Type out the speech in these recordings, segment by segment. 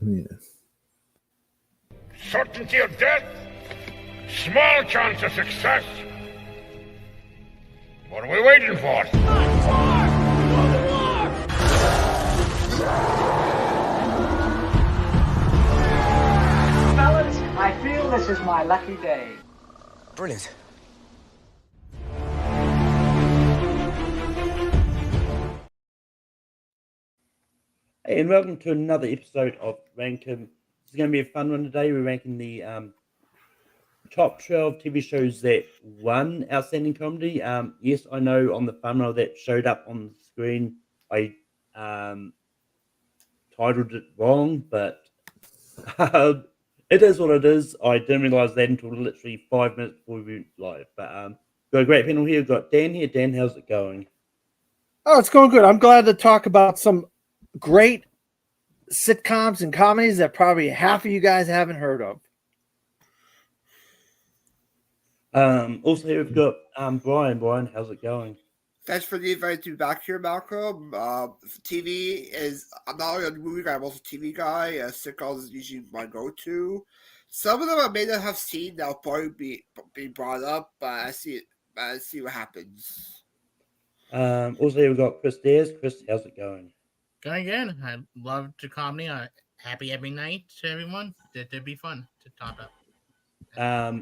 Yeah. Certainty of death, small chance of success. What are we waiting for? Fellas, I feel this is my lucky day. Brilliant. Hey, and welcome to another episode of Rankin. It's going to be a fun one today. We're ranking the top 12 TV shows that won Outstanding Comedy. Yes, I know on the thumbnail that showed up on the screen, I titled it wrong, but it is what it is. I didn't realize that until literally 5 minutes before we went live. But got a great panel here. We've got Dan here. Dan, how's it going? Oh, it's going good. I'm glad to talk about some great sitcoms and comedies that probably half of you guys haven't heard of. Also here we've got Brian. Brian, how's it going? Thanks for the invite to be back here, Malcolm. TV is, I'm not only a movie guy, I'm also a TV guy. Sitcoms is usually my go-to. Some of them I may not have seen that'll probably be brought up, but I see what happens. Also here we've got Chris Dares. Chris, how's it going? Going good. I love the comedy. Happy every night to everyone. It'd be fun to talk about.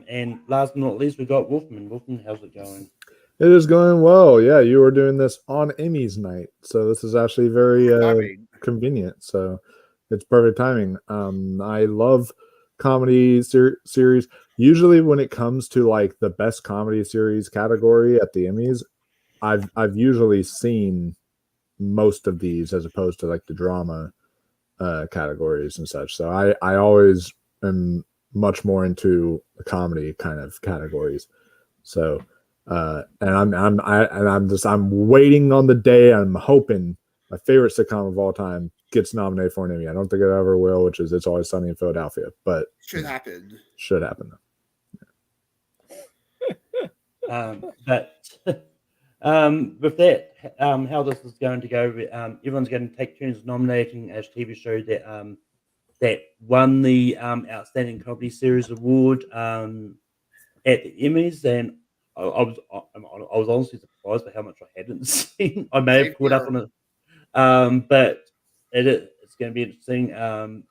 And last but not least, we've got Wolfman. Wolfman, how's it going? It is going well. Yeah, you were doing this on Emmys night, so this is actually very convenient. So it's perfect timing. I love comedy series. Usually, when it comes to like the best comedy series category at the Emmys, I've usually seen most of these as opposed to like the drama categories and such. So I always am much more into the comedy kind of categories. So and I'm waiting on the day. I'm hoping my favorite sitcom of all time gets nominated for an Emmy. I don't think it ever will, which is It's Always Sunny in Philadelphia, but should happen. Should happen. With that, how this is going to go, everyone's going to take turns nominating a TV show that won the Outstanding Comedy Series award at the Emmys, and I was honestly surprised by how much I hadn't seen. I may have caught up on it, but it's going to be interesting. And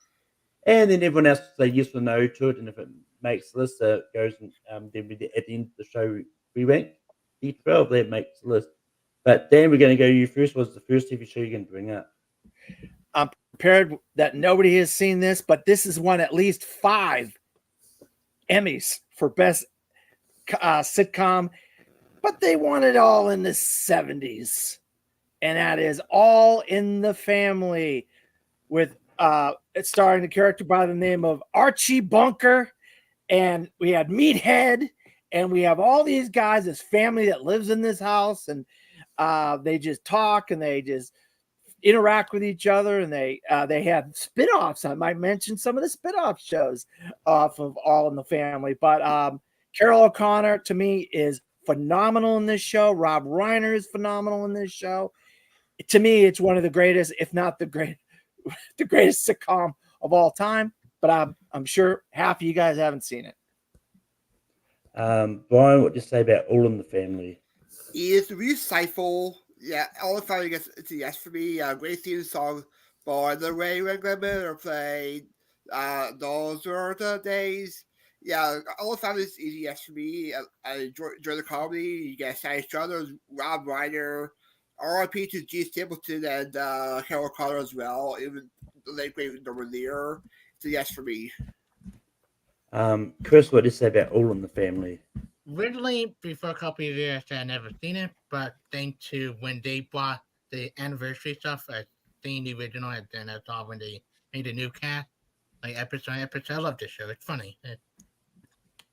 then everyone else will say yes or no to it, and if it makes the list, it goes and then at the end of the show we rank the 12 that makes the list. But Dan, we're going to go to you first. What's the first TV show you're going to bring up? I'm prepared that nobody has seen this, but this has won at least 5 Emmys for best sitcom, but they won it all in the 70s, and that is All in the Family, with it's starring the character by the name of Archie Bunker, and we had Meathead, and we have all these guys, this family that lives in this house, and they just talk and they just interact with each other, and they have spin-offs. I might mention some of the spin-off shows off of All in the Family, but Carol O'Connor to me is phenomenal in this show. Rob Reiner is phenomenal in this show. To me, it's one of the greatest, if not the greatest sitcom of all time. But I'm sure half of you guys haven't seen it. Brian, what do you say about All in the Family? It's really insightful. Yeah, All in the Family gets it's a yes for me. Great theme song. Born the Way When Grandmother played. Those were the days. Yeah, All in the Family is easy yes for me. I enjoy the comedy. You get Sally Struthers, Rob Reiner, RIP to G. Stapleton, and Carol O'Connor as well. Even the late great Norman Lear. It's a yes for me. Chris, what do you say about All in the Family? Originally, before a couple of years, I had never seen it, but thanks to when they bought the anniversary stuff, I seen the original, and then I saw when they made a new cast, like episode. I love this show. It's funny. It's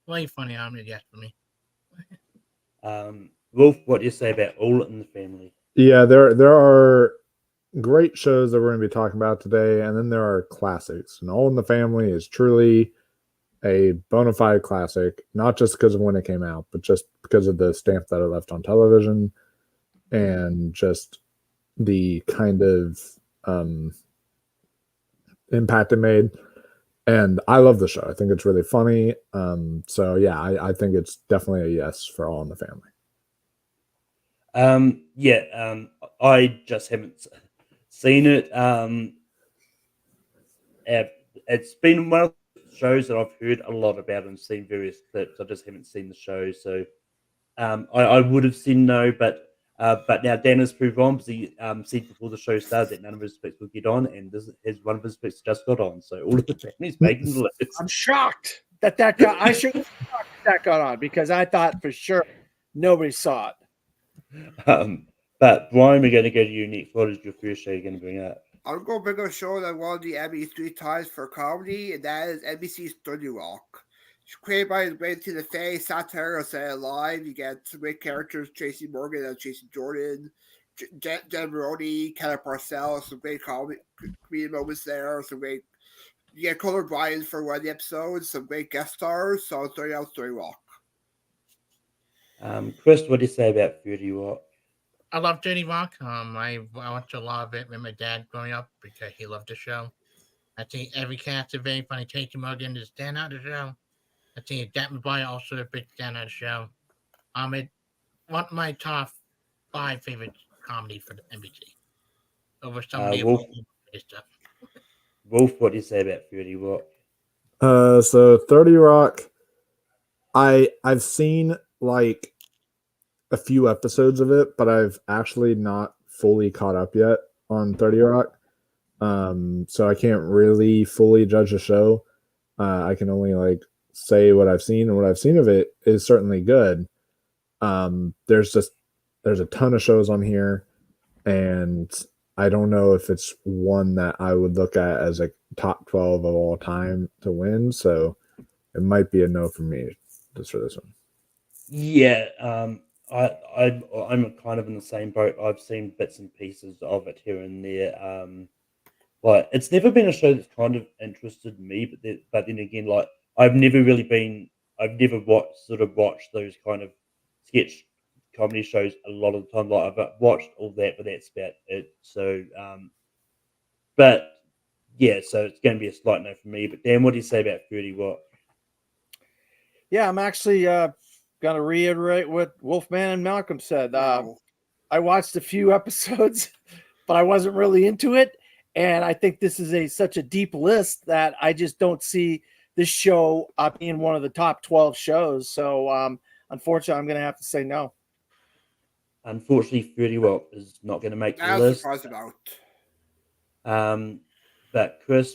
really funny. I'm a yes for me. Wolf, what do you say about All in the Family? Yeah, there are great shows that we're going to be talking about today, and then there are classics. And All in the Family is truly a bona fide classic, not just because of when it came out, but just because of the stamp that it left on television and just the kind of impact it made. And I love the show. I think it's really funny. So yeah, I think it's definitely a yes for All in the Family. I just haven't seen it. It's been one of the shows that I've heard a lot about and seen various clips. I just haven't seen the show, so I would have seen no, but now Dan has proved wrong because he said before the show started that none of his picks would get on, and one of his picks just got on. So all of the family's making the list. I'm shocked that got. I should have shocked that got on because I thought for sure nobody saw it. But Brian, we're going to go to you next. What is your first show you're going to bring up? I'm going to bring a show that won the Emmy 3 times for comedy, and that is NBC's 30 Rock. It's created by his great Tina Fey, satire on Saturday Night Live. You get some great characters, Tracy Morgan and Jason Jordan, Jen Maroney, Kenneth Parcells, some great comedian moments there, you get Colin Bryan for one of the episodes, some great guest stars, so I'm throwing out 30 Rock. Chris, what do you say about 30 Rock? I love 30 Rock. I watched a lot of it with my dad growing up because he loved the show. I think every cast is very funny. Tracy Morgan is stand out of the show. I think Jack McBride also a big stand out of the show. It one of my top 5 favorite comedy for the NBC over some of the Wolf, stuff. Wolf, what do you say about 30 Rock? So 30 Rock, I've seen like a few episodes of it, but I've actually not fully caught up yet on 30 Rock. So I can't really fully judge the show. I can only like say what I've seen, and what I've seen of it is certainly good. There's a ton of shows on here, and I don't know if it's one that I would look at as a top 12 of all time to win. So it might be a no for me just for this one. Yeah, I'm kind of in the same boat. I've seen bits and pieces of it here and there. Like it's never been a show that's kind of interested me, but then again, like I've never watched those kind of sketch comedy shows a lot of the time. Like I've watched all that, but that's about it. So, but yeah, so it's going to be a slight no for me. But Dan, what do you say about 30 Rock? Yeah, I'm actually going to reiterate what Wolfman and Malcolm said. I watched a few episodes, but I wasn't really into it. And I think this is such a deep list that I just don't see this show being one of the top 12 shows. So, unfortunately, I'm going to have to say no. Unfortunately, 30 Rock is not going to make the list. But Chris,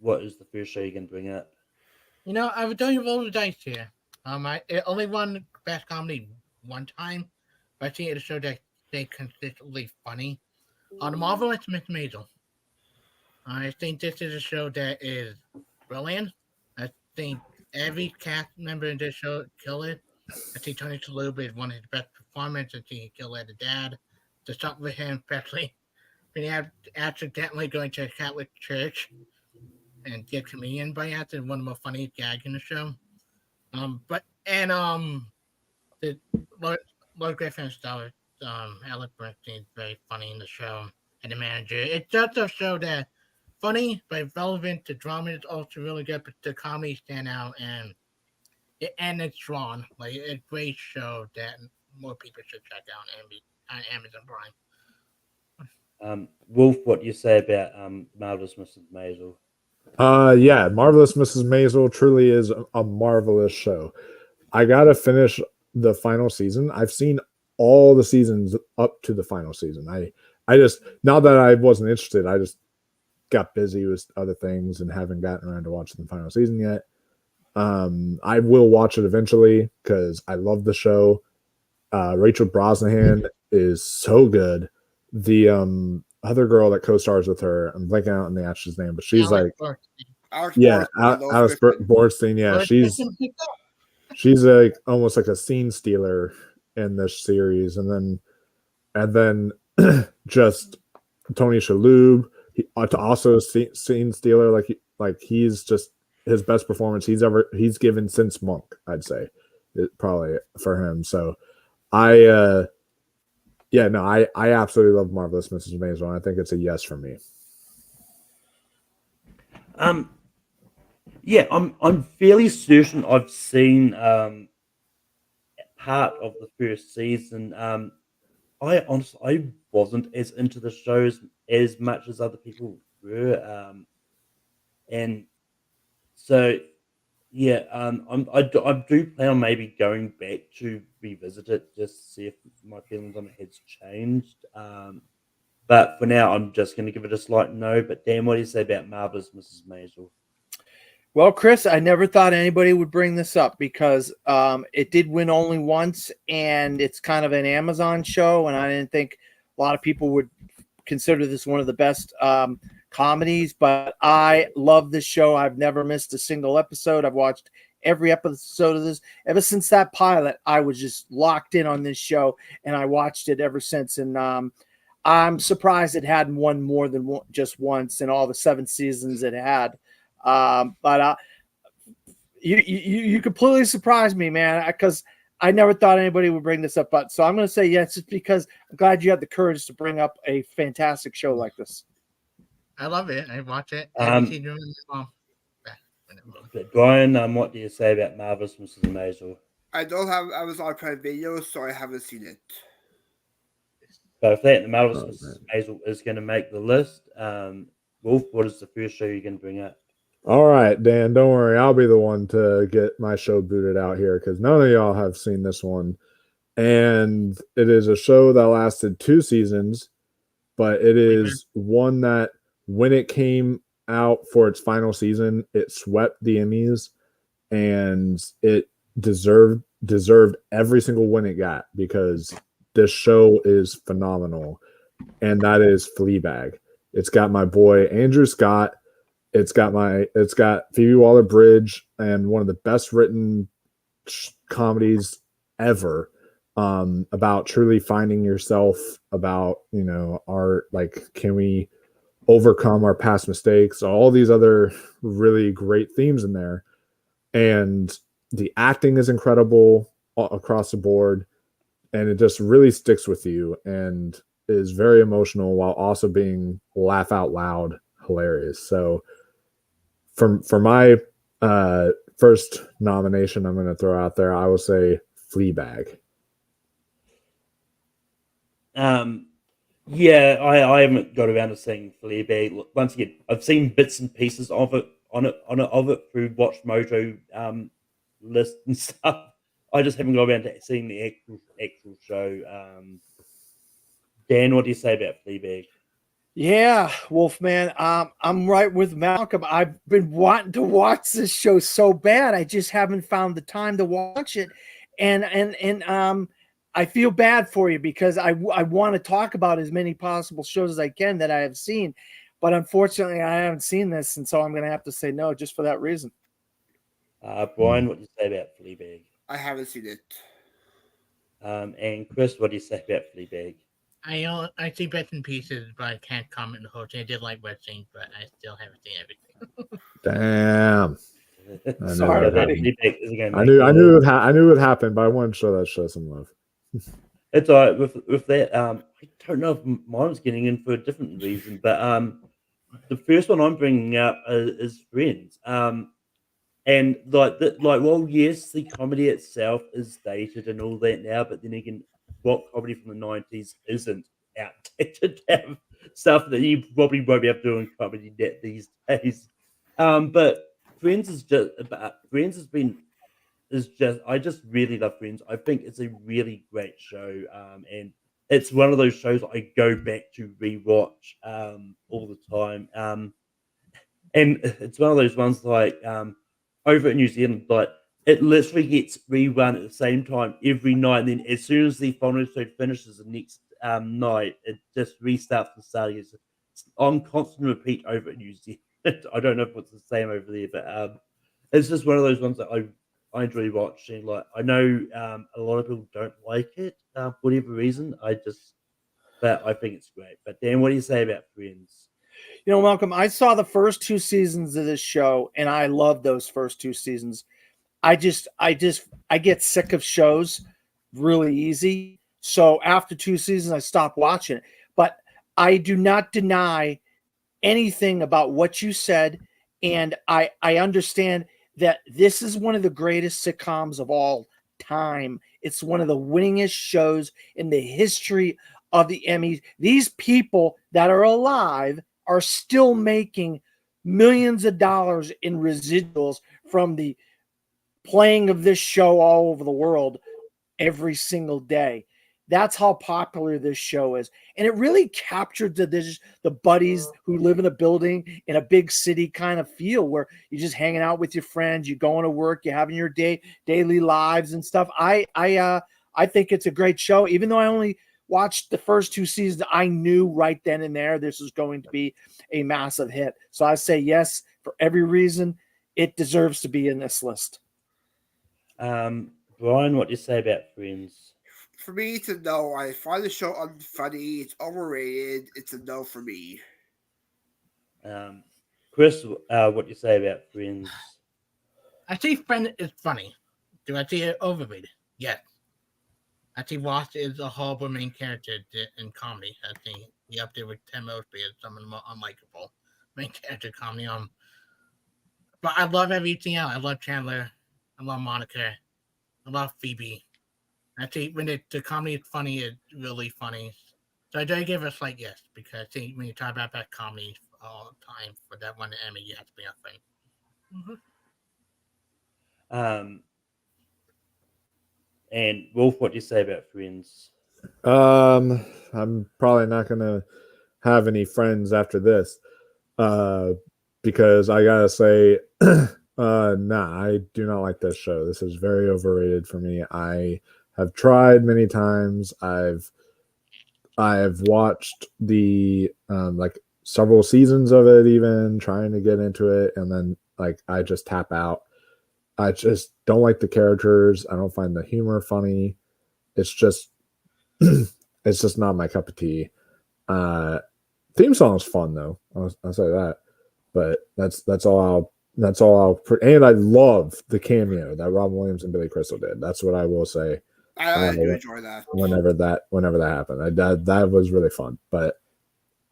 what is the first show you're going to bring up? I would tell you roll the dice here. I only won Best Comedy one time, but I think it's a show that they consistently funny. On the Marvelous Miss Maisel. I think this is a show that is brilliant. I think every cast member in this show killed it. I think Tony Shalhoub is one of his best performances. I think he killed it as a dad. To start with him, especially when he accidentally going to a Catholic church and get communion by accident, one of the most funniest gags in the show. The Lord Griffin star, Alec Bernstein is very funny in the show, and the manager. It's just a show that funny but relevant. The drama is also really good, but the comedy stand out, and it's drawn. Like it's a great show that more people should check out on Amazon Prime. Wolf, what do you say about Marvelous Mrs. Maisel? Yeah, Marvelous Mrs. Maisel truly is a marvelous show. I gotta finish the final season. I've seen all the seasons up to the final season. I just, not that I wasn't interested, I just got busy with other things and haven't gotten around to watching the final season yet. I will watch it eventually because I love the show. Rachel Brosnahan is so good. The other girl that co-stars with her, I'm blanking out on the actress name, but she's Alice Borstein. Yeah, she's almost like a scene stealer in this series, and then just Tony Shalhoub, also a scene stealer. Like he's just his best performance he's given since Monk, I'd say, probably for him. So I absolutely love Marvelous Mrs. Maisel. I think it's a yes for me. Yeah, I'm fairly certain I've seen part of the first season. I honestly I wasn't as into the shows as much as other people were, and so yeah, I do plan on maybe going back to revisit it just to see if my feelings on it has changed. But for now, I'm just going to give it a slight no. But Dan, what do you say about Marvelous Mrs. Maisel? Well, Chris, I never thought anybody would bring this up because it did win only once, and it's kind of an Amazon show, and I didn't think a lot of people would consider this one of the best comedies. But I love this show. I've never missed a single episode. I've watched every episode of this ever since that pilot. I was just locked in on this show, and I watched it ever since. And I'm surprised it hadn't won more than just once in all the 7 seasons it had. But you completely surprised me, man, because I never thought anybody would bring this up. But so I'm going to say yes, just because I'm glad you had the courage to bring up a fantastic show like this. I love it. I watch it. Brian, what do you say about Marvelous Mrs. Maisel? I don't have Amazon Prime Video, so I haven't seen it. So if that, the Marvelous Mrs. Maisel is going to make the list. Wolf, what is the first show you're going to bring up? All right, Dan, don't worry. I'll be the one to get my show booted out here because none of y'all have seen this one. And it is a show that lasted 2 seasons, but it is one that when it came out for its final season, it swept the Emmys and it deserved every single win it got because this show is phenomenal. And that is Fleabag. It's got my boy Andrew Scott. It's got Phoebe Waller-Bridge and one of the best written comedies ever about truly finding yourself, about, can we overcome our past mistakes, all these other really great themes in there. And the acting is incredible across the board. And it just really sticks with you and is very emotional while also being laugh out loud hilarious. So for my first nomination I'm going to throw out there, I will say Fleabag. Yeah, I haven't got around to seeing Fleabag. Once again, I've seen bits and pieces of it through Watch Mojo list and stuff. I just haven't got around to seeing the actual show. Dan, what do you say about Fleabag? Yeah, Wolfman. I'm right with Malcolm. I've been wanting to watch this show so bad. I just haven't found the time to watch it. And I feel bad for you because I want to talk about as many possible shows as I can that I have seen. But unfortunately, I haven't seen this. And so I'm going to have to say no just for that reason. Brian, what do you say about Fleabag? I haven't seen it. And Chris, what do you say about Fleabag? I see bits and pieces, but I can't comment the whole thing. I did like web scenes, but I still haven't seen everything. Damn. Sorry, buddy. I knew it would happen, but I wanted to show that show some love. It's all right with that. I don't know if mine was getting in for a different reason, but the first one I'm bringing up is Friends. And well, yes, the comedy itself is dated and all that now, but then again, what comedy from the 90s isn't outdated to have stuff that you probably won't be able to do in comedy net these days. But Friends I just really love Friends. I think it's a really great show. And it's one of those shows I go back to rewatch all the time. And it's one of those ones like over in New Zealand, like it literally gets rerun at the same time every night. And then as soon as the final episode finishes the next night, it just restarts the start. It's on constant repeat over in New Zealand. I don't know if it's the same over there, but it's just one of those ones that I enjoy watching. Like I know a lot of people don't like it for whatever reason. But I think it's great. But Dan, what do you say about Friends? You know, Malcolm, I saw the first 2 seasons of this show, and I loved those first 2 seasons. I get sick of shows really easy. So after 2 seasons, I stopped watching it. But I do not deny anything about what you said. And I understand that this is one of the greatest sitcoms of all time. It's one of the winningest shows in the history of the Emmys. These people that are alive are still making millions of dollars in residuals from the playing of this show all over the world every single day. That's how popular this show is. And it really captured the buddies who live in a building in a big city kind of feel where you're just hanging out with your friends, you're going to work, you're having your daily lives and stuff. I think it's a great show. Even though I only watched the first 2 seasons, I knew right then and there this was going to be a massive hit. So I say yes for every reason. It deserves to be in this list. Brian, what do you say about Friends? For me, it's a no. I find the show unfunny. It's overrated. It's a no for me. Chris, what do you say about Friends? I think Friends is funny. Do I see it overrated? Yes. I think Ross is a horrible main character in comedy. I think he up there with Tim Mosby as some of the more unlikable main character comedy. But I love everything else. I love Chandler. I love Monica. I love Phoebe. I think when the comedy is funny, it's really funny. So I do give it a slight yes, because I think when you talk about that comedy all the time for that one Emmy, you have to be a fan. Mm-hmm. And Wolf, what do you say about Friends? I'm probably not gonna have any friends after this, because I gotta say, nah, I do not like this show. This is very overrated for me. I have tried many times. I have watched the like several seasons of it, even trying to get into it, and then like I just tap out. I just don't like the characters. I don't find the humor funny. It's just it's just not my cup of tea. Theme song is fun though. I'll say that. But that's all I'll and I love the cameo that Robin Williams and Billy Crystal did. That's what I will say. I do enjoy that. Whenever that happened, that was really fun. But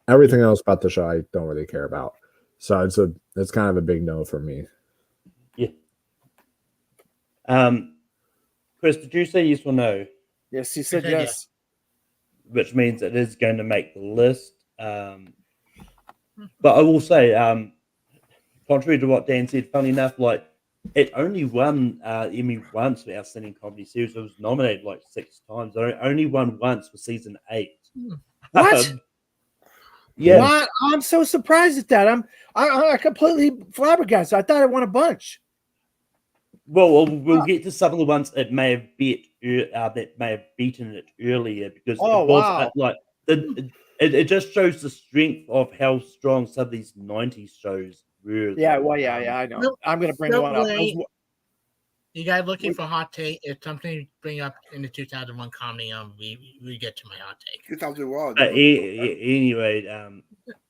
everything else about the show, I don't really care about. So it's kind of a big no for me. Yeah. Chris, did you say yes or no? Yes, he said yes. Which means it is going to make the list. But I will say, contrary to what Dan said, funny enough, like it only won Emmy once for Outstanding Comedy Series. It was nominated like 6 times. It only won once for season 8. What? Yeah. What? I'm so surprised at that. I completely flabbergasted. I thought it won a bunch. Well, we'll get to some of the ones it may have that may have beaten it earlier, because it was like it just shows the strength of how strong some of these 90s shows were. Yeah, well, yeah, I know. Nope. I'm gonna bring one up. You guys looking for hot take? It's something to bring up in the 2001 comedy. We get to my hot take. 2001. Anyway,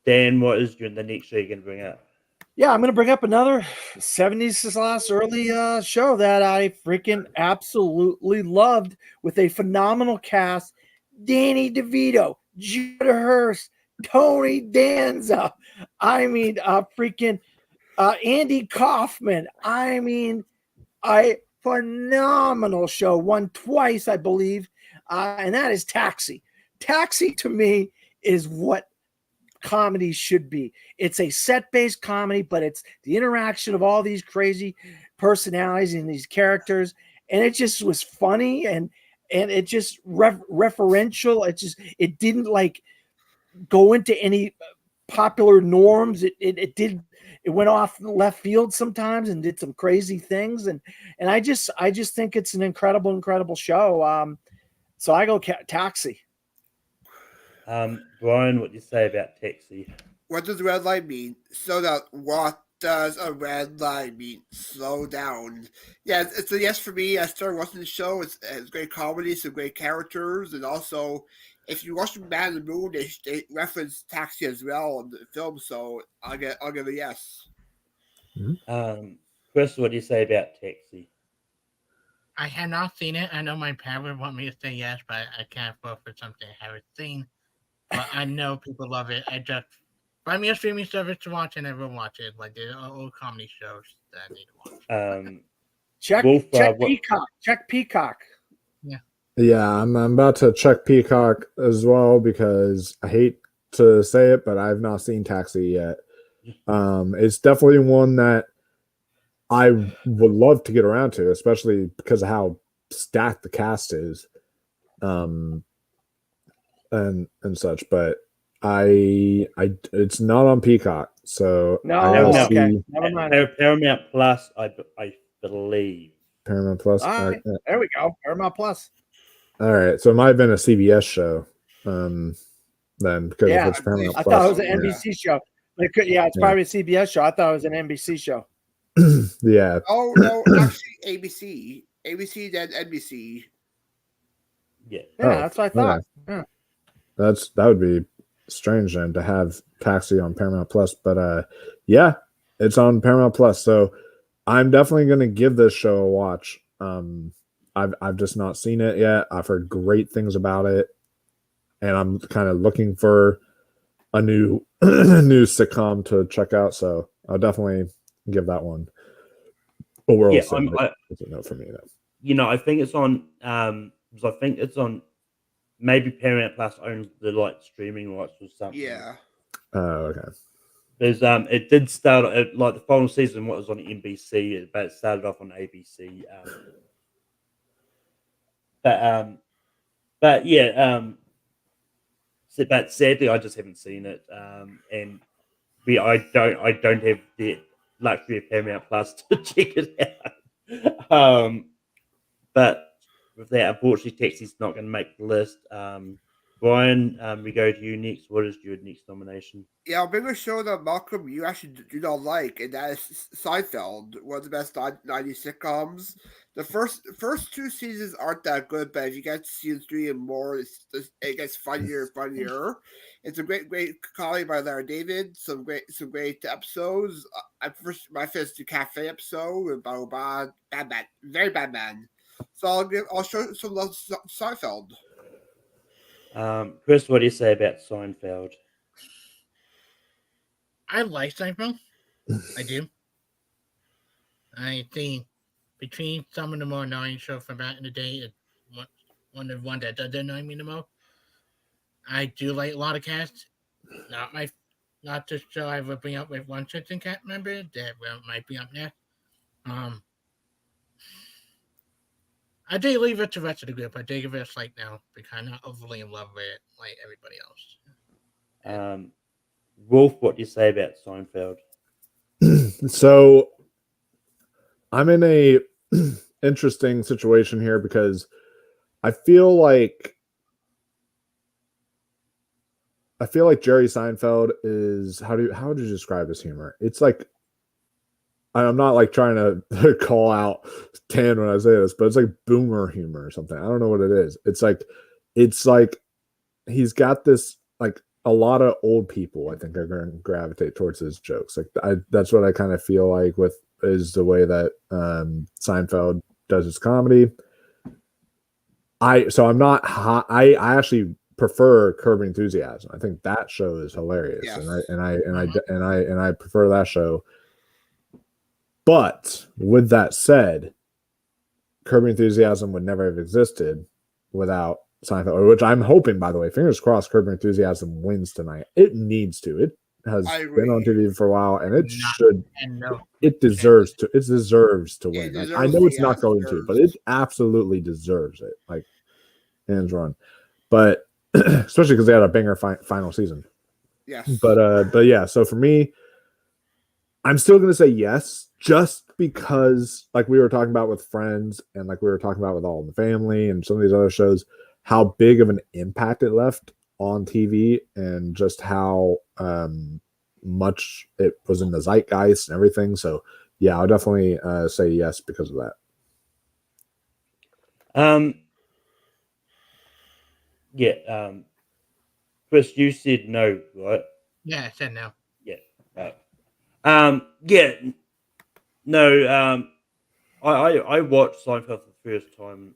Dan, what is the next show you're going to bring up? Yeah, I'm going to bring up another 70s early show that I freaking absolutely loved, with a phenomenal cast: Danny DeVito, Judah Hurst, Tony Danza. I mean, freaking Andy Kaufman. I mean, phenomenal show. Won twice, I believe, and that is Taxi. Taxi to me is what comedy should be. It's a set-based comedy, but it's the interaction of all these crazy personalities and these characters, and it just was funny and it just referential. It didn't like go into any popular norms. It went off left field sometimes and did some crazy things, and I just think it's an incredible show. So I go Taxi. Brian, what do you say about Taxi? What does red light mean? Slow down. What does a red light mean? Slow down. Yeah, it's a yes for me. I started watching the show. It's great comedy, some great characters, and also, if you watch Man in the Moon, they reference Taxi as well in the film. So I'll give a yes. Mm-hmm. Chris, what do you say about Taxi? I have not seen it. I know my parents would want me to say yes, but I can't vote for something I haven't seen. But I know people love it. Find me a streaming service to watch and I will watch it. Like the old comedy shows that I need to watch. Check Wolf, Peacock. Check Peacock. Yeah, I'm about to check Peacock as well because I hate to say it, but I've not seen Taxi yet. It's definitely one that I would love to get around to, especially because of how stacked the cast is, and such. But it's not on Peacock, so No, I gotta okay. see Never mind. Paramount Plus, I believe. Paramount Plus. All right, there we go. Paramount Plus. All right, so it might have been a CBS show, then because if it's Paramount I Plus, thought it was an NBC show. It's probably a CBS show. I thought it was an NBC show. Yeah. Oh no, actually ABC, then NBC. Yeah, that's what I thought. Okay. Yeah. That would be strange then to have Taxi on Paramount Plus, but yeah, it's on Paramount Plus, so I'm definitely going to give this show a watch. I've just not seen it yet. I've heard great things about it, and I'm kind of looking for a new new sitcom to check out. So I'll definitely give that one a whirl. Yeah, it's a note for me. I think it's on. I think it's on. Maybe Paramount Plus owns the streaming rights or something. Yeah. Oh, okay. There's it did start like the final season. What was on NBC, but it started off on ABC. But yeah. But sadly, I just haven't seen it. And I don't have the luxury of Paramount Plus to check it out. But with that, unfortunately, Taxi's not going to make the list. Brian, we go to you next. What is your next nomination? Yeah, I'll bring a show that Malcolm you actually do not like, and that is Seinfeld, one of the best 90s sitcoms. The first two seasons aren't that good, but if you get season 3 and more, it gets funnier and funnier. It's a great comedy by Larry David. Some great episodes. My favorite Cafe episode about Batman, very bad man. So I'll show some love to Seinfeld. Chris, what do you say about Seinfeld? I like Seinfeld. I do. I think between some of the more annoying shows from back in the day, it's one that does annoy me the most. I do like a lot of casts. Not the show I would bring up with one certain cast member that might be up next. I did leave it to the rest of the group. I did give it a slight now because I'm not overly in love with it like everybody else. Wolf, what do you say about Seinfeld? So I'm in a interesting situation here because I feel like Jerry Seinfeld is how would you describe his humor? It's like, I'm not like trying to call out Tan when I say this, but it's like boomer humor or something. I don't know what it is. It's like he's got this, like, a lot of old people I think are going to gravitate towards his jokes. Like that's what I kind of feel like is the way that Seinfeld does his comedy. I'm not hot. I actually prefer Curb Your Enthusiasm. I think that show is hilarious, yes. and I prefer that show. But with that said, Curb Your Enthusiasm would never have existed without Seinfeld, which I'm hoping, by the way, fingers crossed, Curb Your Enthusiasm wins tonight. It needs to. It has been on TV for a while, and it should. It deserves to. It deserves to win. I know it's not going to, but it absolutely deserves it. Like, hands run. But especially because they had a banger final season. Yes. But yeah. So for me, I'm still going to say yes, just because, like we were talking about with Friends, and like we were talking about with All in the Family, and some of these other shows, how big of an impact it left on TV, and just how much it was in the zeitgeist and everything. So yeah, I'll definitely say yes because of that. Yeah. Chris, you said no, right? Yeah, I said no. Yeah. Yeah. No. I watched Seinfeld for the first time.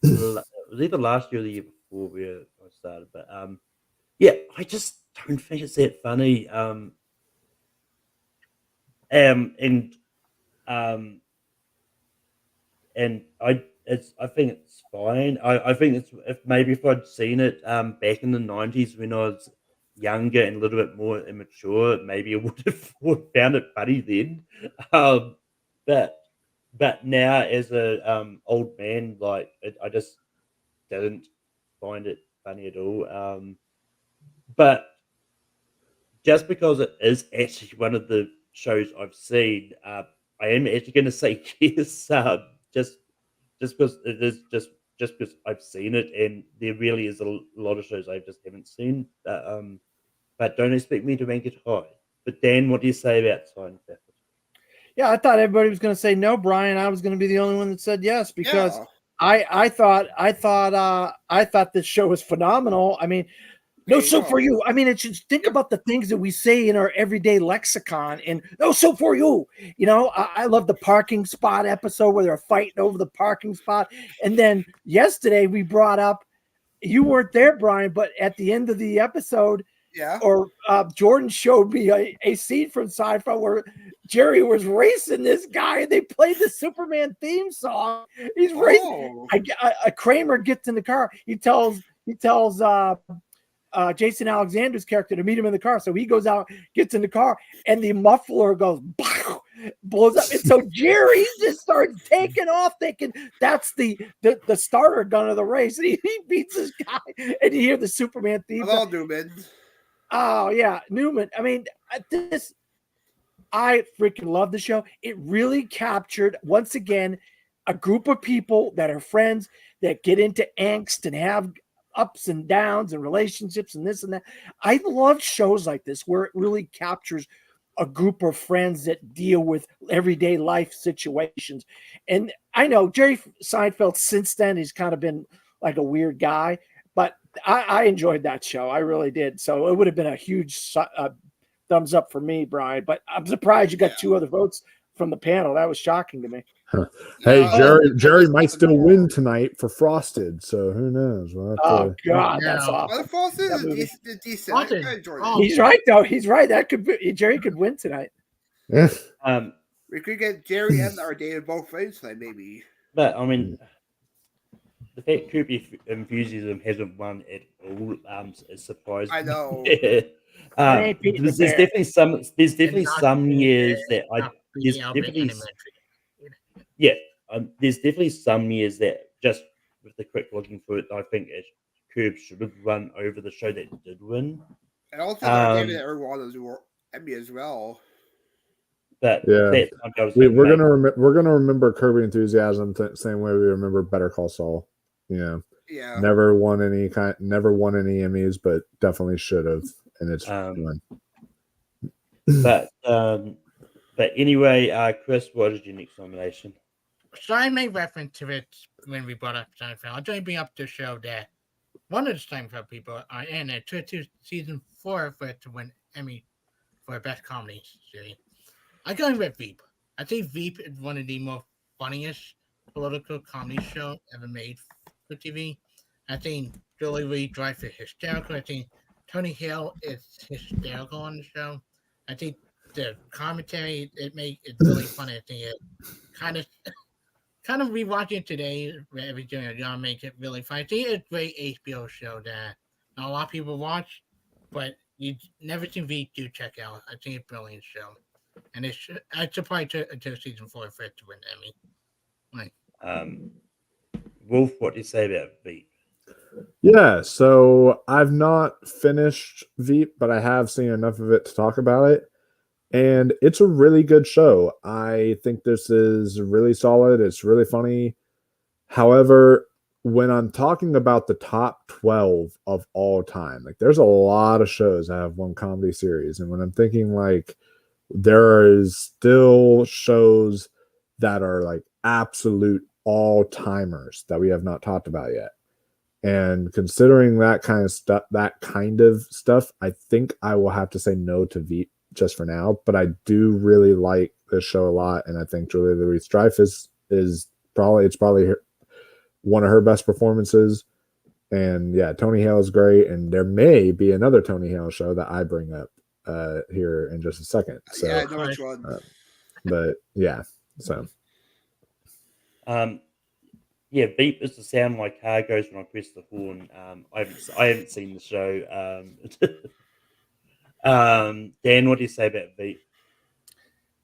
It was either last year or the year before where I started, but yeah, I just don't think it's that funny. And I think it's fine. I think it's if I'd seen it back in the 90s when I was younger and a little bit more immature, maybe I would have found it funny then. But now as a old man, like I just didn't find it funny at all. But just because it is actually one of the shows I've seen, I am actually going to say yes. Just because it is just because I've seen it, and there really is a lot of shows I just haven't seen. But don't expect me to rank it high. But Dan, what do you say about Seinfeld? Yeah, I thought everybody was going to say no, Brian. I was going to be the only one that said yes because I thought this show was phenomenal. I mean, no soap for you. I mean, it's just think about the things that we say in our everyday lexicon and no soap for you. You know, I love the parking spot episode where they're fighting over the parking spot. And then yesterday we brought up, you weren't there, Brian, but at the end of the episode, Jordan showed me a scene from Seinfeld where Jerry was racing this guy and they played the Superman theme song. He's racing. Kramer gets in the car. He tells Jason Alexander's character to meet him in the car. So he goes out, gets in the car, and the muffler goes blows up. And so Jerry just starts taking off, thinking that's the starter gun of the race. And he beats this guy, and you hear the Superman theme. Hello, Newman. Oh yeah, Newman. I mean, I freaking love the show. It really captured once again a group of people that are friends that get into angst and have ups and downs and relationships and this and that. I love shows like this where it really captures a group of friends that deal with everyday life situations. And I know Jerry Seinfeld since then, he's kind of been like a weird guy, but I enjoyed that show. I really did. So it would have been a huge thumbs up for me, Brian, but I'm surprised you got 2 other votes from the panel. That was shocking to me. Hey, Jerry might still win tonight for Frosted, so who knows? God, that's awful. Frosted is decent. He's right, though. He's right. That could be Jerry could win tonight. Yeah. We could get Jerry and our David both friends tonight, maybe. But I mean, the fact Creepy Enthusiasm hasn't won at all is surprising. I know. There's definitely some years that there's definitely some years that just with the quick looking through it, I think Curb should have run over the show that did win. And also David Erwan Emmy as well. But yeah, we're gonna remember Curb Enthusiasm same way we remember Better Call Saul. Yeah. Never won any Emmys, but definitely should have, and it's fun. But anyway, Chris, what is your next nomination? So I made reference to it when we brought up Seinfeld. I'll try to bring up the show that one of the Seinfeld people are in it to season 4 for it to win Emmy for best comedy series. I'm going with Veep. I think Veep is one of the most funniest political comedy show ever made for TV. I think Julie Louis-Dreyfus is hysterical. I think Tony Hill is hysterical on the show. I think the commentary it's really funny. I think it kind of rewatching today every day y'all make it really funny. I think it's a great HBO show that not a lot of people watch, but you never seen Veep, do check out. I think it's a brilliant show. And I should probably until season 4 for it to win Emmy. Right. Wolf, what do you say about Veep? Yeah, so I've not finished Veep, but I have seen enough of it to talk about it. And it's a really good show. I think this is really solid. It's really funny. However, when I'm talking about the top 12 of all time, like there's a lot of shows that have one comedy series. And when I'm thinking like there is still shows that are like absolute all-timers that we have not talked about yet. And considering that kind of stuff, I think I will have to say no to Veep just for now. But I do really like this show a lot, and I think Julia Louis-Dreyfus is probably one of her best performances. And yeah, Tony Hale is great, and there may be another Tony Hale show that I bring up here in just a second. So, Yeah, I know which one. But yeah, so Yeah, beep is the sound my car goes when I press the horn. I haven't seen the show. Dan, what do you say about beep?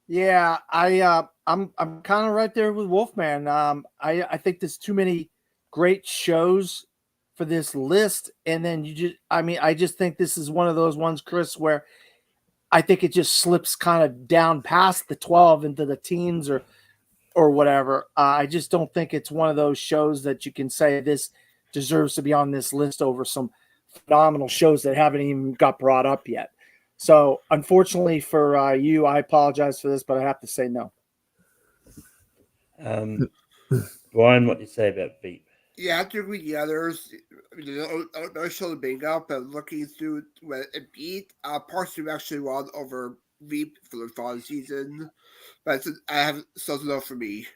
Yeah, I'm kind of right there with Wolfman. I think there's too many great shows for this list, and then I just think this is one of those ones, Chris, where I think it just slips kind of down past the 12 into the teens or whatever. I just don't think it's one of those shows that you can say this deserves to be on this list over some phenomenal shows that haven't even got brought up yet. So, unfortunately for you, I apologize for this, but I have to say no. Brian, what do you say about beep? Yeah, I have to agree with the others. I mean, no show to bring up, but looking through when it beat, Parks and Rec actually won over Veep for the fall season. But I have something else for me.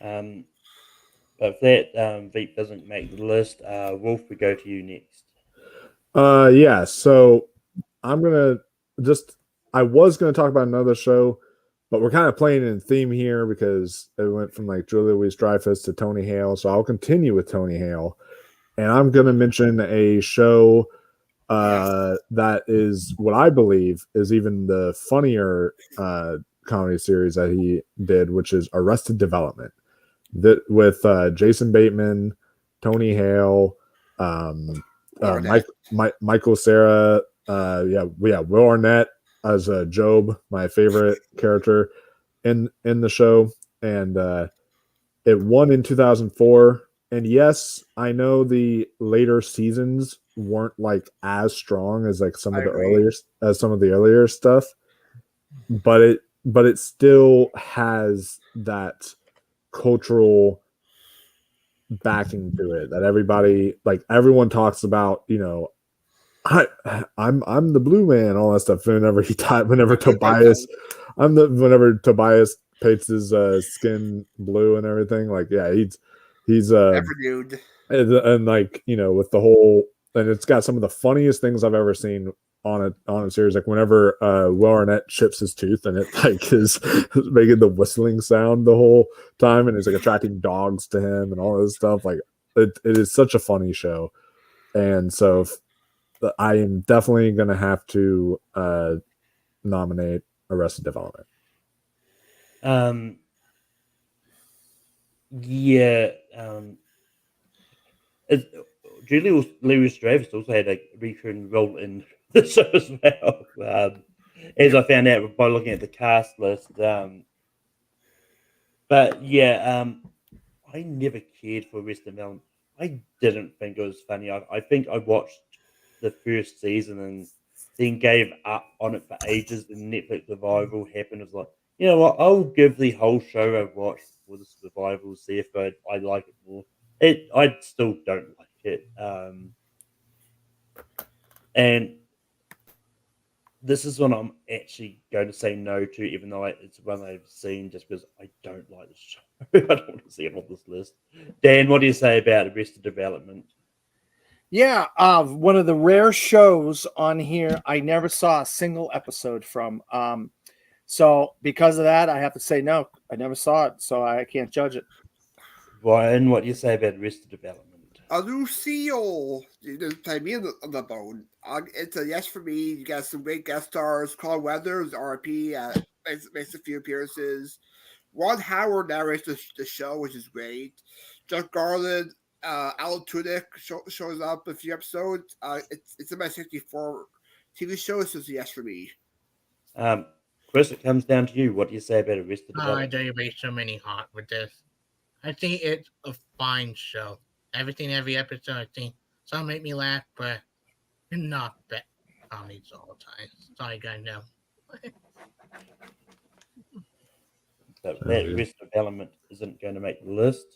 But if that Veep doesn't make the list, Wolf, we go to you next. Yeah, so I'm gonna I was gonna talk about another show, but we're kind of playing in theme here because it went from like Julia Louis-Dreyfus to Tony Hale. So I'll continue with Tony Hale, and I'm gonna mention a show that is what I believe is even the funnier comedy series that he did, which is Arrested Development, that with Jason Bateman, Tony Hale, Michael Cera, Will Arnett as Job, my favorite character in the show, and it won in 2004. And yes, I know the later seasons weren't like as strong as like some of the earlier stuff, but it still has that cultural backing to it that everyone talks about, I'm the blue man, all that stuff. Whenever Tobias paints his skin blue and everything, like yeah, he's dude. and like with the whole, and it's got some of the funniest things I've ever seen on a series. Like whenever Will Arnett chips his tooth and it like is making the whistling sound the whole time, and it's like attracting dogs to him and all this stuff. Like it is such a funny show, and so I am definitely gonna have to nominate Arrested Development. Yeah. Julia Louis-Dreyfus also had a recurring role in the show as well, as I found out by looking at the cast list. But yeah, I never cared for Arrested Development. I didn't think it was funny. I think I watched the first season and then gave up on it for ages. And Netflix revival happened. It was like, you know what? I'll give the whole show a watch for the revival, see if I like it more. I still don't like it. And this is one I'm actually going to say no to, even though it's one I've seen, just because I don't like the show. I don't want to see it on this list. Dan, what do you say about Arrested Development? Yeah, one of the rare shows on here I never saw a single episode from. So because of that, I have to say no. I never saw it, so I can't judge it. Ryan, what do you say about Arrested Development? Lucille, play me on the bone. It's a yes for me. You got some great guest stars. Carl Weathers, RP, makes a few appearances. Ron Howard narrates the show, which is great. Jeff Garland, Alan Tudyk shows up a few episodes. It's in my 64 TV show, so it's a yes for me. Chris, it comes down to you. What do you say about Arrested I Development? don't be so many hot with this. I think it's a fine show. Every episode, I think some make me laugh, but not bad comedies all the time. Sorry, guys, no. So that Arrested Development isn't going to make the list.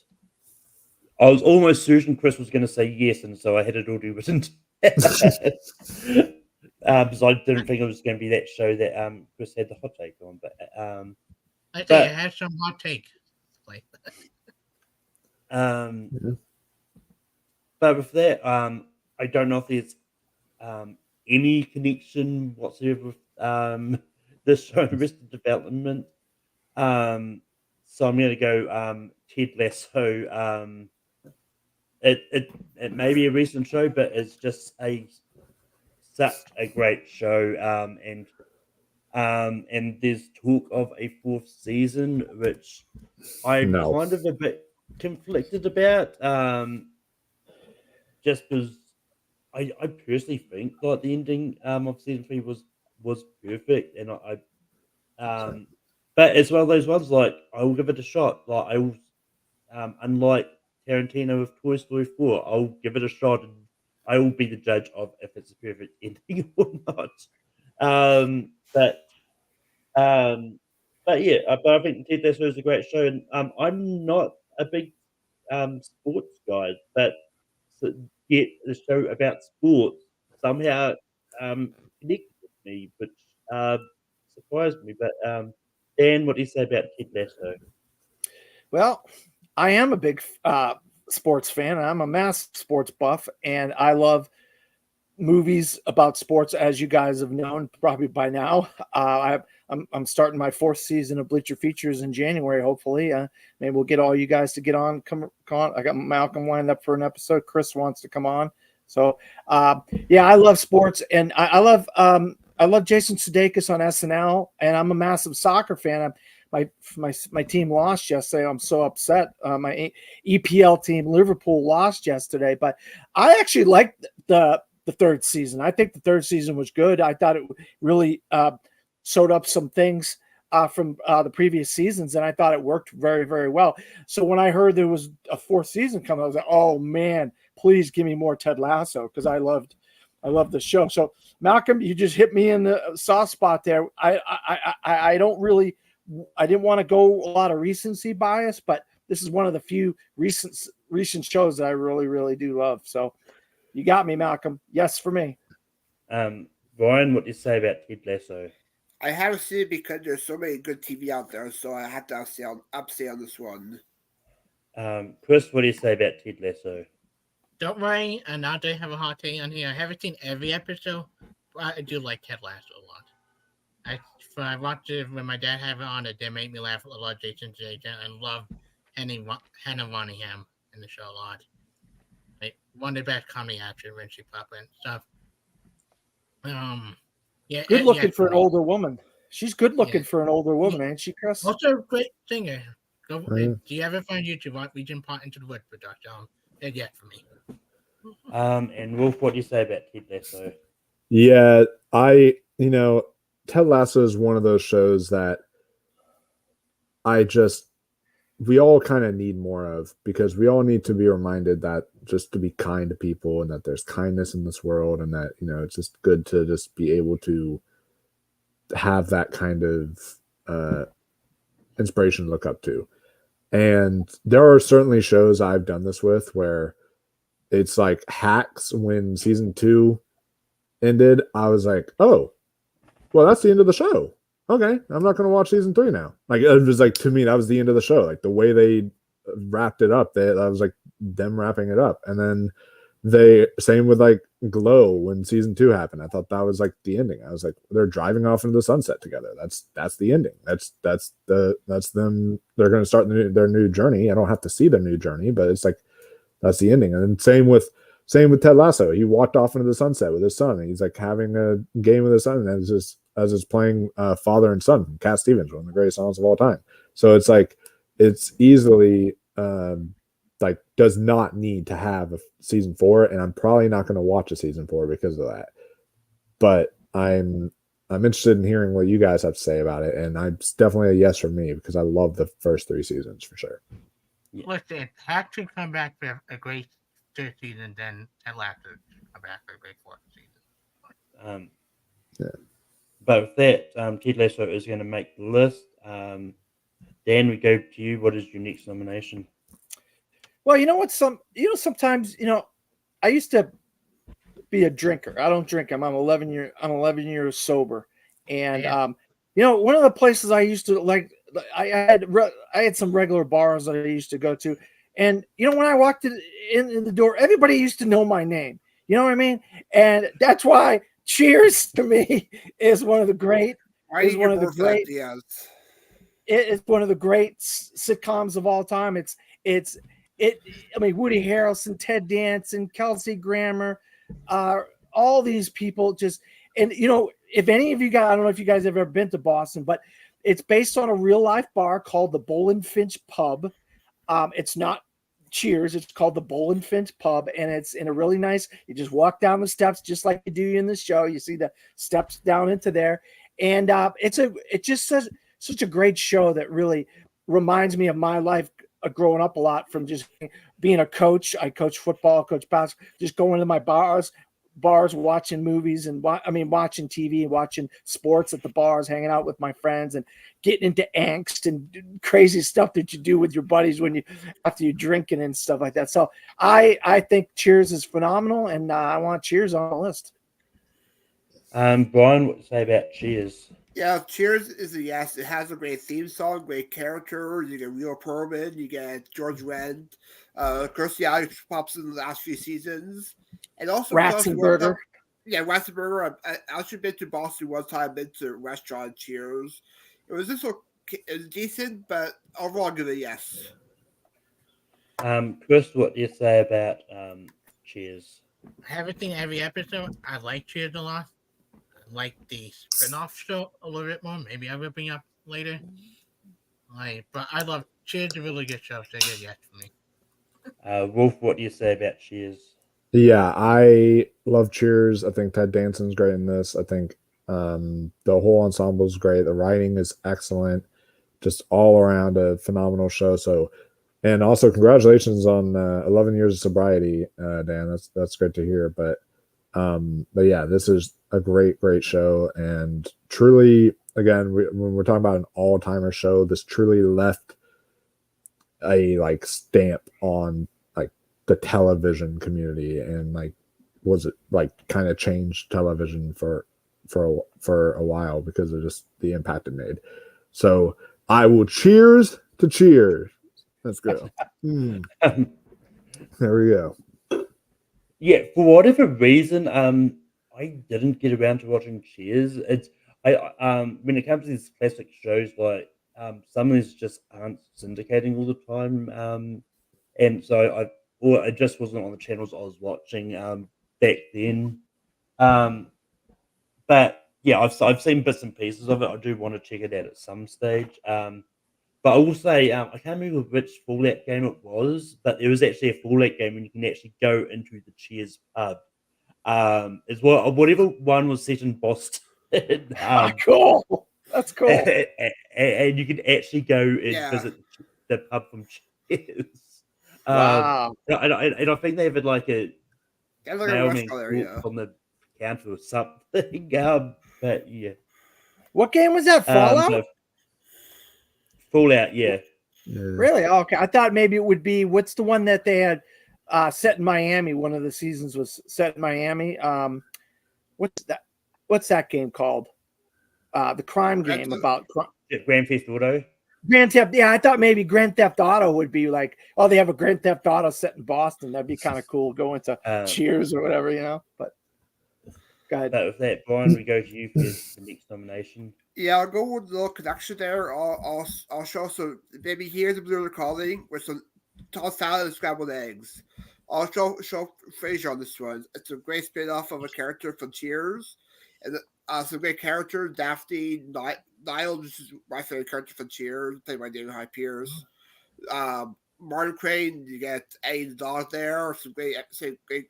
I was almost certain Chris was going to say yes, and so I had it already written because I didn't think it was going to be that show that Chris had the hot take on. But I think it has some hot take. but with that, I don't know if there's any connection whatsoever with this show and Arrested Development. So I'm going to go Ted Lasso. It may be a recent show, but it's just such a great show. And there's talk of a fourth season, which I'm kind of a bit conflicted about. Just because I personally think like the ending of season 3 was perfect, and but it's one of those ones like I will give it a shot. Like I will, unlike Tarantino with Toy Story 4, I'll give it a shot, and I will be the judge of if it's a perfect ending or not. But yeah, but I think Ted Lasso is a great show, and I'm not a big sports guy, but yet the show about sports somehow connected with me, which surprised me. But Dan, what do you say about Ted Lasso? Well, I am a big sports fan. I'm a massive sports buff, and I love movies about sports, as you guys have known probably by now. I'm starting my 4th season of Bleacher Features in January. Hopefully, maybe we'll get all you guys to get on. Come on! I got Malcolm lined up for an episode. Chris wants to come on. So, yeah, I love sports, and I love Jason Sudeikis on SNL, and I'm a massive soccer fan. My team lost yesterday. I'm so upset. My EPL team, Liverpool, lost yesterday, but I actually liked the 3rd season. I think the 3rd season was good. I thought it really sewed up some things from the previous seasons, and I thought it worked very, very well. So when I heard there was a 4th season coming, I was like, oh man, please give me more Ted Lasso, because I loved the show. So Malcolm, you just hit me in the soft spot there. I didn't want to go a lot of recency bias, but this is one of the few recent shows that I really, really do love. So you got me, Malcolm. Yes, for me. Ryan, what do you say about Ted Lasso? I haven't seen it because there's so many good TV out there, so I have to upstay on this one. Chris, what do you say about Ted Lasso? Don't worry, I now do have a hot take on here. I haven't seen every episode, but I do like Ted Lasso a lot. I watched it when my dad had it on. It did make me laugh a lot. Jason Sudeikis. I love Hannah Waddingham in the show a lot. Like, one of the best comedy actors when she pop in stuff. Yeah, good looking for an older woman. She's good looking for an older woman, ain't she, Chris? Also a great singer. Do you ever find YouTube? We can part into the wood production. Yeah, for me. And Wolf, what do you say about Ted Lasso? Yeah, Ted Lasso is one of those shows that we all kind of need more of, because we all need to be reminded that just to be kind to people, and that there's kindness in this world, and that, it's just good to just be able to have that kind of inspiration to look up to. And there are certainly shows I've done this with where it's like Hacks. When season 2 ended, I was like, oh, well, that's the end of the show. Okay, I'm not going to watch season 3 now. Like, it was like, to me, that was the end of the show. Like, the way they wrapped it up, that was like them wrapping it up. And then same with like Glow, when season 2 happened. I thought that was like the ending. I was like, they're driving off into the sunset together. That's the ending. That's them. They're going to start their new journey. I don't have to see their new journey, but it's like, that's the ending. And then same with Ted Lasso. He walked off into the sunset with his son, and he's like having a game with his son, and it's playing Father and Son from Cat Stevens, one of the greatest songs of all time. So it's like, it's easily like does not need to have a season 4, and I'm probably not going to watch a season 4 because of that. But I'm interested in hearing what you guys have to say about it, and it's definitely a yes for me, because I love the first 3 seasons for sure. Yeah. Listen, it had to come back for a great 3rd season, then Ted Lasso come back for a great 4th season. Yeah. But with that, Ted Lasso is going to make the list. Dan, we go to you. What is your next nomination? Well, you know what? Sometimes, I used to be a drinker. I don't drink. I'm 11 years sober, and one of the places I used to like, I had some regular bars that I used to go to. And when I walked in the door, everybody used to know my name. You know what I mean? And that's why Cheers to me is one of the great. Is one of the great. It's one of the great sitcoms of all time. It's. I mean, Woody Harrelson, Ted Danson, Kelsey Grammer, all these people just. And if any of you guys, I don't know if you guys have ever been to Boston, but it's based on a real life bar called the Bull and Finch Pub. It's not Cheers. It's called the Bull and Finch Pub, and it's in a really nice. You just walk down the steps just like you do in the show. You see the steps down into there, and it just says such a great show that really reminds me of my life growing up a lot from just being a coach. I coach football, coach basketball, just going to my bars, watching movies and watching TV and watching sports at the bars, hanging out with my friends and getting into angst and crazy stuff that you do with your buddies after you're drinking and stuff like that. So I think Cheers is phenomenal, and I want Cheers on the list. Brian, what to say about Cheers? Yeah, Cheers is a yes. It has a great theme song, great characters. You get Rio Perlman, you get George Wendt, Kirstie Alley pops in the last few seasons, and also Ratzenberger. Ratzenberger. I actually been to Boston one time. Been to restaurant Cheers. It was decent, but overall, give it a yes. Chris, what do you say about Cheers? I haven't seen every episode. I like Cheers a lot. I like the spin-off show a little bit more. Maybe I will bring up later. But I love Cheers. A really good show. So good, yes for me. Wolf, what do you say about Cheers? Yeah, I love Cheers. I think Ted Danson's great in this. I think the whole ensemble is great. The writing is excellent. Just all around a phenomenal show. So, and also congratulations on 11 years of sobriety, Dan. That's great to hear. But yeah, this is a great show, and truly, again, when we're talking about an all-timer show, this truly left a stamp on the television community, and was it kind of changed television for a while because of just the impact it made. So I will cheers to Cheers. Let's go. There we go. Yeah, for whatever reason, I didn't get around to watching Cheers. When it comes to these classic shows, some of these just aren't syndicating all the time, and so it just wasn't on the channels I was watching back then. But yeah, I've seen bits and pieces of it. I do want to check it out at some stage. But I will say, I can't remember which Fallout game it was, but there was actually a Fallout game when you can actually go into the Cheers pub. As well, whatever one was set in Boston. Cool. That's cool. And you can actually go and visit the pub from Cheers. Wow. And I think they have a mailman on the counter or something. But yeah. What game was that? Fallout? Fallout, yeah. Really? Okay. I thought maybe it would be, what's the one that they had set in Miami? One of the seasons was set in Miami. What's that game called? The crime game about Grand Theft Auto. Grand Theft. Yeah, I thought maybe Grand Theft Auto would be they have a Grand Theft Auto set in Boston. That'd be kind of cool. Going to Cheers or whatever, But go ahead. But with that, Brian, we go to you for the next nomination. Yeah, I'll go with the little connection there. I'll show some. Maybe here's a blue recording with some tossed salad and scrambled eggs. I'll show Frasier on this one. It's a great spin-off of a character from Cheers, and some great characters. Daphne, Niall, this is my favorite character from Cheers, played by David Hyde Pierce. Martin Crane, you get Eddie the dog there. Some great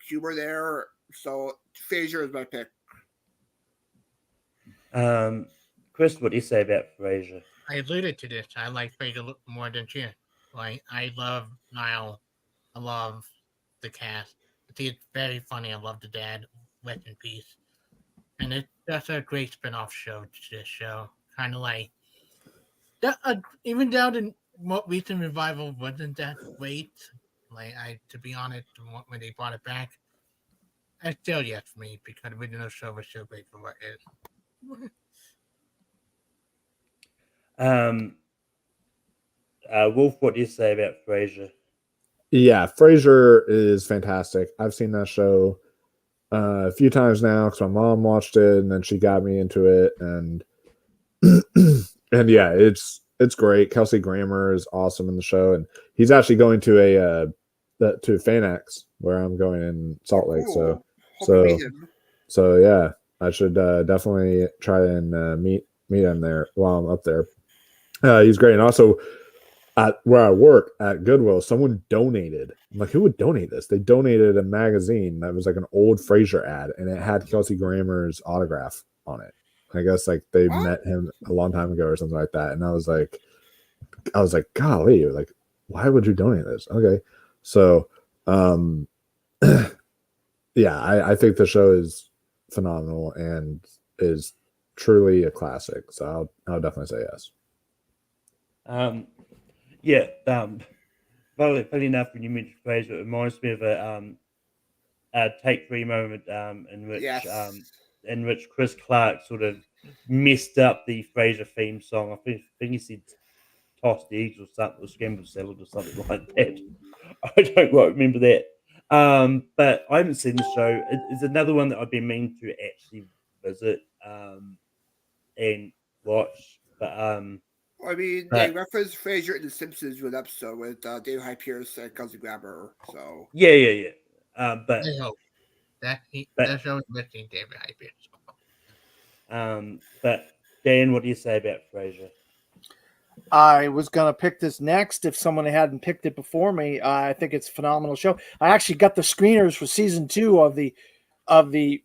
humor there. So Frasier is my pick. Chris, what do you say about Frasier? I alluded to this. I like Frasier more than Cheers. I love Niall. I love the cast. It's very funny. I love the dad. Rest in peace. And it's just a great spin-off show to this show. Kind of like that. Even down in what recent revival wasn't that great. To be honest, when they brought it back, it's still yes for me because the original show was so great for what it is. Wolf, what do you say about Frasier? Yeah, Frasier is fantastic. I've seen that show a few times now because my mom watched it and then she got me into it, and and yeah, it's great. Kelsey Grammer is awesome in the show, and he's actually going to to FanX where I'm going in Salt Lake. Cool. Hope you So meet him. so yeah, I should definitely try and meet him there while I'm up there. He's great, and also at where I work at Goodwill, someone donated. I'm like, who would donate this? They donated a magazine that was like an old Frasier ad, and it had Kelsey Grammer's autograph on it. I guess like they What? met him a long time ago or something like that. And I was like, golly, like, why would you donate this? Okay. So yeah, I think the show is phenomenal and is truly a classic. So I'll definitely say yes. Yeah. Funny enough, when you mentioned Frasier, it reminds me of a Take Three moment Yes. in which Chris Clark sort of messed up the Frasier theme song. I think he said tossed eggs or something, or scrambled salad or something like that. I don't quite remember that. But I haven't seen the show. It's another one that I've been meaning to actually visit and watch. I mean, they But referenced Frasier in The Simpsons with an episode with David Hyde Pierce and Kelsey Grammer. So yeah. But I hope that but show is missing David Hyde. but Dan, what do you say about Frasier? I was gonna pick this next if someone hadn't picked it before me. I think it's a phenomenal show. I actually got the screeners for season 2 of the Reboot?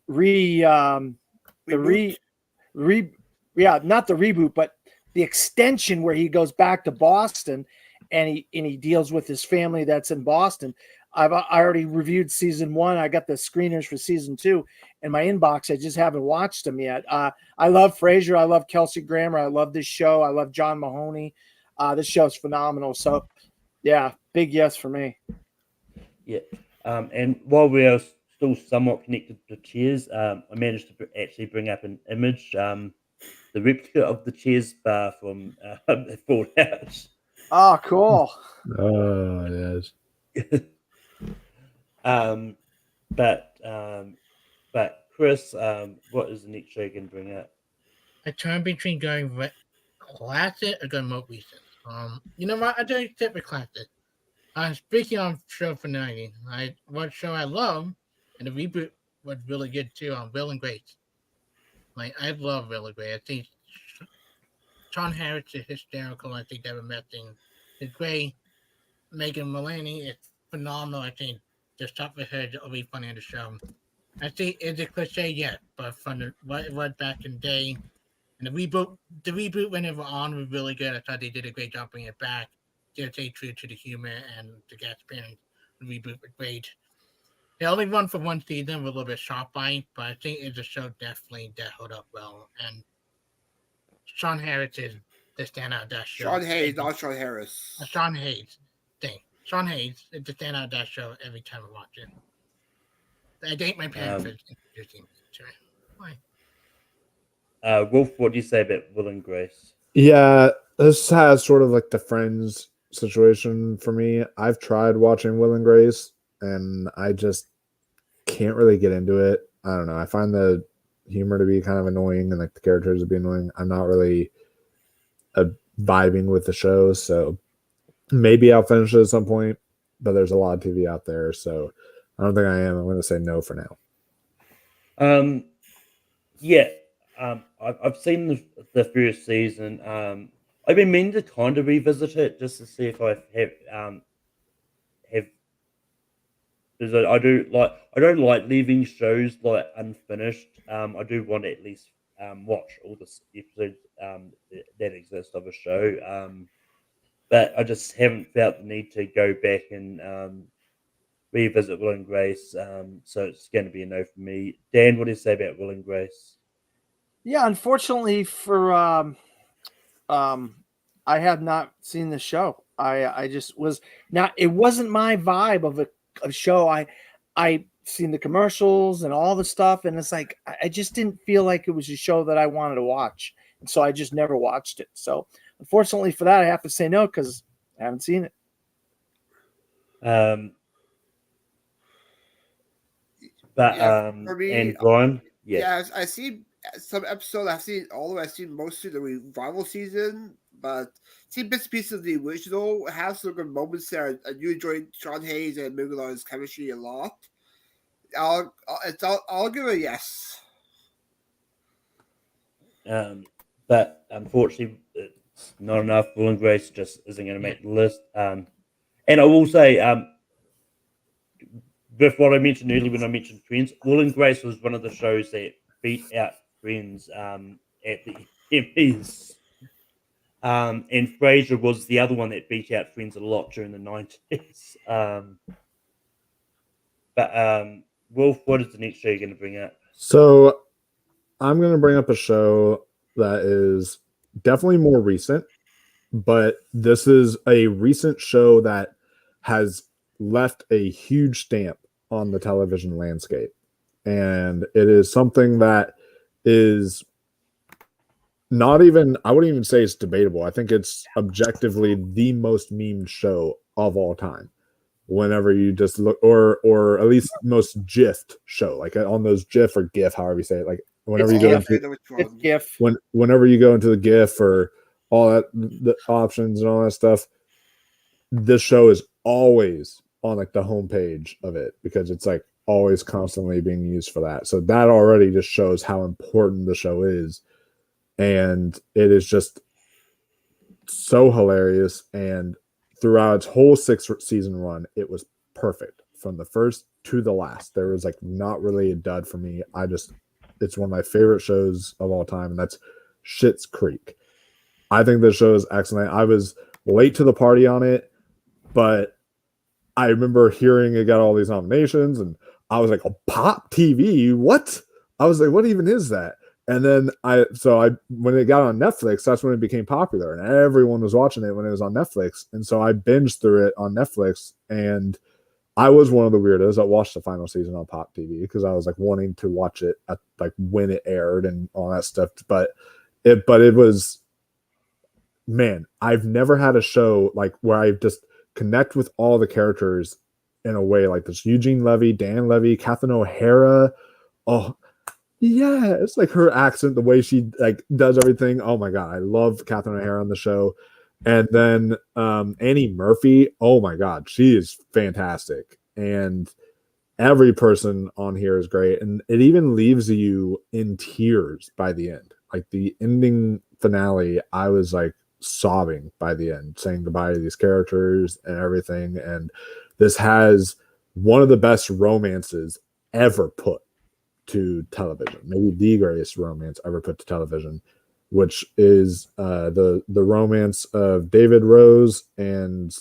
not the reboot, but the extension where he goes back to Boston and he deals with his family that's in Boston. I already reviewed season 1. I got the screeners for season 2 in my inbox. I just haven't watched them yet. I love Frasier. I love Kelsey Grammer. I love this show. I love John Mahoney. This show is phenomenal. So, yeah, big yes for me. Yeah. And while we are still somewhat connected to Cheers, I managed to actually bring up an image, the replica of the Cheers bar from Full House. Oh, cool. Oh yes. um, but Chris, what is the next show you can bring up? I turn between going classic or going more recent. You know what? I don't stick with classic. Speaking of show for 90, one show I love, and the reboot was really good too. Will and Grace. Like I love Will and Grace. I think Sean Harris is hysterical. I think Devin Messing is great. Megan Mullany is phenomenal. I think the stuff with her will be funny on the show. I think it's a cliche yet, but from what it was back in the day, and the reboot when it was on was really good. I thought they did a great job bringing it back. They stayed true to the humor and the guest appearance. The reboot was great. They only run for one season with a little bit sharp by, but I think it's a show definitely that held up well. And Sean Harris is the standout of that show. Sean Hayes, not Sean Harris. Sean Hayes. Sean Hayes is the standout of that show every time I watch it. I thank my parents for introducing me to it. Why? Wolf, what do you say about Will and Grace? Yeah, this has sort of like the Friends situation for me. I've tried watching Will and Grace, and I just can't really get into it. I don't know. I find the humor to be kind of annoying, and like the characters to be annoying. I'm not really vibing with the show, so maybe I'll finish it at some point. But there's a lot of TV out there, so I don't think I am. I'm going to say no for now. Yeah. I've seen the first season. I've been meaning to kind of revisit it just to see if I have because I don't like leaving shows like unfinished. I do want to at least watch all the episodes that exist of a show. But I just haven't felt the need to go back and revisit Will and Grace. So it's going to be a no for me. Dan, what do you say about Will and Grace? Yeah, unfortunately for I have not seen the show. I just was not. It wasn't my vibe of a show. I seen the commercials and all the stuff, and it's like I just didn't feel like it was a show that I wanted to watch, and so I just never watched it. So unfortunately for that, I have to say no because I haven't seen it. But for me, and Brian, I see some episodes. I've seen all of it. I've seen most of the revival season, but seen bits and pieces of the original. It has some good moments there. I do enjoy Sean Hayes and Mugalon's chemistry a lot. I'll give it a yes. But unfortunately, it's not enough. Will and Grace just isn't going to make the list. And I will say, with what I mentioned earlier when I mentioned Friends, Will and Grace was one of the shows that beat out Friends at the Emmys. And Frasier was the other one that beat out Friends a lot during the 90s. But Wolf, what is the next show you're going to bring up? So I'm going to bring up a show that is definitely more recent, but this is a recent show that has left a huge stamp on the television landscape. And it is something that is not even, I wouldn't even say it's debatable. I think it's objectively the most memed show of all time. Whenever you just look, or at least most GIFed show, like on those GIF or GIF, however you say it, like whenever you go into GIF, whenever you go into the GIF or all that, the options and all that stuff, this show is always on like the homepage of it because it's like always constantly being used for that. So that already just shows how important the show is, and it is just so hilarious. And throughout its whole 6-season run, it was perfect from the first to the last. There was like not really a dud for me. It's one of my favorite shows of all time, and that's Schitt's Creek. I think this show is excellent. I was late to the party on it, but I remember hearing it got all these nominations, and I was like, "Oh, Pop TV? What?" I was like, "What even is that?" And then when it got on Netflix, that's when it became popular, and everyone was watching it when it was on Netflix. And so I binged through it on Netflix, and I was one of the weirdos that watched the final season on Pop TV because I was like wanting to watch it at like when it aired and all that stuff. But it was, man, I've never had a show like where I just connect with all the characters in a way like this. Eugene Levy, Dan Levy, Catherine O'Hara. Oh, yeah, it's like her accent, the way she like does everything. Oh my god, I love Catherine O'Hara on the show. And then Annie Murphy. Oh my god, she is fantastic. And every person on here is great, and it even leaves you in tears by the end. Like the ending finale, I was like sobbing by the end, saying goodbye to these characters and everything. And this has one of the best romances ever put to television, maybe the greatest romance ever put to television, which is the romance of David Rose and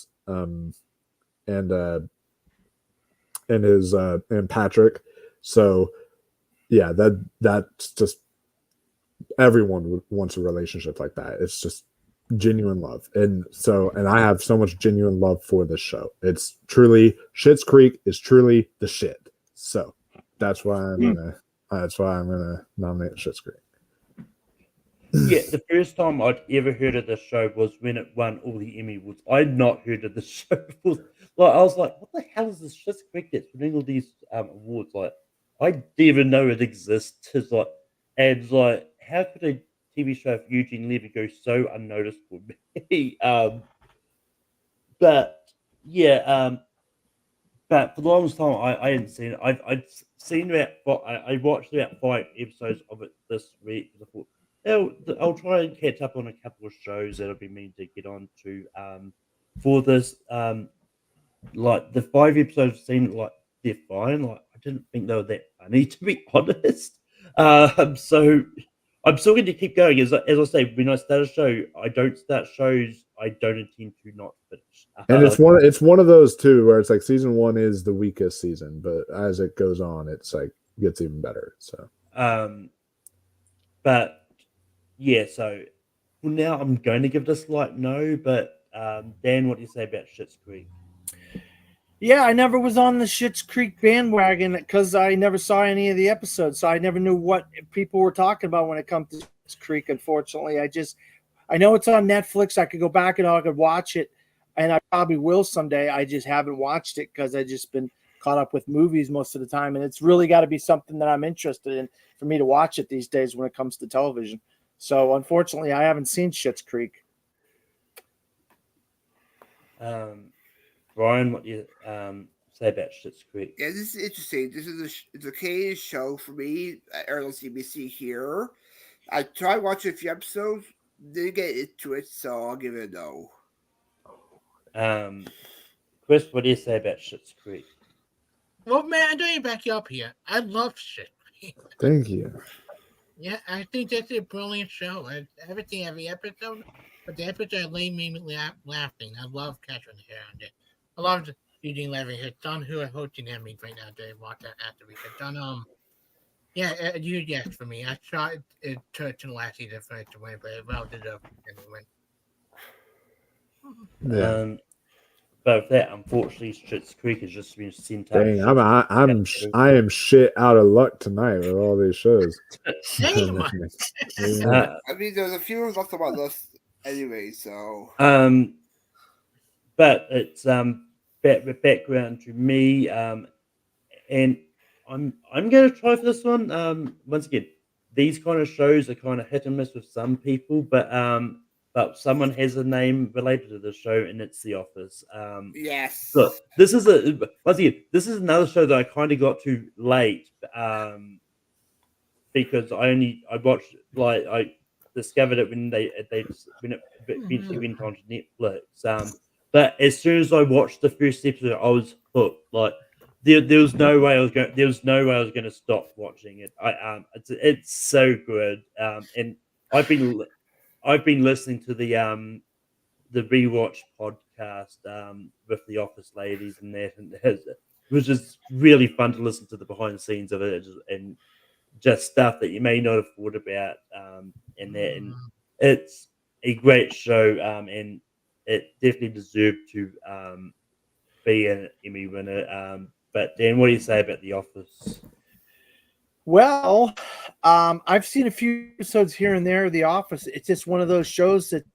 Patrick. So yeah, that's just, everyone wants a relationship like that. It's just genuine love. And I have so much genuine love for this show. It's truly, Schitt's Creek is truly the shit. So that's why I'm gonna nominate Schitt's Creek. Yeah, the first time I'd ever heard of this show was when it won all the Emmy awards. I'd not heard of the show before. Like, I was like, what the hell is this Schitt's Creek that's winning all these awards? Like, I didn't even know it existed. Like, and like, how could a TV show of Eugene Levy go so unnoticed for me? But yeah, but for the longest time, I hadn't seen it. I'd seen I watched about 5 episodes of it this week. I thought, I'll try and catch up on a couple of shows that I've been meaning to get on to for this. Like the 5 episodes seemed like they're fine. Like I didn't think they were that funny, to be honest. So I'm still going to keep going. As I say, when I start a show, I don't start shows I don't intend to not finish. And it's one of those too where it's like season 1 is the weakest season, but as it goes on, it's like gets even better. So but yeah, so well, now I'm going to give this like no, but Dan, what do you say about Schitt's Creek? Yeah, I never was on the Schitt's Creek bandwagon because I never saw any of the episodes, so I never knew what people were talking about when it comes to Schitt's Creek. Unfortunately, I know it's on Netflix. I could go back and I could watch it. and I probably will someday. I just haven't watched it because I've just been caught up with movies most of the time, and it's really got to be something that I'm interested in for me to watch it these days when it comes to television. So unfortunately, I haven't seen Schitt's Creek. Brian, what do you say about Schitt's Creek? Yeah, this is interesting. This is it's a Canadian show for me at Airline CBC here. I tried watching a few episodes, didn't get into it, so I'll give it a no. Chris, what do you say about Schitt's Creek? Well, man, I don't even back you up here. I love shit. Thank you. Yeah, I think that's a brilliant show. Every episode, but the episode made me laughing. I love Catcher in the Hair on it. I love Eugene Levy. His son, who is hosting Emmys right now, they watch that after we get done. Yeah, yes for me. I tried it to the last season for it to win, but it well deserved to win. Yeah. But with that, unfortunately, Schitt's Creek has just been sent up. Dang, I am shit out of luck tonight with all these shows. Same. I mean, there's a few left on my list anyway, so. But it's background to me, and I'm going to try for this one. Once again, these kind of shows are kind of hit and miss with some people, but someone has a name related to the show, and it's The Office. Yes. Look, this is another show that I kind of got to late, because I watched, like, I discovered it when it eventually went onto Netflix. But as soon as I watched the first episode, I was hooked. Like, there was no way I was going to stop watching it. It's so good. And I've been listening to the rewatch podcast with the Office ladies and that, and it was just really fun to listen to the behind the scenes of it, and just stuff that you may not have thought about, and that. And it's a great show, and it definitely deserved to be an Emmy winner. But Dan, what do you say about The Office? Well, I've seen a few episodes here and there of The Office. It's just one of those shows that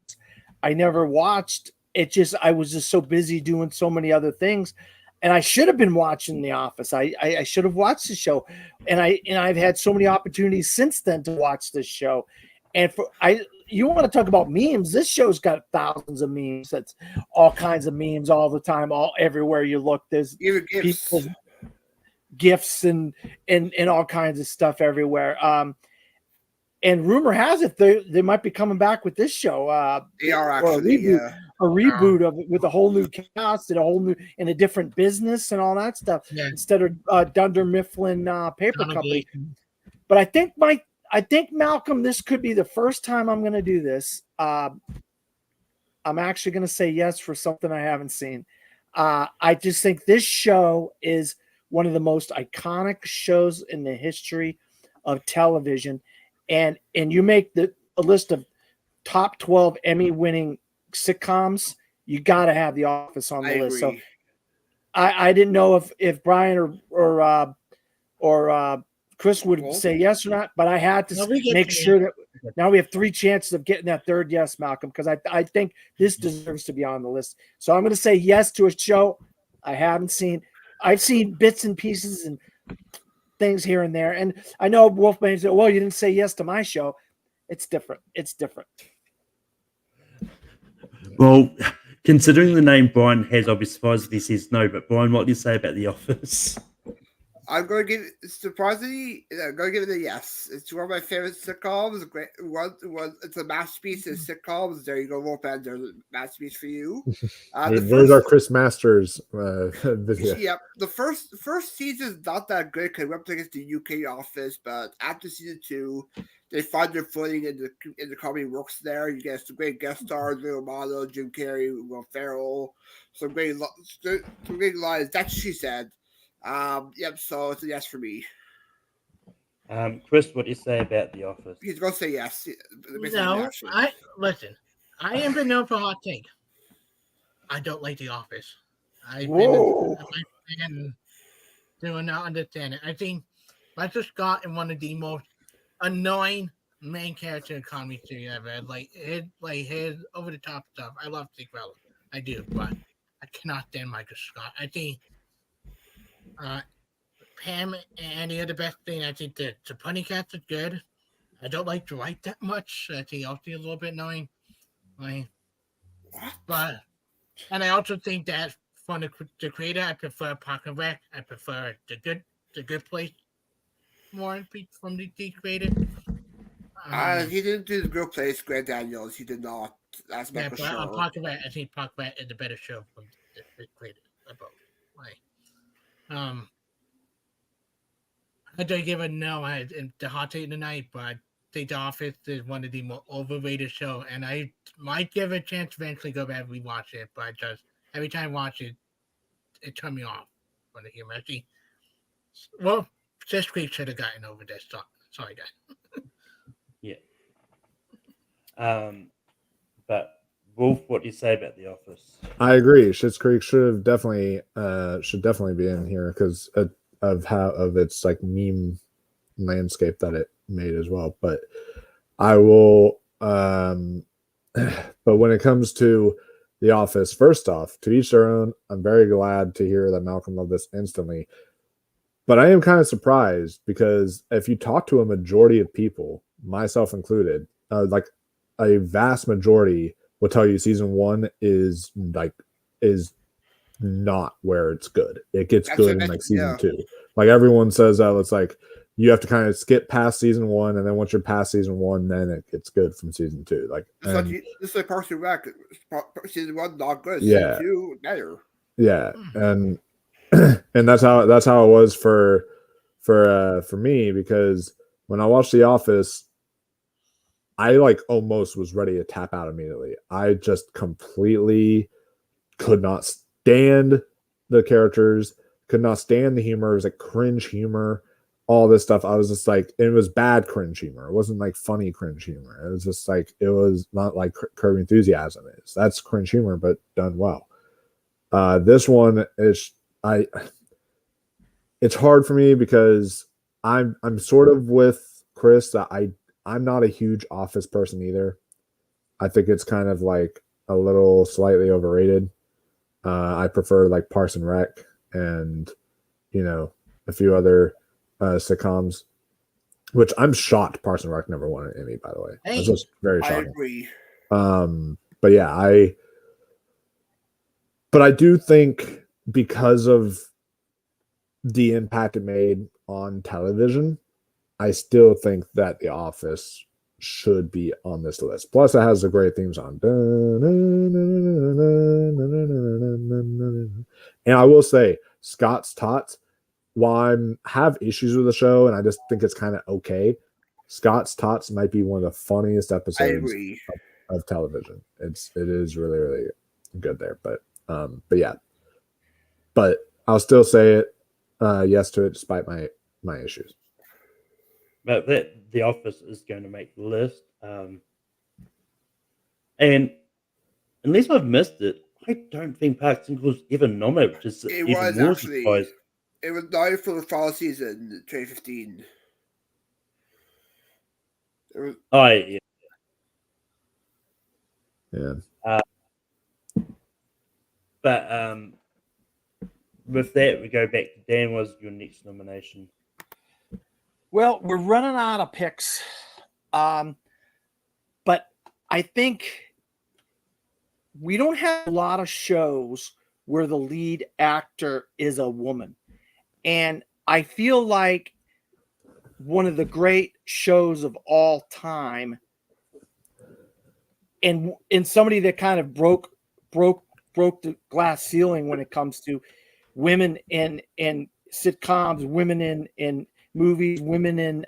I never watched. I was just so busy doing so many other things, and I should have been watching The Office. I should have watched the show, and I've had so many opportunities since then to watch this show. And you want to talk about memes? This show's got thousands of memes. That's all kinds of memes all the time, everywhere you look. There's people's gifts and all kinds of stuff everywhere. And rumor has it they might be coming back with this show. They are actually a reboot of it with a whole new cast and a different business and all that stuff, instead of Dunder Mifflin Paper Company. But I think Malcolm, this could be the first time I'm going to do this. I'm actually going to say yes for something I haven't seen. I just think this show is one of the most iconic shows in the history of television. And you make a list of top 12 Emmy-winning sitcoms, you got to have The Office on the list. So I didn't know if Brian or Chris would say yes or not, but I had to make sure that now we have 3 chances of getting that third yes, Malcolm, because I think this deserves to be on the list. So I'm going to say yes to a show I haven't seen. I've seen bits and pieces and things here and there. And I know Wolfman said, well, you didn't say yes to my show. It's different. It's different. Well, considering the name Brian has, I'll be surprised if he says no. But Brian, what do you say about The Office? I'm going to give it, surprisingly, I'm going to give it a yes. It's one of my favorite sitcoms. It's a masterpiece of sitcoms. There you go, Wolfman. There's a masterpiece for you. There's our Chris Masters video. Yep. The first season is not that good because we're up against the UK Office, but after season 2, they find their footing in the comedy works there. You get some great guest stars, Leo Malo, Jim Carrey, Will Ferrell, some great lines. That's what she said. Yep, so it's a yes for me. Chris, what do you say about The Office? He's going to say yes. No, listen. I am been known for a hot take. I don't like The Office. I do not understand it. I think Michael Scott is one of the most annoying main character in comedy series ever. Like his over the top stuff. I love Steve Carell. I do, but I cannot stand Michael Scott. I think Pam and Andy are the best thing. I think the Pony Cats are good. I don't like Dwight that much. I think also a little bit annoying. But and I also think that from the creator, I prefer Park and Rec. I prefer the Good Place more from the creator. He didn't do the Good Place, Grant Daniels. He did not. That's Yeah, Michael but Shaw. Park and Rec, I think Park and Rec is the better show from the creator. I don't give a no. The hot take tonight, but I think The Office is one of the more overrated shows, and I might give it a chance to eventually go back and rewatch it. But just every time I watch it, it turned me off from the humor. Well, Schitt's Creek should have gotten over this. Sorry, guys. Yeah. But Wolf, what do you say about The Office? I agree. Schitt's Creek should definitely be in here because of its like meme landscape that it made as well. But I will. But when it comes to The Office, first off, to each their own. I'm very glad to hear that Malcolm loved this instantly. But I am kind of surprised because if you talk to a majority of people, myself included, like a vast majority will tell you season 1 is not where it's good. It gets good in like season 2. Like everyone says that it's like you have to kind of skip past season 1, and then once you're past season 1, then it gets good from season 2. Like it's like Parks and Rec. Season 1 not good. Yeah. Season 2 better. Yeah, and that's how it was for me, because when I watched The Office, I like almost was ready to tap out immediately. I just completely could not stand the characters, could not stand the humor. It was like cringe humor, all this stuff. I was just like, it was bad cringe humor. It wasn't like funny cringe humor. It was just like, it was not like Curb Enthusiasm is. That's cringe humor, but done well. This one is it's hard for me because I'm sort of with Chris that I'm not a huge Office person either. I think it's kind of like a little slightly overrated. I prefer like Parks and Rec and a few other sitcoms, which I'm shocked Parks and Rec never won an Emmy, by the way. That's just very shocking. I agree. But yeah, I do think because of the impact it made on television, I still think that The Office should be on this list. Plus, it has the great theme song. And I will say, Scott's Tots, while I have issues with the show and I just think it's kind of okay, Scott's Tots might be one of the funniest episodes of television. It is really, really good there. But yeah. But I'll still say it yes to it despite my issues. But The Office is going to make the list. And unless I've missed it, I don't think Parks and Rec was ever nominated, which is even more surprised. It was nominated for the fall season 2015. Oh, yeah. Yeah. But with that, we go back to Dan. Was your next nomination? Well, we're running out of picks. But I think we don't have a lot of shows where the lead actor is a woman. And I feel like one of the great shows of all time, and somebody that kind of broke the glass ceiling when it comes to women in sitcoms, women in movies, women in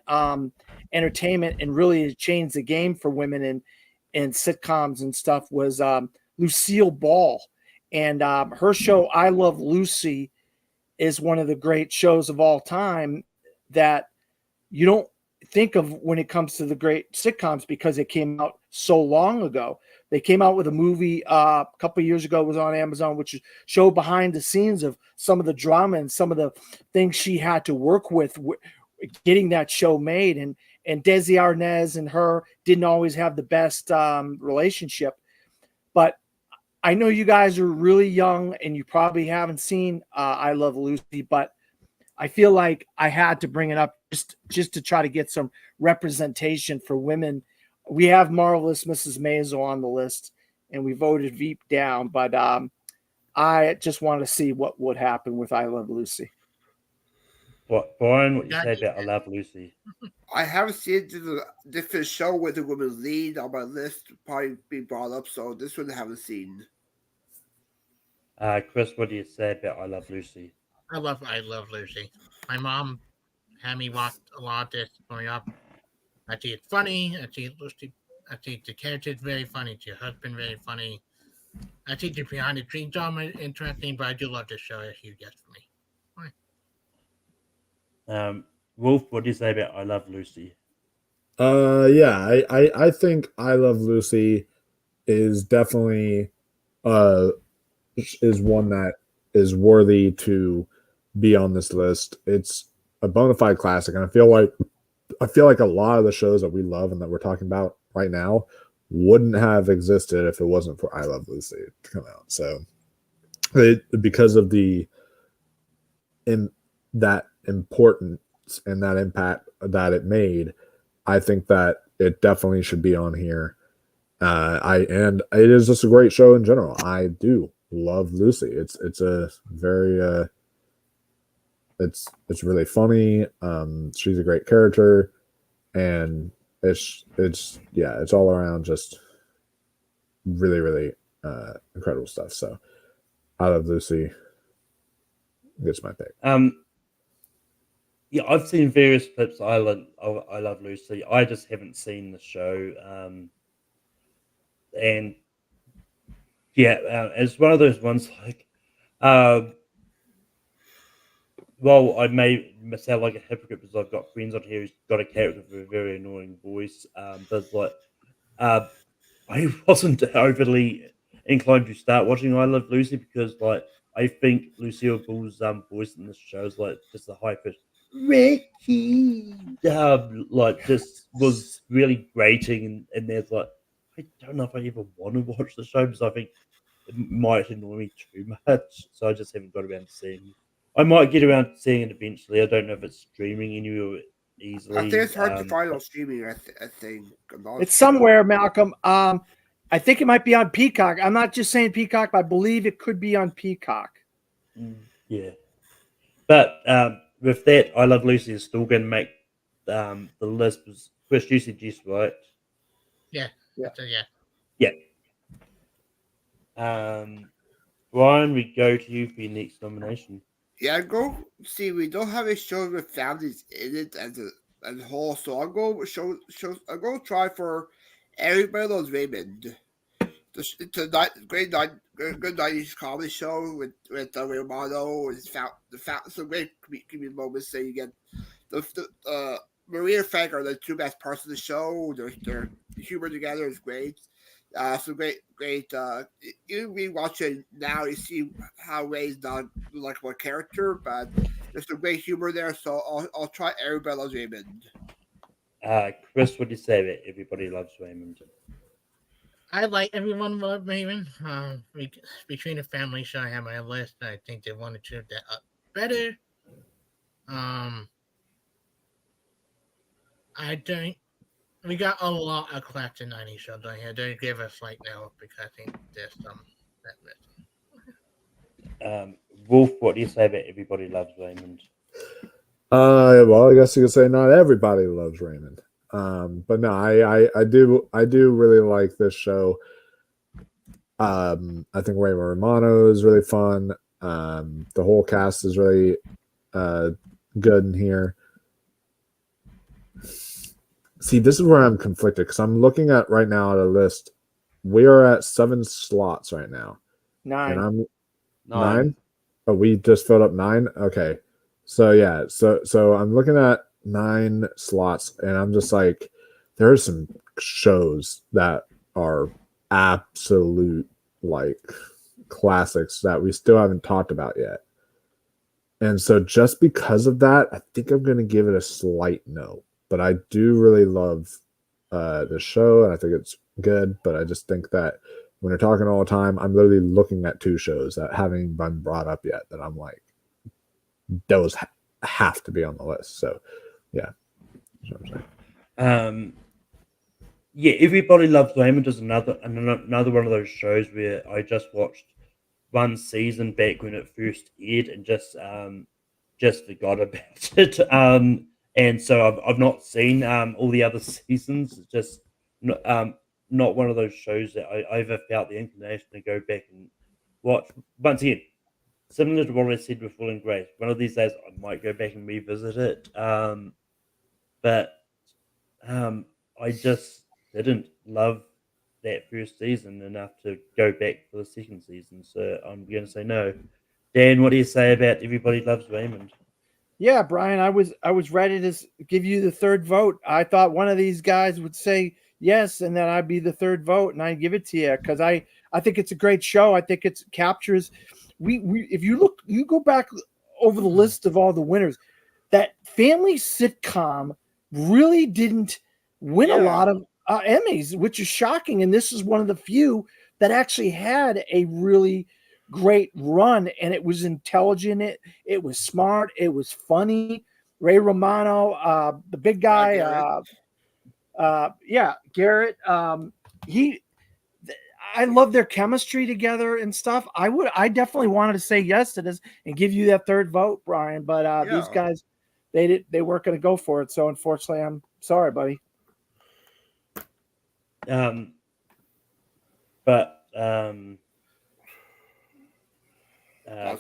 entertainment, and really changed the game for women in sitcoms and stuff, was Lucille Ball. And her show, I Love Lucy, is one of the great shows of all time that you don't think of when it comes to the great sitcoms because it came out so long ago. They came out with a movie a couple of years ago. It was on Amazon, which showed behind the scenes of some of the drama and some of the things she had to work with getting that show made. And Desi Arnaz and her didn't always have the best relationship. But I know you guys are really young and you probably haven't seen I Love Lucy, but I feel like I had to bring it up just to try to get some representation for women. We have Marvelous Mrs. Maisel on the list, and we voted Veep down, but I just want to see what would happen with I Love Lucy. Brian, what you say about I Love Lucy? I haven't seen the different show with the woman's lead on my list probably be brought up, so this one I haven't seen. Chris, what do you say about I Love Lucy? I love Lucy. My mom had me watch a lot of this growing up. I think it's funny. I think the character is very funny. Your husband very funny. I think the behind the scenes drama is interesting, but I do love this show. It's a huge yes for me. Wolf, what do you say about I Love Lucy? Yeah, I think I Love Lucy is definitely is one that is worthy to be on this list. It's a bona fide classic, and I feel like a lot of the shows that we love and that we're talking about right now wouldn't have existed if it wasn't for I Love Lucy to come out. So because of that importance and that impact that it made, I think that it definitely should be on here. And it is just a great show in general. I do love Lucy. It's a very it's really funny. She's a great character, and it's all around just really incredible stuff. So I Love Lucy gets my pick. Yeah, I've seen various clips. I Love Lucy. I just haven't seen the show. And yeah, it's one of those ones like, well, I may sound like a hypocrite because I've got friends on here who's got a character with a very annoying voice. But like, I wasn't overly inclined to start watching I Love Lucy because like I think Lucille Ball's voice in this show is like just the high pitch Ricky, like just was really grating, and there's like I don't know if I ever want to watch the show because I think it might annoy me too much, so I just haven't got around to seeing it. I might get around to seeing it eventually. I don't know if it's streaming anywhere easily. I think it's hard to find on streaming. I think it's somewhere, Malcolm. I think it might be on Peacock. I'm not just saying Peacock, but I believe it could be on Peacock. Yeah, but with that, I Love Lucy is still going to make the list. Chris, you said yes, right? Yeah. Brian, we go to you for your next nomination. Yeah, go see. We don't have a show with families in it as a whole, so I'll go I'll go try for Everybody Loves Raymond. It's a good 90s comedy show with Romano and some great comedic moments. So you get the Maria and Frank are the two best parts of the show. Their humor together is great. Some great. Even rewatching now, you see how Ray's not like one character, but there's some great humor there. So I'll try Everybody Loves Raymond. Chris, what do you say about Everybody Loves Raymond? I like Everyone Loves Raymond. Between the family show I have my list, I think they want to choose that up better. I think we got a lot of classic 90s shows on here. They give us like no because I think there's some that missing. Wolf, what do you say about Everybody Loves Raymond? Well, I guess you could say not everybody loves Raymond. But no, I do really like this show. I think Ray Romano is really fun. The whole cast is really good in here. See, this is where I'm conflicted because I'm looking at right now at a list. We are at 7 slots right now. 9. And I'm 9. Oh, we just filled up 9. Okay. So yeah, so I'm looking at 9 slots, and I'm just like, there are some shows that are absolute like classics that we still haven't talked about yet. And so just because of that, I think I'm going to give it a slight no. But I do really love the show, and I think it's good. But I just think that when you're talking all the time, I'm literally looking at 2 shows that haven't been brought up yet that I'm like, those have to be on the list. So, yeah. That's what I'm saying. Yeah, Everybody Loves Raymond is another one of those shows where I just watched one season back when it first aired and just forgot about it. And so I've not seen all the other seasons. It's just not one of those shows that I ever felt the inclination to go back and watch. Once again, similar to what I said with Will and Grace, one of these days I might go back and revisit it. But I just didn't love that first season enough to go back for the second season. So I'm going to say no. Dan, what do you say about Everybody Loves Raymond? Yeah, Brian, I was ready to give you the third vote. I thought one of these guys would say yes, and then I'd be the third vote, and I'd give it to you because I think it's a great show. I think it captures. We if you go back over the list of all the winners, that family sitcom really didn't win a lot of Emmys, which is shocking. And this is one of the few that actually had a really great run, and it was intelligent. It was smart. It was funny. Ray Romano, the big guy, Garrett. I love their chemistry together and stuff. I definitely wanted to say yes to this and give you that third vote, Brian. But these guys, they weren't going to go for it. So unfortunately, I'm sorry, buddy.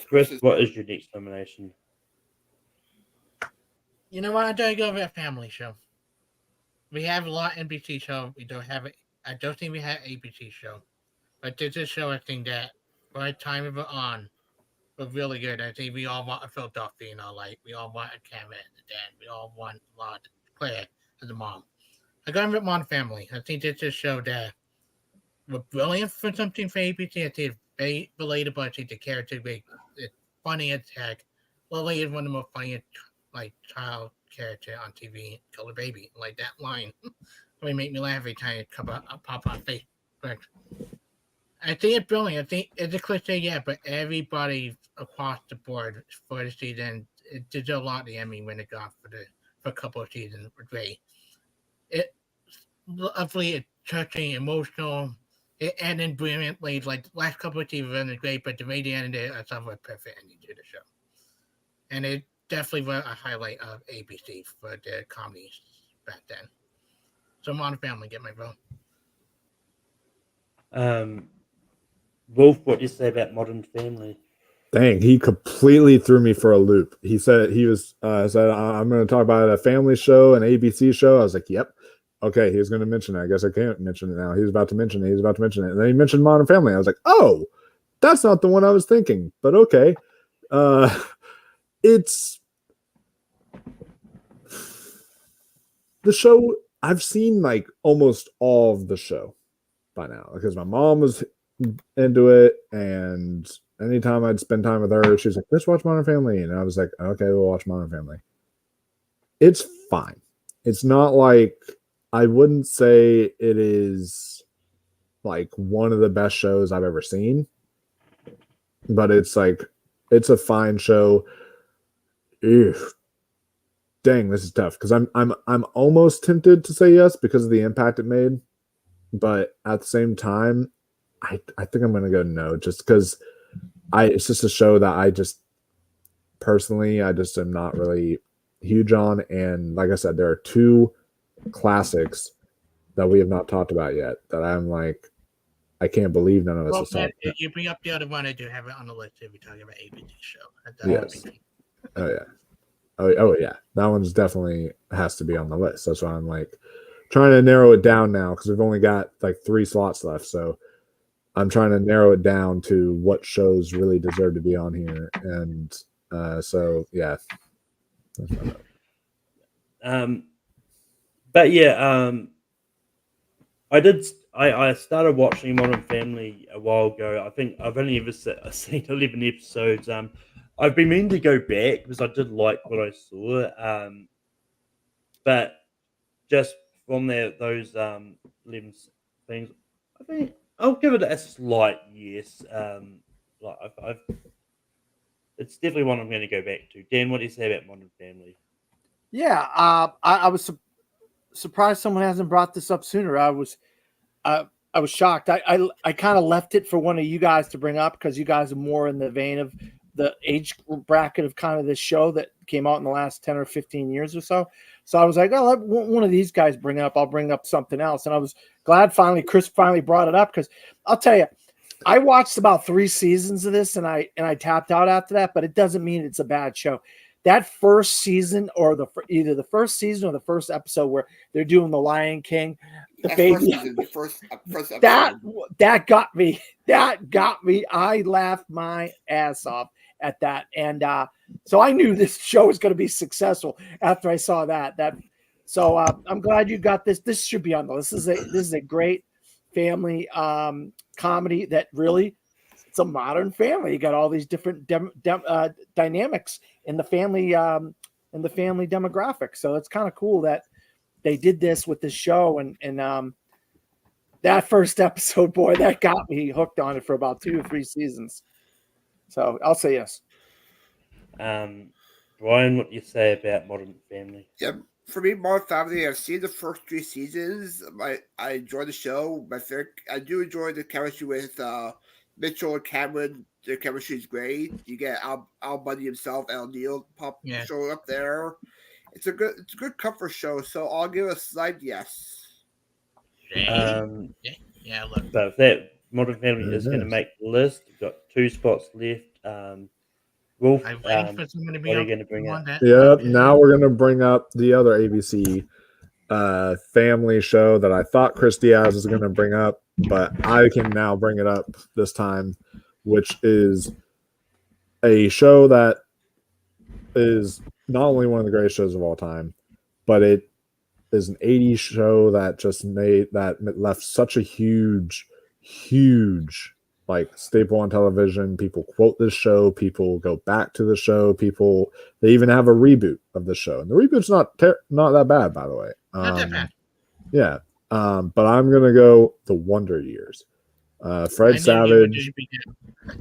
Chris, what is your next nomination? You know what? I don't go with a family show. We have a lot of NBC show. We don't have it. I don't think we have ABC show. But this is show I think that by the time of it on was really good. I think we all want a Philadelphia in our life. We all want a Kevin and the dad. We all want a lot of Claire as a mom. I got with Modern Family. I think this is a show that was brilliant for something for ABC. I think it's very relatable. I think the character is funny as heck. Lily is one of the most funniest child character on TV. Color Baby, like that line. Really make me laugh every time it pop on Facebook. I think it's brilliant. I think it's a cliche, yeah, but everybody across the board for the season, it did a lot of the Emmy when it got for a couple of seasons. Was great. It lovely, it's touching, emotional. It ended brilliantly. Like the last couple of seasons were great, but the very end of it, I thought was perfect ending to the show. And it definitely was a highlight of ABC for the comedies back then. So Modern Family, get my vote. Wolf, what do you say about Modern Family? Dang, he completely threw me for a loop. He said said I'm going to talk about a family show, an ABC show. I was like, yep. Okay, he was going to mention it. I guess I can't mention it now. He was about to mention it. And then he mentioned Modern Family. I was like, oh, that's not the one I was thinking. But okay. It's the show. I've seen like almost all of the show by now because my mom was into it, and anytime I'd spend time with her, she was like, let's watch Modern Family. And I was like, okay, we'll watch Modern Family. It's fine. It's not like, I wouldn't say it is like one of the best shows I've ever seen, but it's a fine show. Ew. Dang, this is tough because I'm almost tempted to say yes because of the impact it made, but at the same time, I think I'm gonna go no just because it's just a show that I just personally am not really huge on, and like I said, there are 2 classics that we have not talked about yet that I'm like, I can't believe none of us have talked about. You bring up the other one, I do have it on the list if we're talking about ABC show. Yes. Oh yeah. Oh yeah, that one's definitely has to be on the list. That's why I'm like trying to narrow it down now because we've only got like 3 slots left. So I'm trying to narrow it down to what shows really deserve to be on here. And so yeah. But yeah, I started watching Modern Family a while ago. I think I've only ever seen 11 episodes. I've been meaning to go back because I did like what I saw. But just from those 11 things, I think I'll give it a slight yes. Like it's definitely one I'm going to go back to. Dan, what do you say about Modern Family? Yeah, I was surprised someone hasn't brought this up sooner. I was shocked. I kind of left it for one of you guys to bring up because you guys are more in the vein of the age bracket of kind of this show that came out in the last 10 or 15 years or so. So I was like, oh, let one of these guys bring it up. I'll bring up something else. And I was glad Chris finally brought it up because I'll tell you, I watched about 3 seasons of this and I tapped out after that, but it doesn't mean it's a bad show. That first season or either the first season or the first episode where they're doing the Lion King, the baby, first episode. that got me. That got me. I laughed my ass off at that, and so I knew this show was going to be successful after I saw that. So I'm glad you got this. This should be on the list. This is a great family comedy that really. It's a modern family. You got all these different dynamics in the family demographic. So it's kind of cool that they did this with this show. And that first episode, boy, that got me hooked on it for about 2 or 3 seasons. So I'll say yes. Brian, what do you say about Modern Family? Yeah, for me, Modern Family, I've seen the first 3 seasons. I enjoy the show. I do enjoy the chemistry with Mitchell and Cameron. Their chemistry is great. You get Al Bundy himself, Al Neal showing up there. It's a good comfort show. So I'll give a slight yes. Yeah, look. So if that Modern Family is going to make the list, we've got 2 spots left. Wolf, I'm waiting for someone to be what are you going to bring up? Yep. Now we're going to bring up the other ABC family show that I thought Chris Diaz was going to bring up, but I can now bring it up this time, which is a show that is not only one of the greatest shows of all time, but it is an 80s show that left such a huge like staple on television. People quote this show, people go back to the show, they even have a reboot of the show, and the reboot's not that bad, by the way. Not that bad. Yeah. But I'm gonna go The Wonder Years. Fred Savage.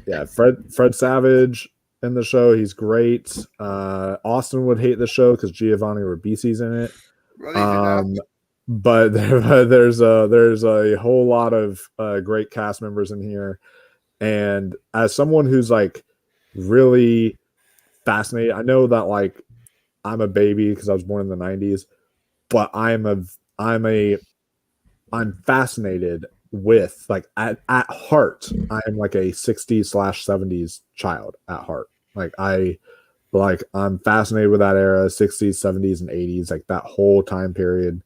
Yeah, Fred Savage in the show. He's great. Austin would hate the show because Giovanni Ribisi's in it. But there's a whole lot of great cast members in here. And as someone who's like really fascinated, I know that like I'm a baby because I was born in the 90s, but I'm fascinated with, like, at heart, I'm like a 60s/70s child at heart. I'm fascinated with that era, 60s, 70s, and 80s, like that whole time period.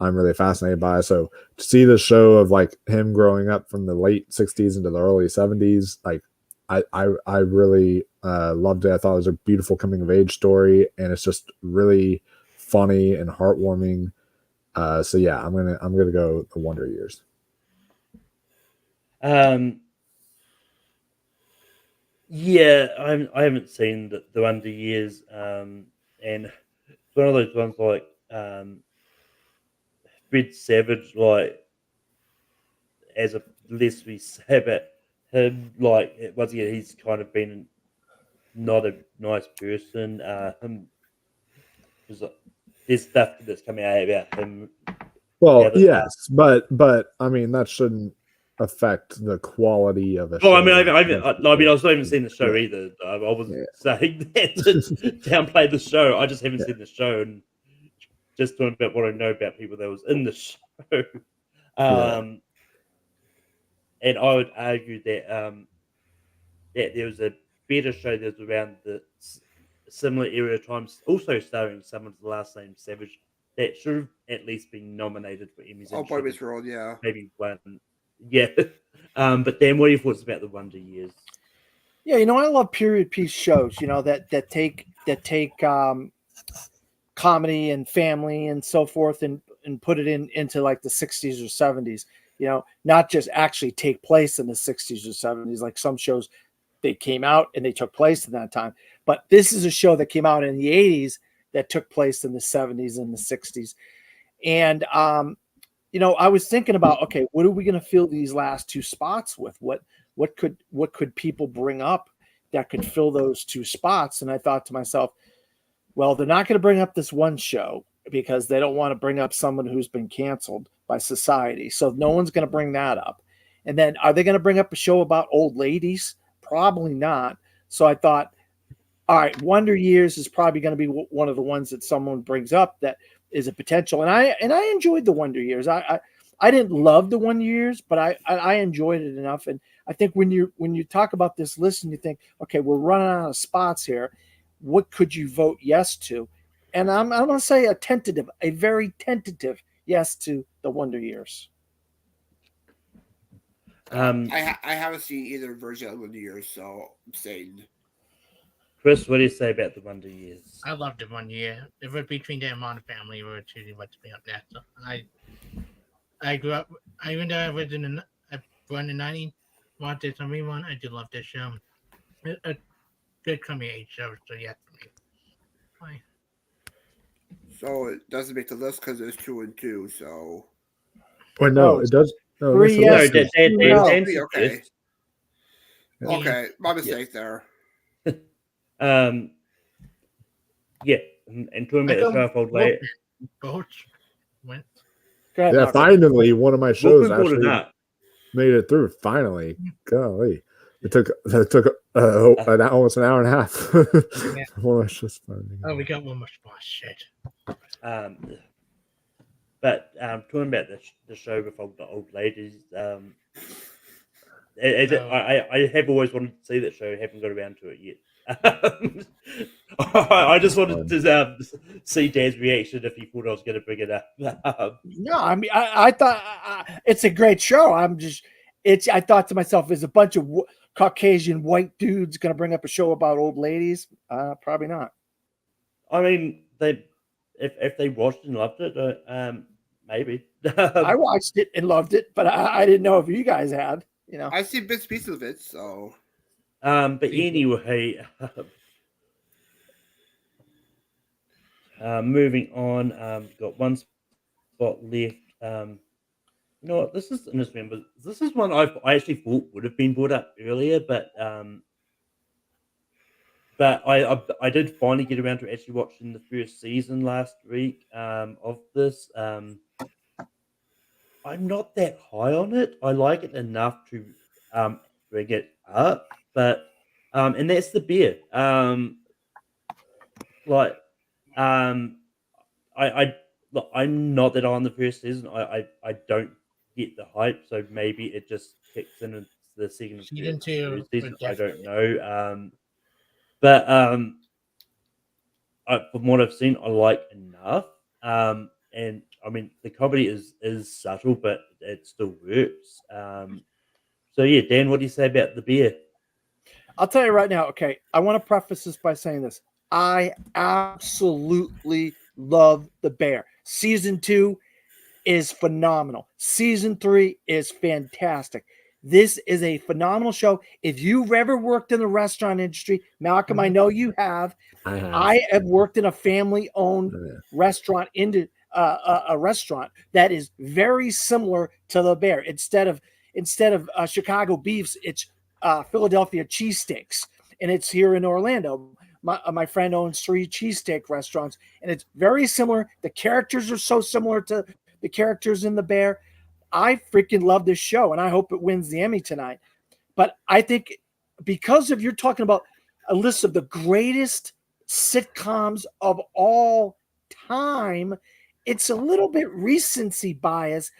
I'm really fascinated by it. So to see the show of like him growing up from the late 60s into the early 70s, like I really loved it. I thought it was a beautiful coming of age story, and it's just really funny and heartwarming. So yeah, I'm gonna go The Wonder Years. Yeah, I haven't seen the Wonder Years, and it's one of those ones like Fred Savage, like, as a less we say about him, like, once again, he's kind of been not a nice person. There's stuff that's coming out about him. Well, yes, but I mean that shouldn't affect the quality of a show. Well, I mean, I was not even seeing the show either. I wasn't saying that to downplay the show. I just haven't seen the show and just talking about what I know about people that was in the show. And I would argue that that there was a better show that was around the similar era times, also starring someone's last name Savage, that should have at least been nominated for Emmys. Oh, Boy Meets World, yeah. Maybe one. Yeah. But Dan, what are your thoughts about the Wonder Years? Yeah, I love period piece shows, that take comedy and family and so forth and put it into like the 60s or 70s, not just actually take place in the 60s or 70s. Like some shows, they came out and they took place in that time. But this is a show that came out in the 80s that took place in the 70s and the 60s. And I was thinking about, okay, what are we going to fill these last 2 spots with? What could people bring up that could fill those 2 spots? And I thought to myself, well, they're not going to bring up this one show because they don't want to bring up someone who's been canceled by society. So no one's going to bring that up. And then are they going to bring up a show about old ladies? Probably not. So I thought, all right, Wonder Years is probably going to be one of the ones that someone brings up that is a potential. And I enjoyed the Wonder Years. I didn't love the Wonder Years, but I enjoyed it enough. And I think when you talk about this list and you think, okay, we're running out of spots here, what could you vote yes to? And I'm going to say a very tentative yes to the Wonder Years. I haven't seen either version of Wonder Years, so I'm saying. Chris, what do you say about the Wonder Years? I loved the 1 year. If it between them and Modern Family, we were choosing what to bring up next. So I grew up. Even though I was born in 90, wanted some rerun. I do love this show. A good coming age show. So yeah, for me. Fine. So it doesn't make the list because there's 2 and 2. So. Well, no, it does. No, 3 that's the yes. list. No. Okay. Okay, my mistake there. Yeah, and talking about the show I followed later. Both went. Go ahead, Yeah, Mark. finally, one of my shows Looking forward to actually that. made it through. Finally, golly, it took almost an hour and a half. Yeah. Well, it's just funny. Oh, we got one more spot. Shit. But talking about the show with all the old ladies, I have always wanted to see that show. Haven't got around to it yet. I just wanted to see Dan's reaction if he thought I was going to bring it up. No, I mean, I thought it's a great show. I thought to myself, is a bunch of Caucasian white dudes going to bring up a show about old ladies? Probably not. I mean, if they watched and loved it, maybe. I watched it and loved it, but I didn't know if you guys had. I've seen bits and pieces of it, so. But anyway, moving on, got one spot left. You know what? This is interesting, but this is one I actually thought would have been brought up earlier, but I did finally get around to actually watching the first season last week of this. I'm not that high on it. I like it enough to bring it up, but and that's the beer. Look, I'm not that on the first season. I don't get the hype, so maybe it just kicks in the second Season two, season. I don't definitely. know. But from what I've seen, I like enough. And I mean, the comedy is subtle, but it still works. So yeah, Dan, what do you say about the beer? I'll tell you right now. Okay, I want to preface this by saying this. I absolutely love The Bear. Season 2 is phenomenal. Season 3 is fantastic. This is a phenomenal show. If you've ever worked in the restaurant industry, Malcolm, I know you have. I have worked in a family-owned restaurant a restaurant that is very similar to The Bear. Instead of Chicago beefs, it's Philadelphia cheesesteaks, and it's here in Orlando. My friend owns 3 cheesesteak restaurants, and it's very similar. The characters are so similar to the characters in The Bear. I freaking love this show, and I hope it wins the Emmy tonight. But I think because of you're talking about a list of the greatest sitcoms of all time, it's a little bit recency bias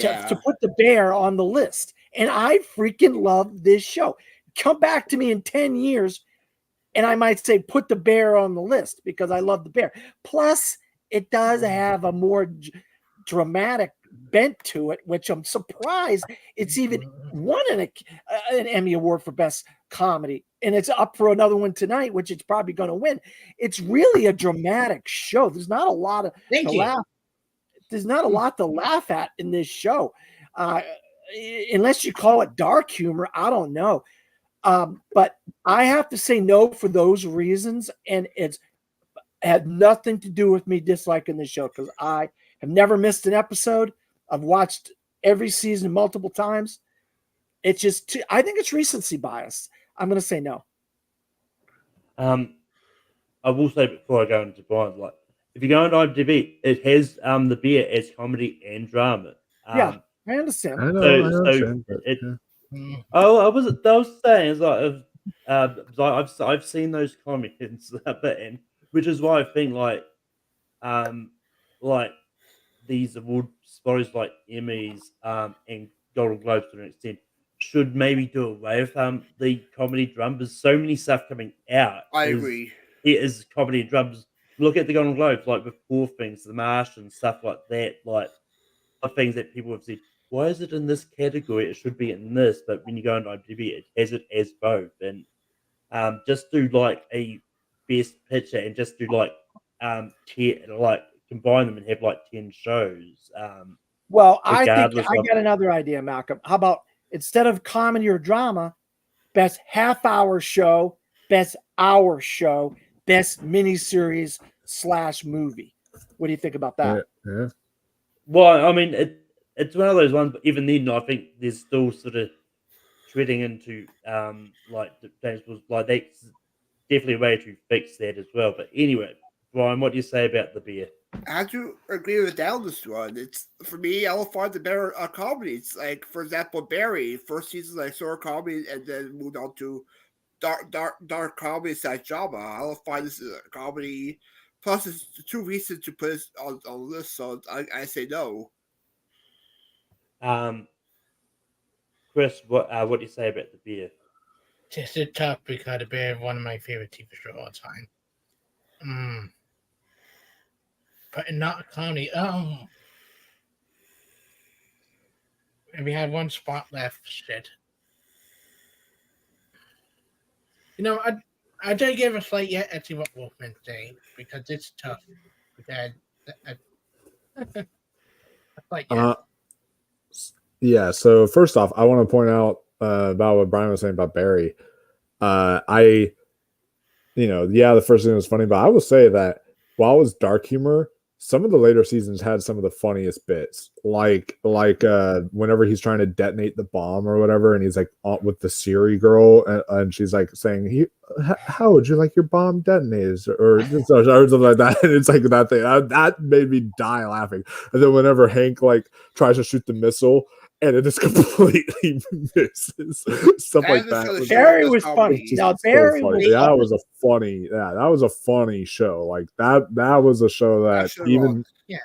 to put The Bear on the list. And I freaking love this show. Come back to me in 10 years, and I might say put The Bear on the list because I love The Bear. Plus, it does have a more dramatic bent to it, which I'm surprised it's even won an Emmy Award for Best Comedy. And it's up for another one tonight, which it's probably going to win. It's really a dramatic show. There's not a lot of laugh. There's not a lot to laugh at in this show. Unless you call it dark humor, I don't know. But I have to say no for those reasons. And it's had nothing to do with me disliking the show because I have never missed an episode. I've watched every season multiple times. It's just I think it's recency bias. I'm going to say no. I will say before I go into Brian, like if you go on IMDb, it has the beer as comedy and drama. Yeah, I understand. I know, So, I understand. But, it, yeah. oh, I was saying, it's I've seen those comments, and which is why I think like these award bodies like Emmys, and Golden Globes to an extent should maybe do away with the comedy drum. There's so many stuff coming out. I agree. It is comedy and drums. Look at the Golden Globes, like with Poor Things, The Martian, stuff like that. Like things that people have said, why is it in this category? It should be in this. But when you go on IMDb, it has it as both. And just do like a best picture and just do like combine them and have like 10 shows. Well, I think regardless I of- got another idea, Malcolm. How about instead of comedy or drama, best half-hour show, best hour show, best miniseries / movie? What do you think about that? Yeah. Well, I mean, it's one of those ones, but even then, I think there's still sort of treading into like James was like that's definitely a way to fix that as well. But anyway, Brian, what do you say about the beer? I have to agree with Dal this one. It's for me, I'll find the better comedies. Like for example, Barry, first season I saw a comedy and then moved on to dark comedy / drama. I'll find this a comedy. Plus, it's too recent to put it on the list, so I say no. Chris, what do you say about the beer? Just a tough because the bear is one of my favorite TV shows of all time. But not a comedy. And we had one spot left. Shit. You know, I did give a slight yet and see what Wolfman say because it's tough. Because yeah. So first off, I want to point out about what Brian was saying about Barry. The first season was funny, but I will say that while it was dark humor, some of the later seasons had some of the funniest bits, like whenever he's trying to detonate the bomb or whatever, and he's like with the Siri girl, and she's like saying, "How would you like your bomb detonated?" or something like that. And it's like that thing that made me die laughing. And then whenever Hank like tries to shoot the missile, and it just completely misses. Stuff like that. Barry was funny. Now Barry was that was a funny show. Like that was a show that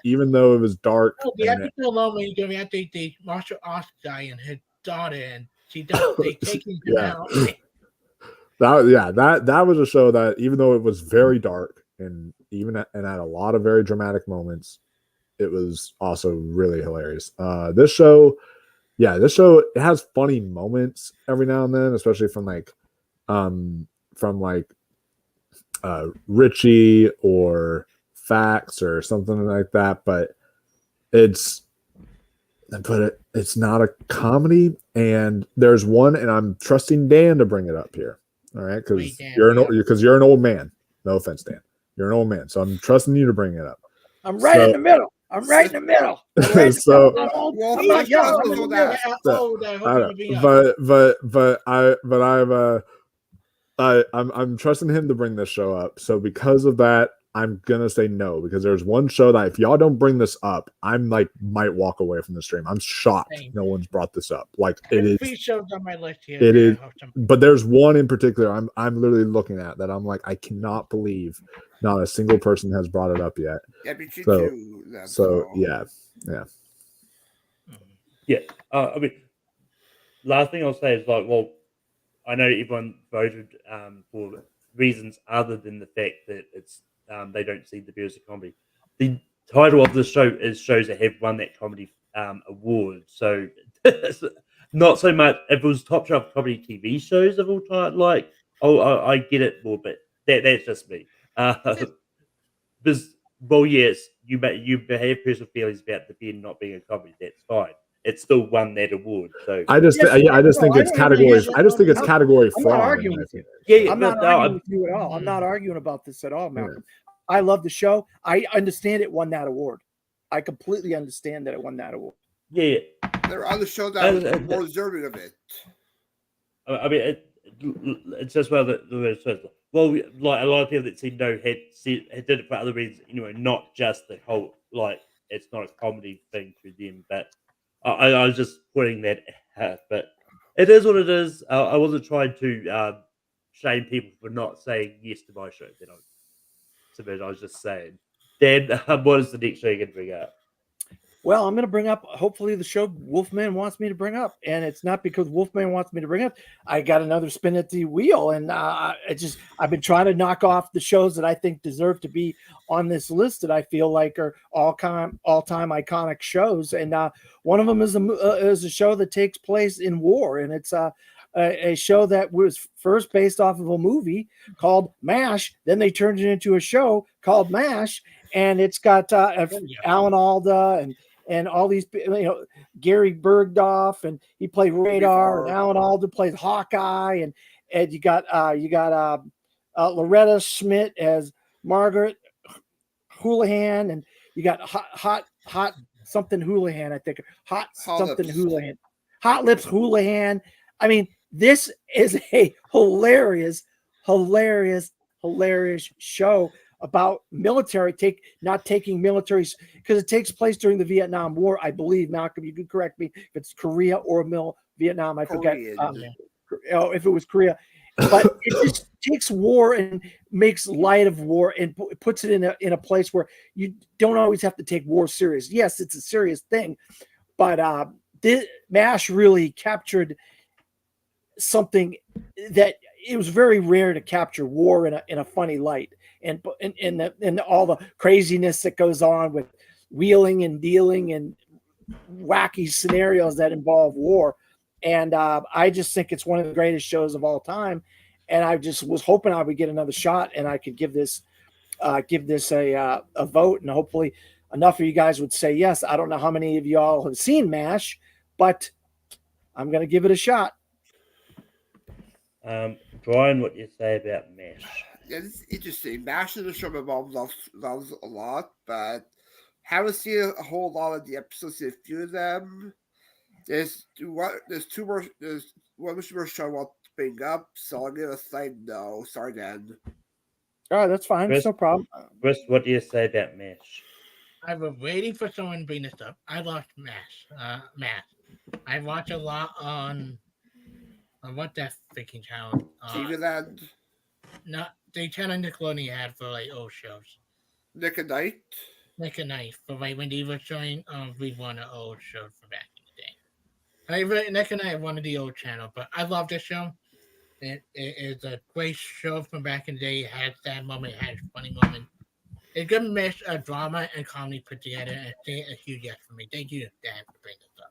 even though it was dark. Oh, the episode alone when you go out the martial arts guy and his daughter and they take him out. That was a show that even though it was very dark and had a lot of very dramatic moments, it was also really hilarious. This show it has funny moments every now and then, especially from Richie or Fax or something like that. But it's not a comedy. And there's one, and I'm trusting Dan to bring it up here. All right, because you're an old man. No offense, Dan. You're an old man, so I'm trusting you to bring it up. I'm right in the middle. I'm right in the middle. I'm trusting him to bring this show up. So because of that, I'm gonna say no, because there's one show that if y'all don't bring this up, I'm like might walk away from the stream. I'm shocked no one's brought this up. Like it is. 3 shows on my list here. It is, but there's one in particular I'm literally looking at that I'm like, I cannot believe not a single person has brought it up yet. Yeah. I mean, last thing I'll say is like, well, I know everyone voted for reasons other than the fact that it's they don't see the beer as a comedy. The title of the show is shows that have won that comedy award. So not so much if it was top shelf comedy TV shows of all time. Like, I get it more, but that's just me. Because yes, you have personal feelings about the beer not being a comedy. That's fine. It still won that award. So I just think it's category. I just think it's category fraud. I'm not arguing with you. I'm not arguing with you at all. I'm not arguing about this at all, Malcolm. I love the show. I understand it won that award. I completely understand that it won that award. Yeah, There are other shows that are more deserving of it. I mean, it's just well that like a lot of people that said no had did it for other reasons anyway, not just the whole like it's not a comedy thing to them. But I was just putting that out. But it is what it is. I wasn't trying to shame people for not saying yes to my show. That I submitted. I was just saying. Dan, what is the next show you're going to bring up? Well, I'm going to bring up, hopefully, the show Wolfman wants me to bring up. And it's not because Wolfman wants me to bring up. I got another spin at the wheel. And I've been trying to knock off the shows that I think deserve to be on this list that I feel like are all-time iconic shows. And one of them is a show that takes place in war. And it's a show that was first based off of a movie called MASH. Then they turned it into a show called MASH. And it's got Alan Alda and all these, Gary Bergdorf, and he played Radar, and Alan Alda plays Hawkeye, and you got Loretta Schmidt as Margaret Houlihan, and you got hot something Houlihan, I think, hot something lips. Houlihan, Hot Lips Houlihan. I mean, this is a hilarious show about military not taking militaries, because it takes place during the Vietnam War, I believe. Malcolm, you can correct me if it's Korea or Vietnam. I forget if it was Korea, but it just takes war and makes light of war and puts it in a place where you don't always have to take war serious. Yes, it's a serious thing, but MASH really captured something that it was very rare to capture war in a funny light, and all the craziness that goes on with wheeling and dealing and wacky scenarios that involve war. And I just think it's one of the greatest shows of all time. And I just was hoping I would get another shot and I could give this a vote, and hopefully enough of you guys would say yes. I don't know how many of y'all have seen MASH, but I'm going to give it a shot. Brian, what do you say about MASH? Yeah, it's interesting. MASH is a show my mom loves a lot, but haven't seen a whole lot of the episodes. A few of them. There's one more show I want to bring up, so I'm gonna say no. Sorry, Dan. All right, that's fine. Chris, no problem. Chris, what do you say about MASH? I've been waiting for someone to bring this up. I watched MASH. I watch a lot on what that freaking channel? TV Land. Not the channel Nickelodeon had for like old shows. Nick and Night. Nick and Night, for like when they were showing one of old shows from back in the day. Nick and Night one of the old channel, but I love this show. It is a great show from back in the day. It had sad moment, it had funny moment. It's good mix of drama and comedy put together, and it's a huge yes for me. Thank you, Dan, for bringing this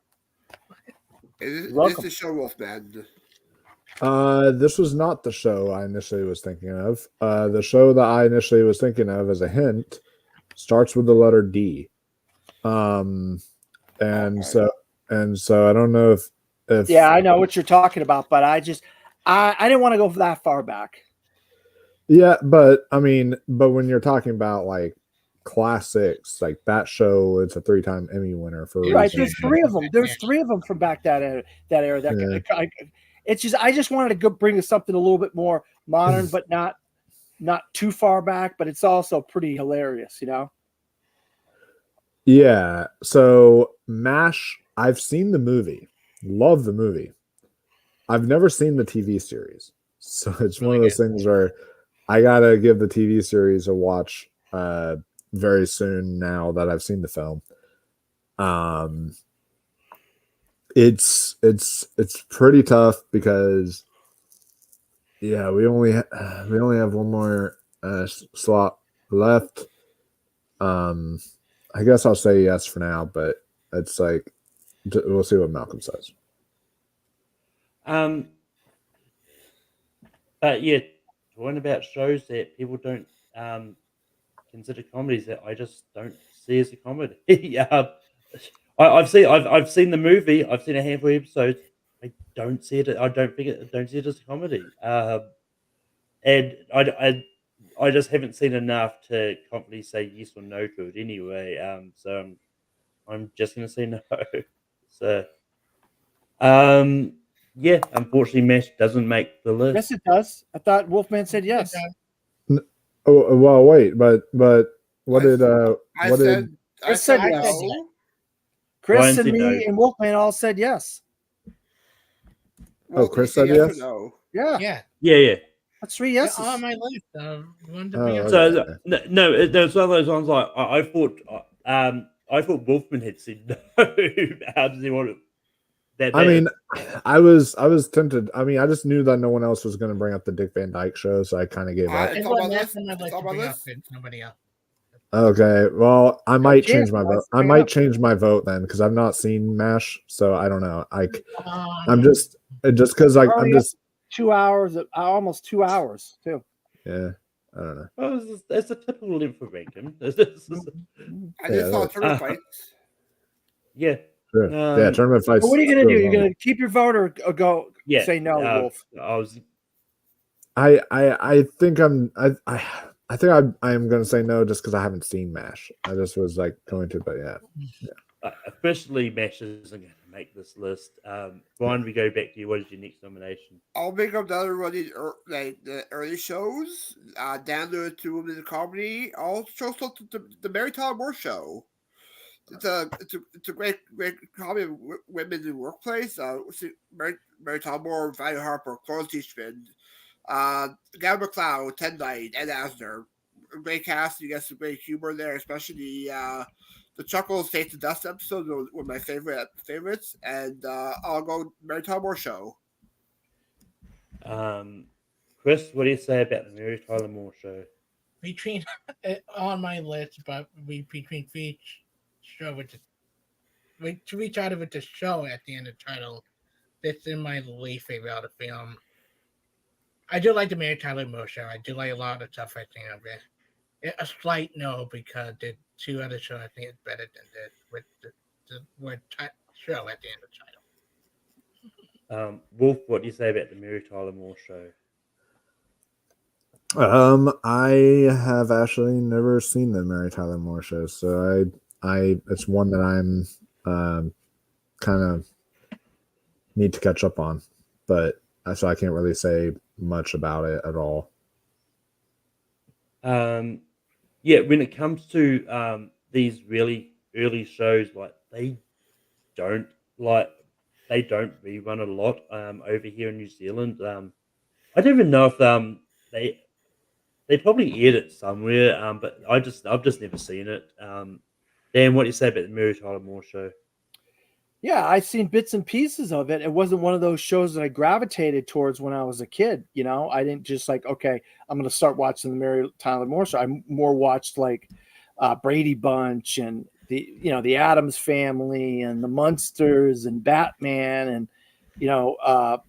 up. This is show Wolfman. This was not the show I initially was thinking of. The show that I initially was thinking of, as a hint, starts with the letter D. So I don't know if yeah, I know what you're talking about, but I didn't want to go that far back. Yeah, but when you're talking about like classics, like that show, it's a 3-time Emmy winner for right. There's three of them. There's three of them from back that era. It's just I just wanted to bring something a little bit more modern, but not too far back. But it's also pretty hilarious, Yeah. So MASH, I've seen the movie, love the movie. I've never seen the TV series, so it's one of those things where I gotta give the TV series a watch very soon. Now that I've seen the film, it's pretty tough because we only have one more slot left. I guess I'll say yes for now, but it's like we'll see what Malcolm says. But yeah, talking about shows that people don't consider comedies that I just don't see as a comedy. I've seen the movie. I've seen a handful of episodes. I don't see it. I don't see it as a comedy. And I just haven't seen enough to confidently say yes or no to it anyway. So I'm just gonna say no. So, yeah, unfortunately, MASH doesn't make the list. Yes, it does. I thought Wolfman said yes. Oh well, wait, but what did I what said, did I Chris said said yes. no. Chris Ryan and said me no. and Wolfman all said yes. Well, Chris did you said say yes? or no? Yeah, Yeah. Yeah. that's 3 Yeah, yeses. on my list. One to Oh, bring up. okay. So no, there's one of those ones like I thought Wolfman had said no. How does he want it? I mean, I was tempted. I mean, I just knew that no one else was going to bring up the Dick Van Dyke Show, so I kind of gave up. It's It on my wasn't that list. one I'd It's like on to my bring up, list. but nobody else. Okay, well, I might change chance, my guys. vote. I Bring it might up. change my vote then because I've not seen MASH, so I don't know. I'm Um, just because I'm Already just 2 hours, almost 2 hours too. yeah. I don't know. Oh, it's a typical length for ranking. I Yeah, just saw that- tournament fights. Yeah. Sure. Yeah, tournament fights. But what are you gonna still do? You're going. gonna keep your vote or go Yeah. say no, Wolf? I was. I think I think I am going to say no just because I haven't seen MASH. I just was like going to, but yeah. Officially, MASH isn't going to make this list. Brian, we go back to you. What is your next nomination? I'll make up another one of these like the early shows, down to women in comedy. Also, the Mary Tyler Moore Show. It's a great comedy of women in the workplace. Mary Tyler Moore, Valerie Harper, Florence Eastman, Gavin McLeod, Ted Knight, Ed Asner. Great cast. You get some great humor there, especially the Chuckles Taste the Dust episode were my favorites. And I'll go Mary Tyler Moore Show. Chris, what do you say about the Mary Tyler Moore Show? between on my list, but between each show with to reach out with the show at the end of the title. This is my least favorite out of the film. I do like the Mary Tyler Moore Show. I do like a lot of stuff I think of it. A slight no because the two other shows I think is better than this with the word show at the end of the title. Wolf, what do you say about the Mary Tyler Moore Show? I have actually never seen the Mary Tyler Moore Show, so I it's one that I'm kind of need to catch up on, but so I can't really say much about it at all. Yeah, when it comes to these really early shows, like they don't rerun a lot over here in New Zealand. I don't even know if they probably aired it somewhere, but I've just never seen it. Dan, what do you say about the Mary Tyler Moore Show? Yeah, I've seen bits and pieces of it. It wasn't one of those shows that I gravitated towards when I was a kid. You know, I didn't just like, okay, I'm going to start watching the Mary Tyler Moore Show. I more watched like Brady Bunch and the Addams Family and the Munsters and Batman and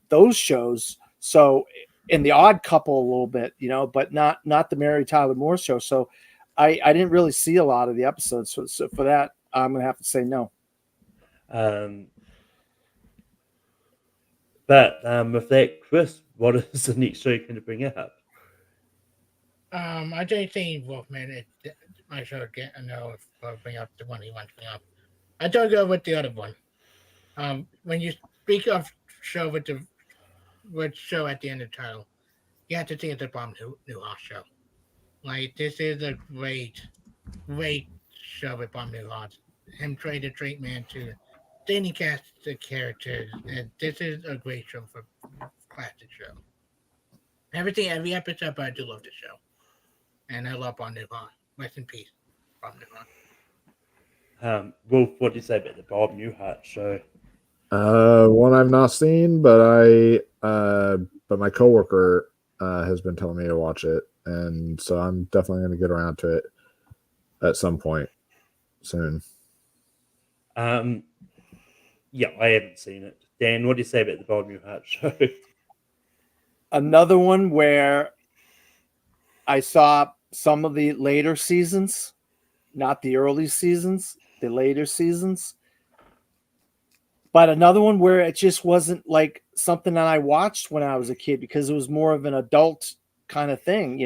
those shows. So, and the Odd Couple a little bit, but not the Mary Tyler Moore Show. So, I didn't really see a lot of the episodes. So for that, I'm going to have to say no. But with that, Chris, what is the next show you're going to bring up? I don't think Wolfman. I should know if I'll bring up the one he wants to bring up. I don't go with the other one. When you speak of show with show at the end of the title, you have to think of the Bob Newhart show. Like this is a great show with Bob Newhart. Him trying to treat man to Danny cast the characters, and this is a great show for classic show. Every episode, but I do love the show, and I love Bob Newhart. Rest in peace, Bob Newhart. Wolf, what do you say about the Bob Newhart show? One I've not seen, but but my coworker has been telling me to watch it, and so I'm definitely going to get around to it at some point soon. Yeah, I haven't seen it. Dan, what do you say about the Bob Newhart show? Another one where I saw some of the later seasons, not the early seasons, the later seasons. But another one where it just wasn't like something that I watched when I was a kid because it was more of an adult kind of thing,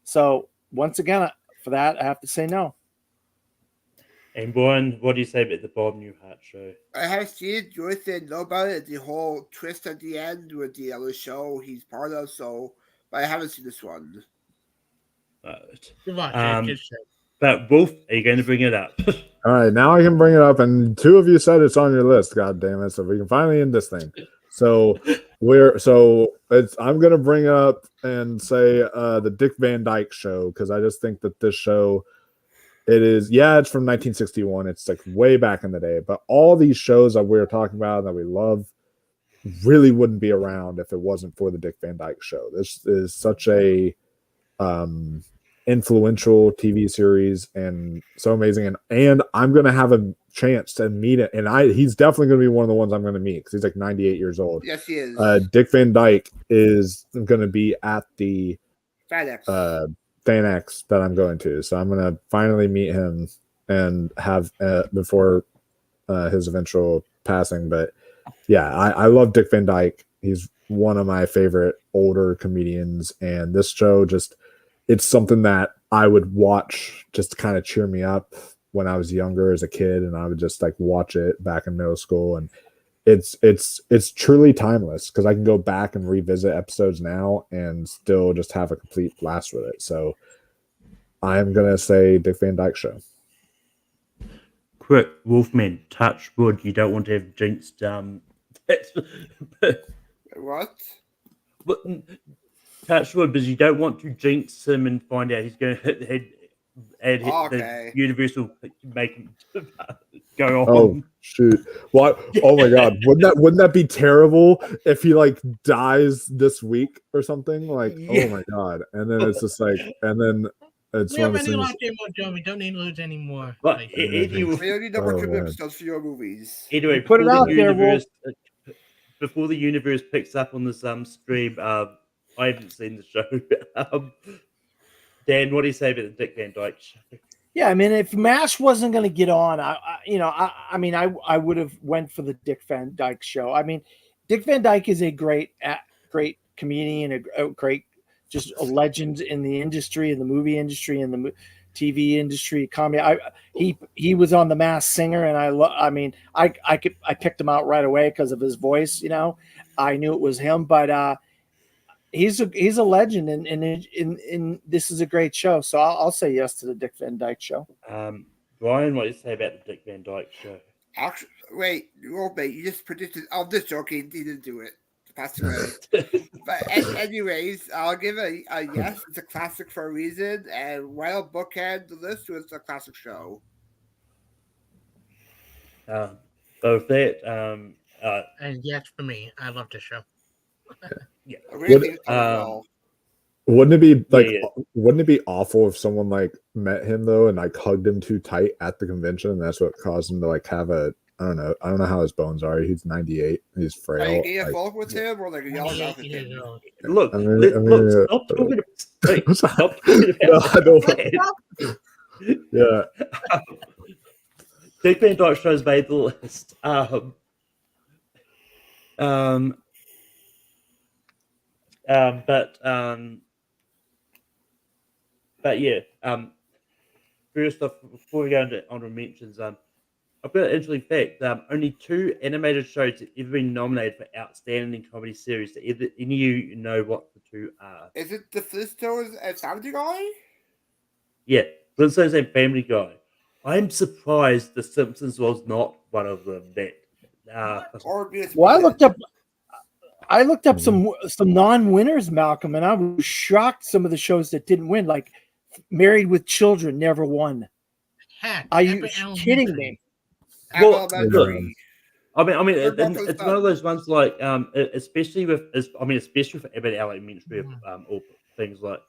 So once again, for that, I have to say no. And Brian, what do you say about the Bob Newhart show? I have seen Jonathan know about it, the whole twist at the end with the other show he's part of, so but I haven't seen this one. You watch it, good show. But Wolf, are you going to bring it up? All right, now I can bring it up, and two of you said it's on your list. God damn it! So we can finally end this thing. So I'm gonna bring up and say the Dick Van Dyke Show, because I just think that this show, it's from 1961. It's like way back in the day, but all these shows that we're talking about that we love really wouldn't be around if it wasn't for the Dick Van Dyke Show. This is such a influential TV series and so amazing, and I'm gonna have a chance to meet it, and he's definitely gonna be one of the ones I'm gonna meet because he's like 98 years old. Yes, he is. Dick Van Dyke is gonna be at the FanX that I'm going to, so I'm gonna finally meet him and have before his eventual passing. But yeah, I love Dick Van Dyke. He's one of my favorite older comedians, and this show it's something that I would watch just to kind of cheer me up when I was younger as a kid, and I would just like watch it back in middle school. And it's truly timeless because I can go back and revisit episodes now and still just have a complete blast with it. So I'm gonna say Dick Van Dyke Show. Quick, Wolfman, touch wood. You don't want to have jinxed. What? But, touch wood, because you don't want to jinx him and find out he's going to hit the head. And the Universal make him go on. Oh shoot! What? Oh my God! Wouldn't that be terrible if he like dies this week or something? Like, yeah. Oh my God! And then it's just like, and then it's we already lost more, Joe. We don't need to lose anymore. But we only need number 2 episodes for your movies. Anyway, put it out there, before the universe picks up on this stream, I haven't seen the show. Dan, what do you say about the Dick Van Dyke Show? Yeah, I mean, if MASH wasn't going to get on, I would have went for the Dick Van Dyke Show. I mean, Dick Van Dyke is a great comedian, a great, just a legend in the industry, in the movie industry, in the TV industry, comedy. He was on The Masked Singer, and I picked him out right away because of his voice. You know, I knew it was him, but he's a legend, and this is a great show. So I'll say yes to the Dick Van Dyke Show. Brian, what do you say about the Dick Van Dyke Show? Actually, wait, you just predicted. I'm just joking. He didn't do it. Passed away. But anyways, I'll give a yes. It's a classic for a reason, and while bookend the list was a classic show. So with that, and yes for me, I love the show. Yeah. Wouldn't it be like? Yeah. Wouldn't it be awful if someone like met him though and like hugged him too tight at the convention, and that's what caused him to like have a I don't know how his bones are. He's 98. He's frail. Are you getting a phone with him or like yelling out with him? Look, stop talking about. Yeah. Dick Van Dyke Show's made the list. But yeah. First off, before we go into honorable mentions, I've got an interesting fact. Only 2 animated shows have ever been nominated for Outstanding Comedy Series. Do any of you know what the 2 are? Is it the Flintstones and Family Guy? Yeah, Flintstones and Family Guy. I'm surprised The Simpsons was not one of them. Well, I looked up some non-winners, Malcolm, and I was shocked. Some of the shows that didn't win, like Married with Children, never won. Are you kidding me? Well, look, I mean, it's one of those ones like, especially for Abbott Elementary, or things like,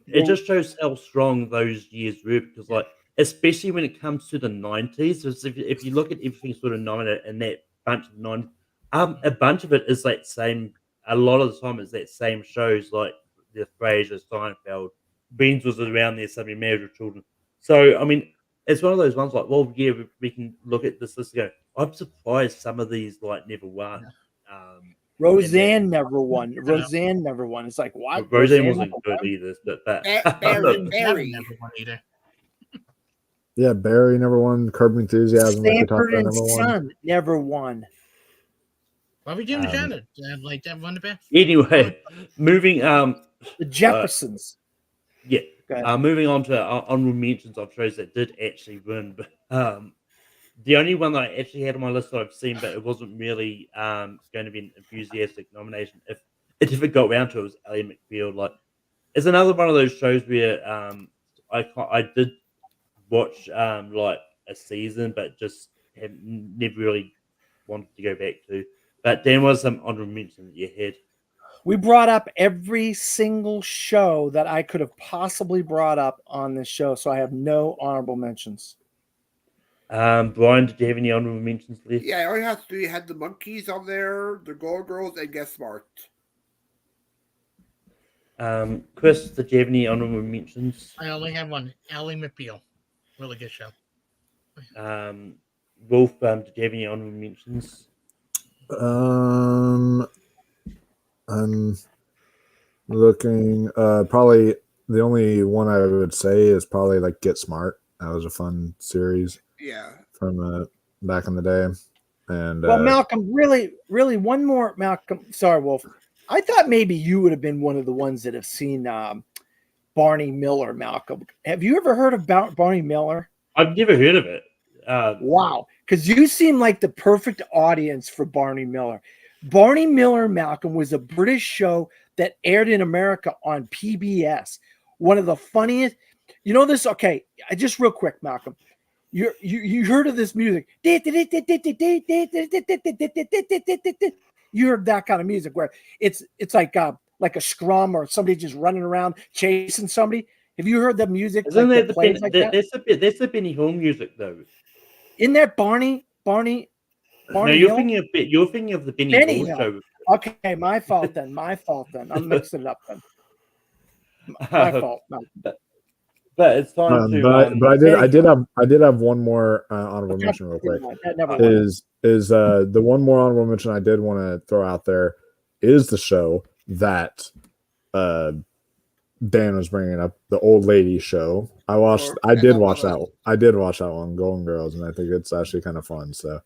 it just shows how strong those years were, because like, especially when it comes to the 90s, if you look at everything sort of nominated in that bunch of a bunch of it is like same. A lot of the time, it's that same shows like the Frasier, Seinfeld, Beans was around there, somebody Married with Children. So I mean, it's one of those ones like, well, yeah, we can look at this list and go, I'm surprised some of these like never won. Roseanne never won. Roseanne never won. It's like, why? Roseanne wasn't good either, but Barry never won either. Yeah, Barry never won. Curb Enthusiasm, like we talked Sanford about, and never won. Son never won. What we doing, Shannon? Like that one the best. Anyway, moving The Jeffersons. yeah, Go ahead. moving on to honorable mentions of shows that did actually win. But, the only one that I actually had on my list that I've seen, but it wasn't really going to be an enthusiastic nomination. If it got round to it, was Ally McBeal. Like, it's another one of those shows where I did watch like a season, but just have never really wanted to go back to. But Dan, was some honorable mention that you had? We brought up every single show that I could have possibly brought up on this show, so I have no honorable mentions. Brian, did you have any honorable mentions left? Yeah, all you have to do, you had the Monkeys on there, the Gold Girls, and Get Smart. Chris, did you have any honorable mentions? I only have one. Ally McBeal. Really good show. Wolf, did you have any honorable mentions? I'm looking. Probably the only one I would say is probably like Get Smart. That was a fun series. Yeah. From back in the day. And well, Malcolm, really, one more, Malcolm. Sorry, Wolf. I thought maybe you would have been one of the ones that have seen Barney Miller, Malcolm. Have you ever heard about Barney Miller? I've never heard of it. Wow. Because you seem like the perfect audience for Barney Miller. Barney Miller, Malcolm, was a British show that aired in America on PBS. One of the funniest. You know this? Okay, just real quick, Malcolm. You heard of this music? You heard that kind of music where it's like a scrum or somebody just running around chasing somebody. Have you heard the music? Isn't like that plays like that? That's the Benny Hill music though. Isn't that Barney? No, you're Hill? thinking of the Benny Hill show. Okay, my fault then. I'm mixing it up then. My fault. No. But it's time to. But I did have one more honorable mention real quick. Is the one more honorable mention I did want to throw out there is the show that Dan was bringing up, the old lady show. I did watch that one, Golden Girls, and I think it's actually kind of fun. So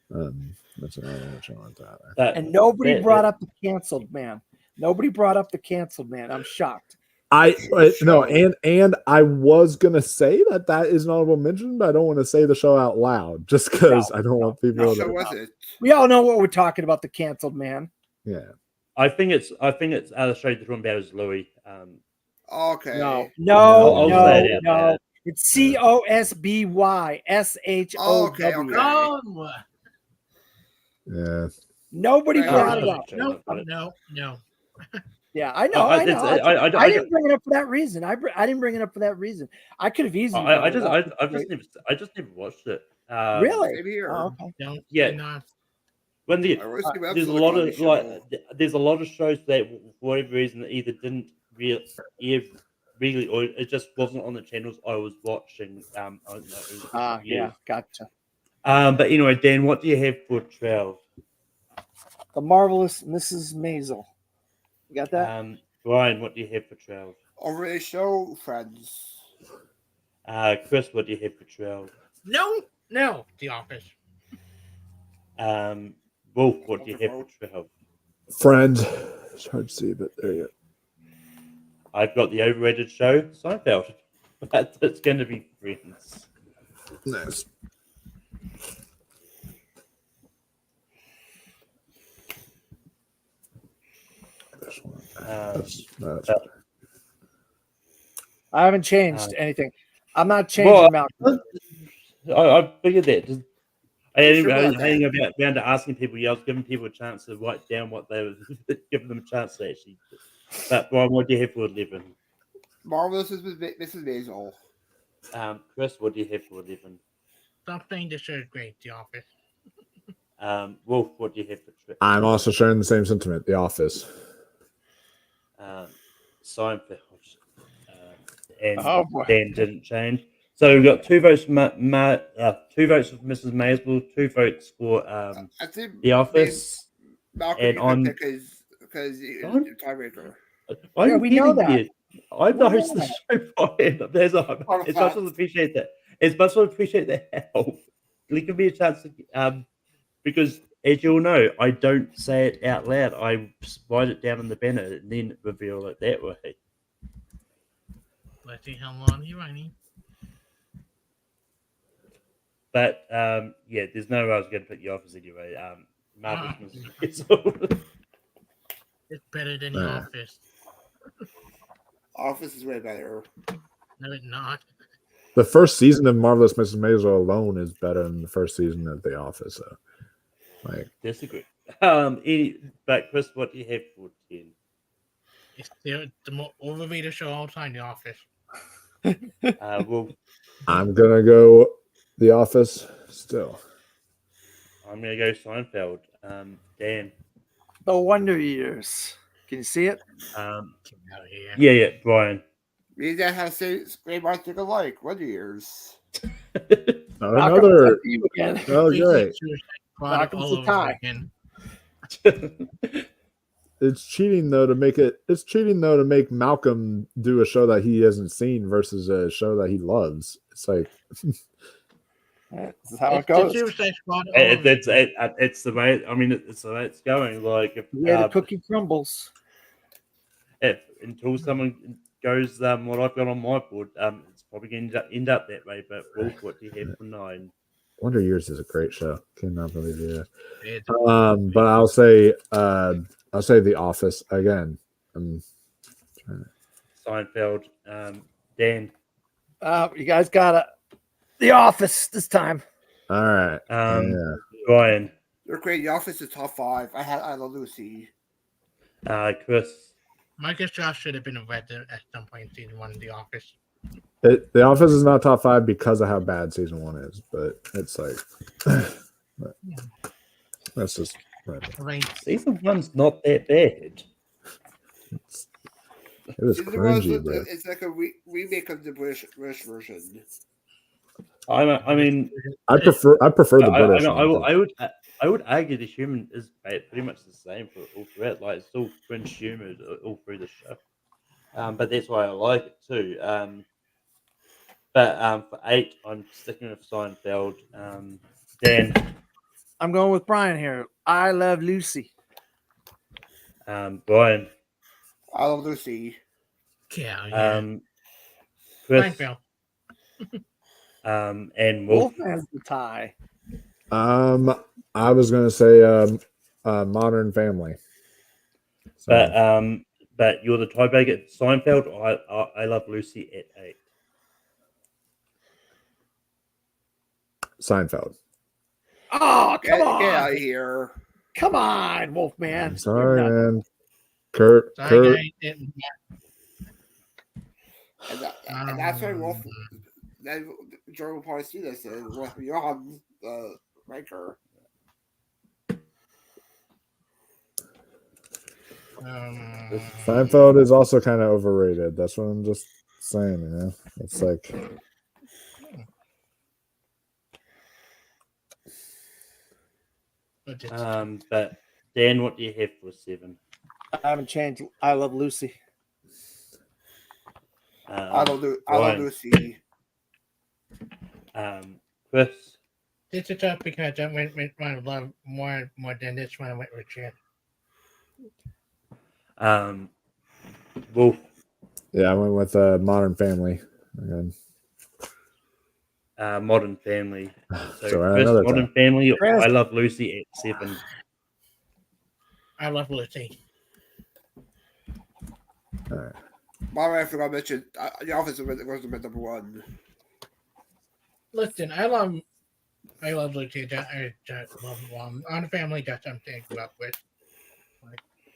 that's another mention on that. And nobody brought up the canceled man. Nobody brought up the canceled man. I'm shocked. No, and I was gonna say that is an honorable mention, but I don't want to say the show out loud just because I don't want people to. We all know what we're talking about. The canceled man. Yeah, I think it's the show that's run about is Louis. Okay. No. It's COSBY SHOW. Okay. Yeah. Nobody brought it up. No. Yeah, I know. I didn't bring it up for that reason. I didn't bring it up for that reason. I could have easily. I just never watched it. Really? Oh, okay. Yeah. When there's a lot of shows that for whatever reason either didn't really or it just wasn't on the channels I was watching. Yeah, gotcha. But anyway, Dan, what do you have for 12? The Marvelous Mrs. Maisel. You got that? Brian, what do you have for 12? Already show Friends. Chris, what do you have for 12? No, The Office. Wolf, what do you have for 12? Friends. It's hard to see, but there you go. I've got the overrated show, Seinfeld. But it's going to be Friends. Nice. I haven't changed anything. I'm not changing Malcolm. I figured that. I didn't hang around to asking people. I was giving people a chance to write down what they were giving them a chance to actually. But Brian, what do you have for 11? Marvelous Mrs. Maisel. Chris, what do you have for 11? Something that shows great, The Office. Wolf, what do you have for 12? I'm also sharing the same sentiment, The Office. Seinfeld. And boy. Dan didn't change. So we've got 2 votes for 2 votes for Mrs. Maisel, 2 votes for I think The Office. Malcolm, and on because you're tiebreaker. Yeah, we know that. I'm the host of the show, Brian. I just appreciate that. As much as I appreciate the help, there can be a chance to, because as you all know, I don't say it out loud. I write it down in the banner and then reveal it that way. Let's see how long you're running. But yeah, there's no way I was going to pick the Office anyway. Marvelous Mrs. Maisel. It's better than The Office. Office is way better. No, it's not. The first season of Marvelous Mrs. Maisel alone is better than the first season of The Office. So, like, Disagree. But Chris, what do you have for 10? It's still the more overrated show all time, The Office. Well, I'm gonna go The Office still. I'm gonna go Seinfeld. Dan. The Wonder Years. Can you see it? Get out of here. Yeah, Brian. We that have same I think alike. Wonder Years. Another. You again. Oh, great. Product all over tie. again. It's cheating though to make it. It's cheating though to make Malcolm do a show that he hasn't seen versus a show that he loves. It's like That's how it It's goes. the Suicide Squad all over It's again. it's the way. I mean, it's the way it's going. Like Yeah, the cookie crumbles. if until someone goes what I've got on my board, it's probably going to end up that way. But Wolf, what do you have for 9? Wonder Years is a great show. Cannot believe it. It's But I'll say The Office again. Seinfeld. Dan. You guys got it. The Office this time. All right. Brian. They're great. The Office is top 5. I love Lucy. Chris. Marcus Josh should have been invited at some point in season 1 of The Office. The Office is not top 5 because of how bad season 1 is, but it's like that's just right. Right. Season 1's not that bad. It was Season 1 cringy, bro. it's like a remake of the British version. I mean, I prefer the British. I would argue the human is pretty much the same for all throughout. Like it's still cringe humor all through the show. But that's why I like it too. But for 8, I'm sticking with Seinfeld. Dan. I'm going with Brian here. I Love Lucy. Brian. I love Lucy. Yeah. Chris. Seinfeld. And Wolf. Wolf has the tie. I was gonna say Modern Family. So, But you're the tiebreaker. Seinfeld. I Love Lucy at 8. Seinfeld. Oh, come on. Get out of here. Come on, Wolfman. I'm sorry, man. Kurt. Sorry, guys. And that's why Wolf. Then Jordan will probably see this and you're on the ranker. Seinfeld is also kind of overrated. That's what I'm just saying. You know, it's like. But Dan, what do you have for 7? I haven't changed. I Love Lucy. I love Lucy. Chris. This is tough because I went with one of love more than this one. I went with Chad. Wolf. Yeah, I went with Modern Family again. Modern Family. So Chris, Modern Family. I Love Lucy at 7. I Love Lucy. All right. I forgot to mention The Office was my number 1. Listen, I love Lucy. I love on Family. That's something I grew up with.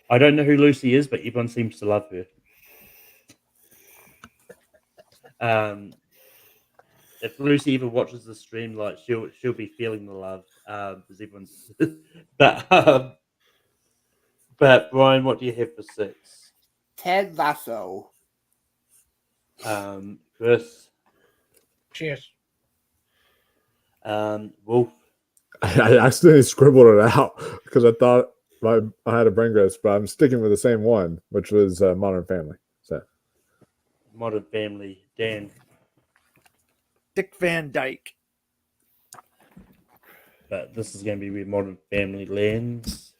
I don't know who Lucy is, but everyone seems to love her. If Lucy ever watches the stream, like she'll be feeling the love. Because everyone's, but Brian, what do you have for 6? Ted Lasso. Chris. Cheers. Wolf. I accidentally scribbled it out because I thought I had a brain ghost, but I'm sticking with the same one, which was Modern Family. So Modern Family. Dan. Dick Van Dyke. But this is going to be with Modern Family lens.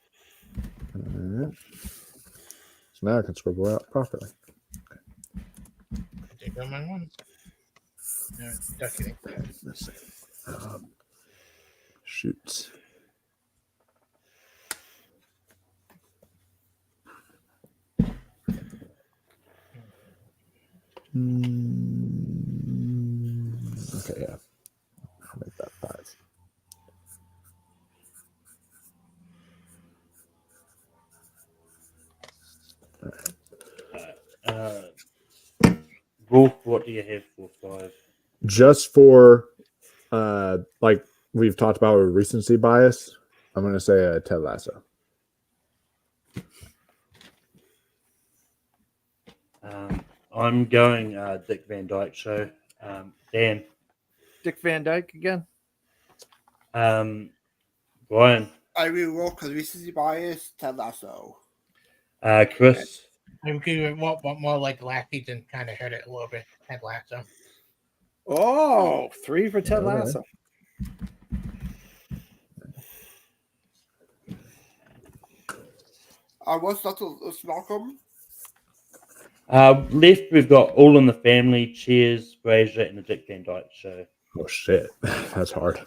Alright. So now I can scribble out properly. Take on my one. No, just kidding. Let's see. Shoot. Okay, yeah. I'll make that 5. Wolf, what do you have for 5? Just for like we've talked about with recency bias, I'm gonna say Ted Lasso. I'm going Dick Van Dyke Show. Dan. Dick Van Dyke again. Brian. I agree with because recency bias, Ted Lasso. Chris. I agree with what more like last season kind of hurt it a little bit. Ted Lasso. Oh, 3 for Ted Okay. Lasso. What's that? Malcolm? Left, we've got All in the Family, Cheers, Frasier, and the Dick Van Dyke Show. Oh shit, that's hard.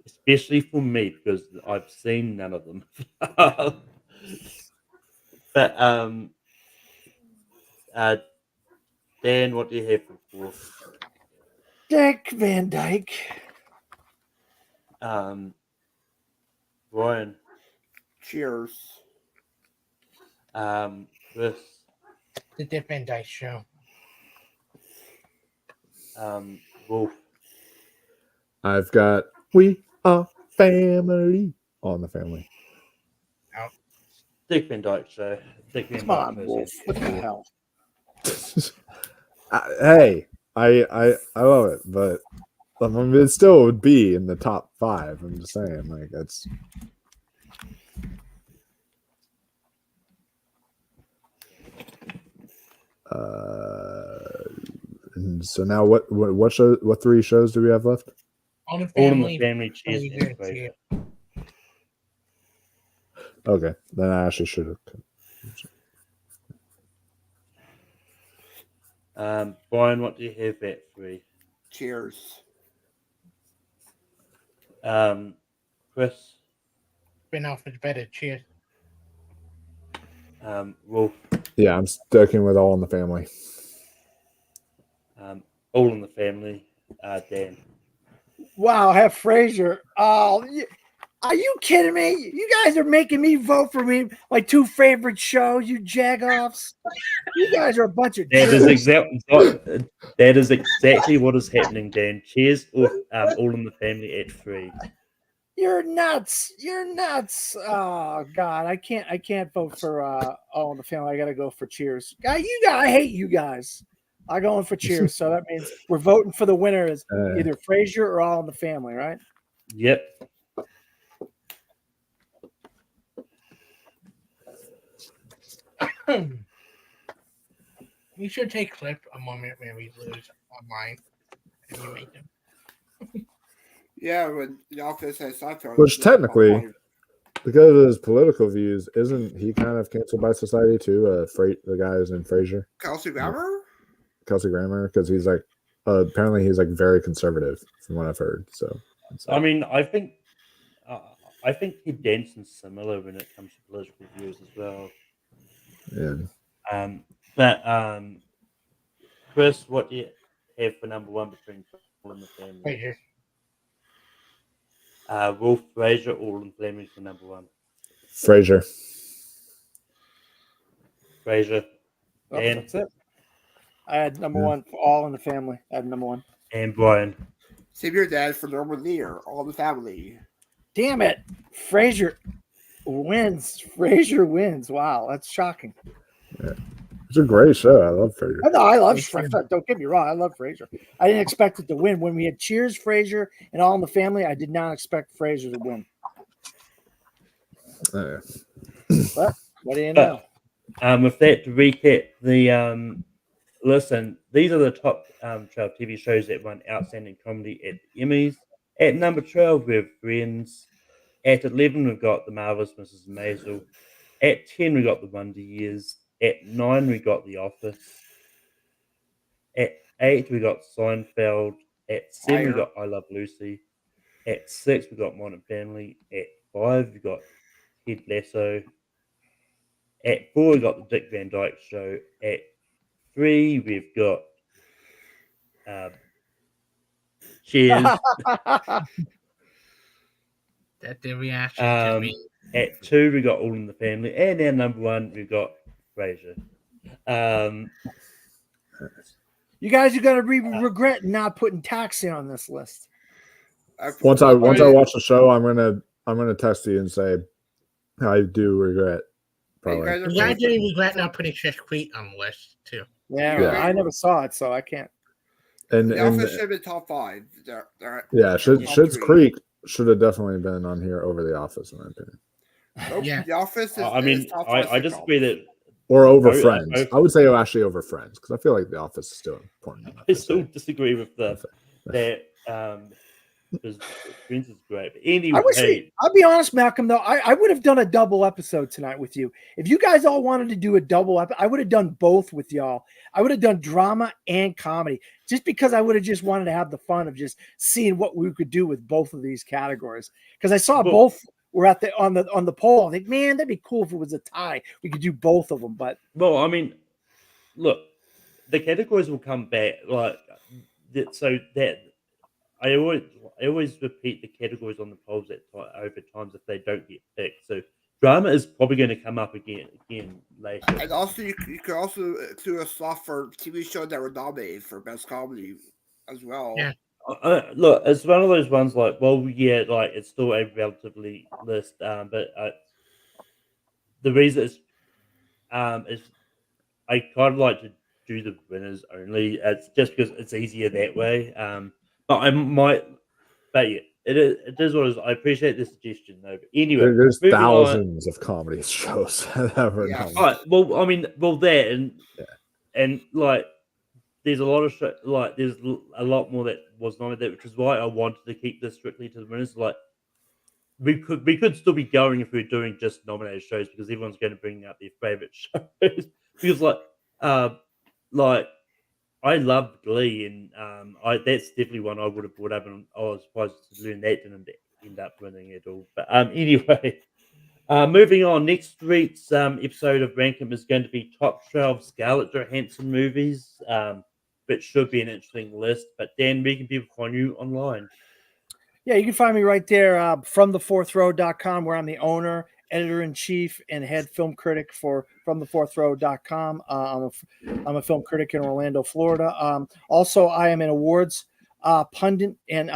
Especially for me because I've seen none of them. But Dan, what do you have for 4? Dick Van Dyke. Brian. Cheers. Chris. The Dick Van Dyke Show. Wolf. I've got We Are Family on the family. Dick Van Dyke Show. Dick Van Come Dyke on, Show. Wolf. What the hell? Hey, I love it, but I mean, it still would be in the top 5. I'm just saying, like that's. And so now what 3 shows do we have left? All in All in the Family. Family, Cheers, Frasier, and Frasier. Okay, then I actually should have. Brian, what do you have at 3? Cheers. Chris. Spin-off is better. Cheers. Wolf. Yeah, I'm sticking with All in the Family. All in the Family. Dan. Wow, I have Frasier. Oh, are you kidding me? You guys are making me vote for my 2 favorite shows, you jagoffs. You guys are a bunch of That is jerks. exactly what is happening, Dan. Cheers or All in the Family at 3. You're nuts. You're nuts. Oh God, I can't vote for All in the Family. I gotta go for Cheers. I hate you guys. I'm going for Cheers. So that means we're voting for the winner is either Frasier or All in the Family, right? Yep. We should take clip a moment when we lose online and you make them. Yeah, when the office has Seinfeld. Which technically, because of his political views, isn't he kind of canceled by society too? The guy who's in Frasier, Kelsey Grammer. Kelsey Grammer, because he's like apparently he's like very conservative from what I've heard. So I mean, I think Ted Danson's similar when it comes to political views as well. yeah. But Chris, what do you have for number 1 between All in the Family? Frasier. Wolf, Frasier, All in the Family for number 1. Frasier. Frasier. Oh, Dan. that's it. I had number 1 for All in the Family. I had number 1. And Brian. Save your dad for Norman Lear. All in the Family. Damn it. Frasier wins. Frasier wins. Wow, that's shocking. Yeah. It's a great show. I love Frasier. No, I love Frasier. Don't get me wrong. I love Frasier. I didn't expect it to win. When we had Cheers, Frasier, and All in the Family, I did not expect Frasier to win. But what do you know? With that, to recap the listen, these are the top 12 TV shows that won Outstanding Comedy at the Emmys. At number 12, we have Friends. At 11, we've got The Marvelous Mrs. Maisel. At 10, we got The Wonder Years. At 9, we got The Office. At 8, we got Seinfeld. At 7, we got I Love Lucy. At 6, we got Modern Family. At 5, we got Ted Lasso. At 4, we got The Dick Van Dyke Show. At 3, we've got Cheers. That the reaction to me. At 2, we got All in the Family. And our number 1, we've got Frasier. You guys are gonna regret not putting Taxi on this list. Once I watch the show, I'm gonna text you and say I do regret. Probably. I do regret not putting Schitt's Creek on the list too. Yeah, I never saw it, so I can't. And The Office should have been top 5. Schitt's Creek should have definitely been on here over The Office, in my opinion. Nope, Yeah. The Office is. I disagree that. Or over Friends. I would say actually over Friends because I feel like The Office is still important. I still disagree with that. Because Friends is great. But anyway, I'll be honest, Malcolm. Though I would have done a double episode tonight with you. If you guys all wanted to do a double episode, I would have done both with y'all. I would have done drama and comedy, just because I would have just wanted to have the fun of just seeing what we could do with both of these categories. Because I saw both were at on the poll. I think, man, that'd be cool if it was a tie. We could do both of them. But I mean, look, the categories will come back so that I always repeat the categories on the polls over times if they don't get picked. So drama is probably going to come up again later. And also, you could also do a slot for TV shows that were nominated for best comedy as well. Yeah. Look, it's one of those ones it's still a relatively list, but the reason is I kind of like to do the winners only. It's just because it's easier that way. But I might, but yeah, it is what it is. I appreciate the suggestion though. But anyway, there's thousands of comedy shows that were and like. There's a lot of there's a lot more that was nominated, which is why I wanted to keep this strictly to the winners. Like we could still be going if we we're doing just nominated shows because everyone's going to bring up their favorite shows. Because I love Glee and that's definitely one I would have brought up, and I was surprised to learn that didn't end up winning at all. But anyway. Moving on, next week's episode of Rankum is going to be top 12 Scarlett Johansson movies, which should be an interesting list. But Dan, where can people find you online? Yeah, you can find me right there from thefourthrow.com, where I'm the owner, editor-in-chief, and head film critic for fromthefourthrow.com. I'm a film critic in Orlando, Florida. Also, I am an awards pundit, and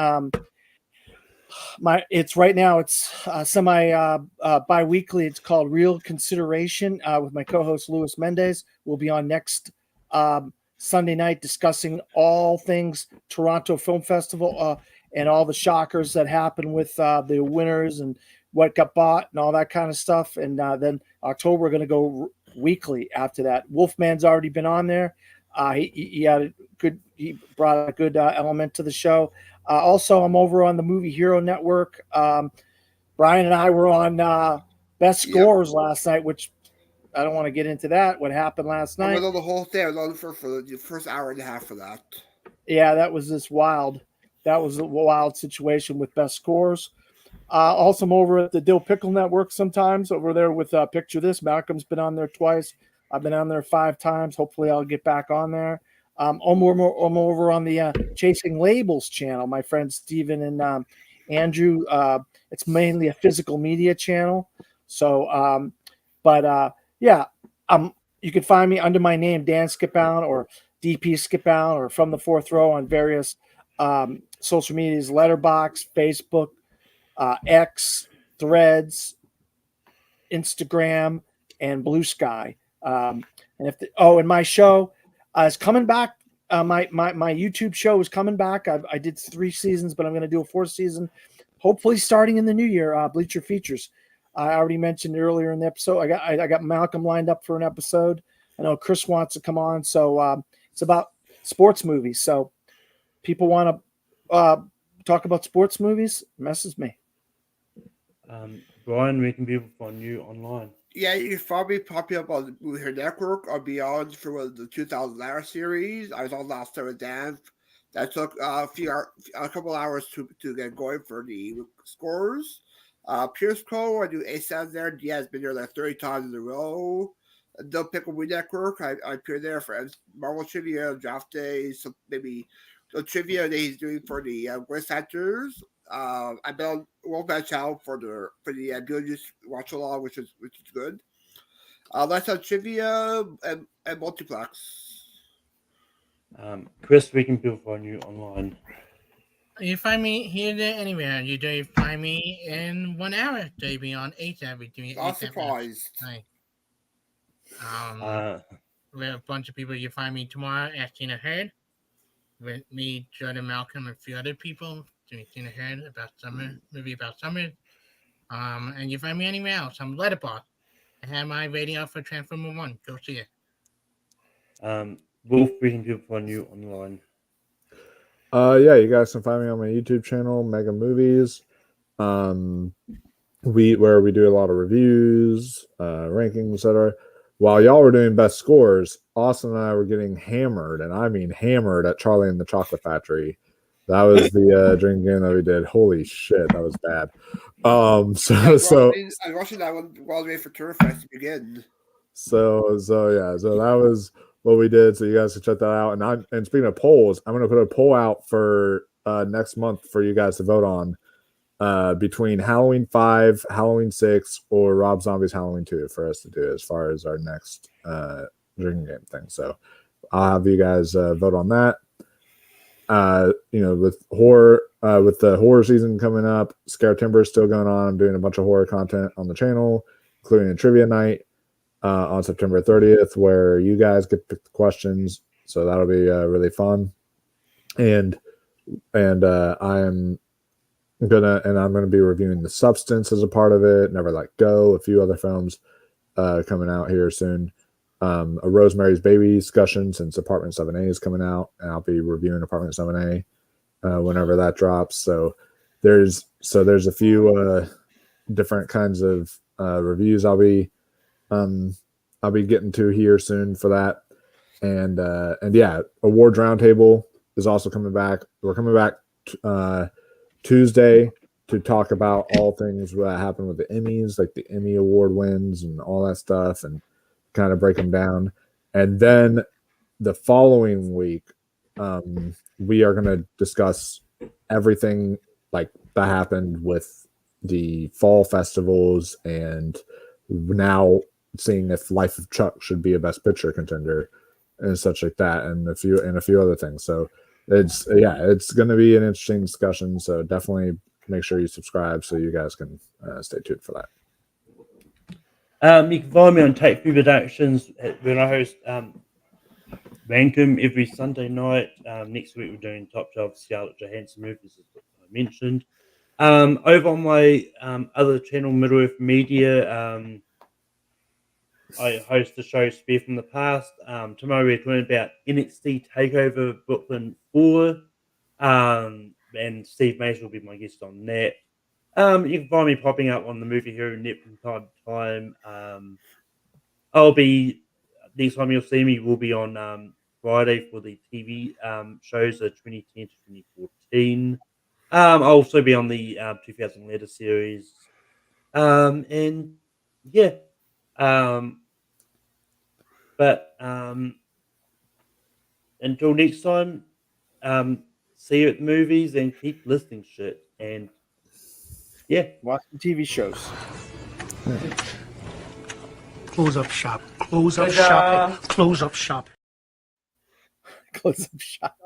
it's right now it's semi bi-weekly. It's called Real Consideration with my co-host Luis Mendez. We'll be on next Sunday night discussing all things Toronto Film Festival and all the shockers that happened with the winners and what got bought and all that kind of stuff. And then October we're going to go weekly after that. Wolfman's already been on there. He brought a good element to the show. Also, I'm over on the Movie Hero Network. Brian and I were on Best Scores last night, which I don't want to get into that. What happened last night? I was on the whole thing. I was on for the first hour and a half for that. Yeah, that was wild. That was a wild situation with Best Scores. Also, I'm over at the Dill Pickle Network sometimes over there with Picture This. Malcolm's been on there twice. I've been on there 5 times. Hopefully, I'll get back on there. I'm over on the Chasing Labels channel. My friends Steven and Andrew. It's mainly a physical media channel. So, you can find me under my name, Dan Skipown or DP Skipown or From the Fourth Row on various social medias, Letterboxd, Facebook, X, Threads, Instagram, and Blue Sky. And my show is coming back. My YouTube show is coming back. I did 3 seasons, but I'm going to do a 4th season, hopefully starting in the new year. Bleacher Features. I already mentioned earlier in the episode. I got Malcolm lined up for an episode. I know Chris wants to come on, so it's about sports movies. So people want to talk about sports movies, message me. Brian, where can people find you online? Yeah, you can probably pop me up on Movie Network or Beyond for the 2000 Hour series. I was on last time with Dan. That took a couple hours to get going for the scores. Pierce Crow, I do A7 there. Diaz been there like 30 times in a row. The Pickle Movie Network, I appear there for Marvel Trivia, Draft Day, so maybe the trivia that he's doing for the voice actors. I've been on World Match Channel for the Beetlejuice watch along, which is good. Let's have trivia and multiplex. Chris, where can people find you online? You find me here, there, anywhere. You do find me in 1 hour. Do be on 8 every day. Not surprised. With a bunch of people. You find me tomorrow at Tina Heard with me, Jordan Malcolm, and a few other people doing Tina Heard about movie about summer. And you find me anywhere else. I'm Letterboxd. I have my radio for Transformer 1. Go see it. Wolf, where can people find you online? Yeah, you guys can find me on my YouTube channel, Mega Movies. Where we do a lot of reviews, rankings, etc. While y'all were doing best scores, Austin and I were getting hammered, and I mean hammered at Charlie and the Chocolate Factory. That was the drinking game that we did. Holy shit, that was bad. I was watching that one while we wait for Turf Fest to begin. So that was what we did. So you guys can check that out. And speaking of polls, I'm going to put a poll out for next month for you guys to vote on between Halloween 5, Halloween 6, or Rob Zombie's Halloween 2 for us to do as far as our next drinking game thing. So I'll have you guys vote on that. With horror, with the horror season coming up, Scare Timber is still going on. I'm doing a bunch of horror content on the channel, including a trivia night on September 30th, where you guys get to pick the questions. So that'll be really fun. And I'm gonna be reviewing The Substance as a part of it. Never Let Go, a few other films coming out here soon. A Rosemary's Baby discussion, since Apartment 7A is coming out, and I'll be reviewing Apartment 7A whenever that drops. So there's a few different kinds of reviews I'll be getting to here soon for that. And yeah, Awards Roundtable is also coming back. We're coming back Tuesday to talk about all things that happened with the Emmys, like the Emmy Award wins and all that stuff, and kind of break them down. And then the following week, we are going to discuss everything like that happened with the fall festivals, and now seeing if Life of Chuck should be a Best Picture contender and such like that, and a few other things. So it's going to be an interesting discussion. So definitely make sure you subscribe so you guys can stay tuned for that. You can find me on Take 3 Productions when I host Rankum every Sunday night. Next week we're doing Top 12 Scarlett Johansson movies, as I mentioned. Over on my other channel, Middle Earth Media, I host the show Spear from the Past. Tomorrow we're talking about NXT TakeOver Brooklyn 4. And Steve Mace will be my guest on that. You can find me popping up on the Movie Hero Net from time to time. Next time you'll see me will be on Friday for the TV shows of 2010 to 2014. I'll also be on the 2000 Letter series. And yeah. But until next time, see you at the movies and keep listening shit. And yeah, watch the TV shows. Close up shop. Close up shop. Close up shop. Close up shop.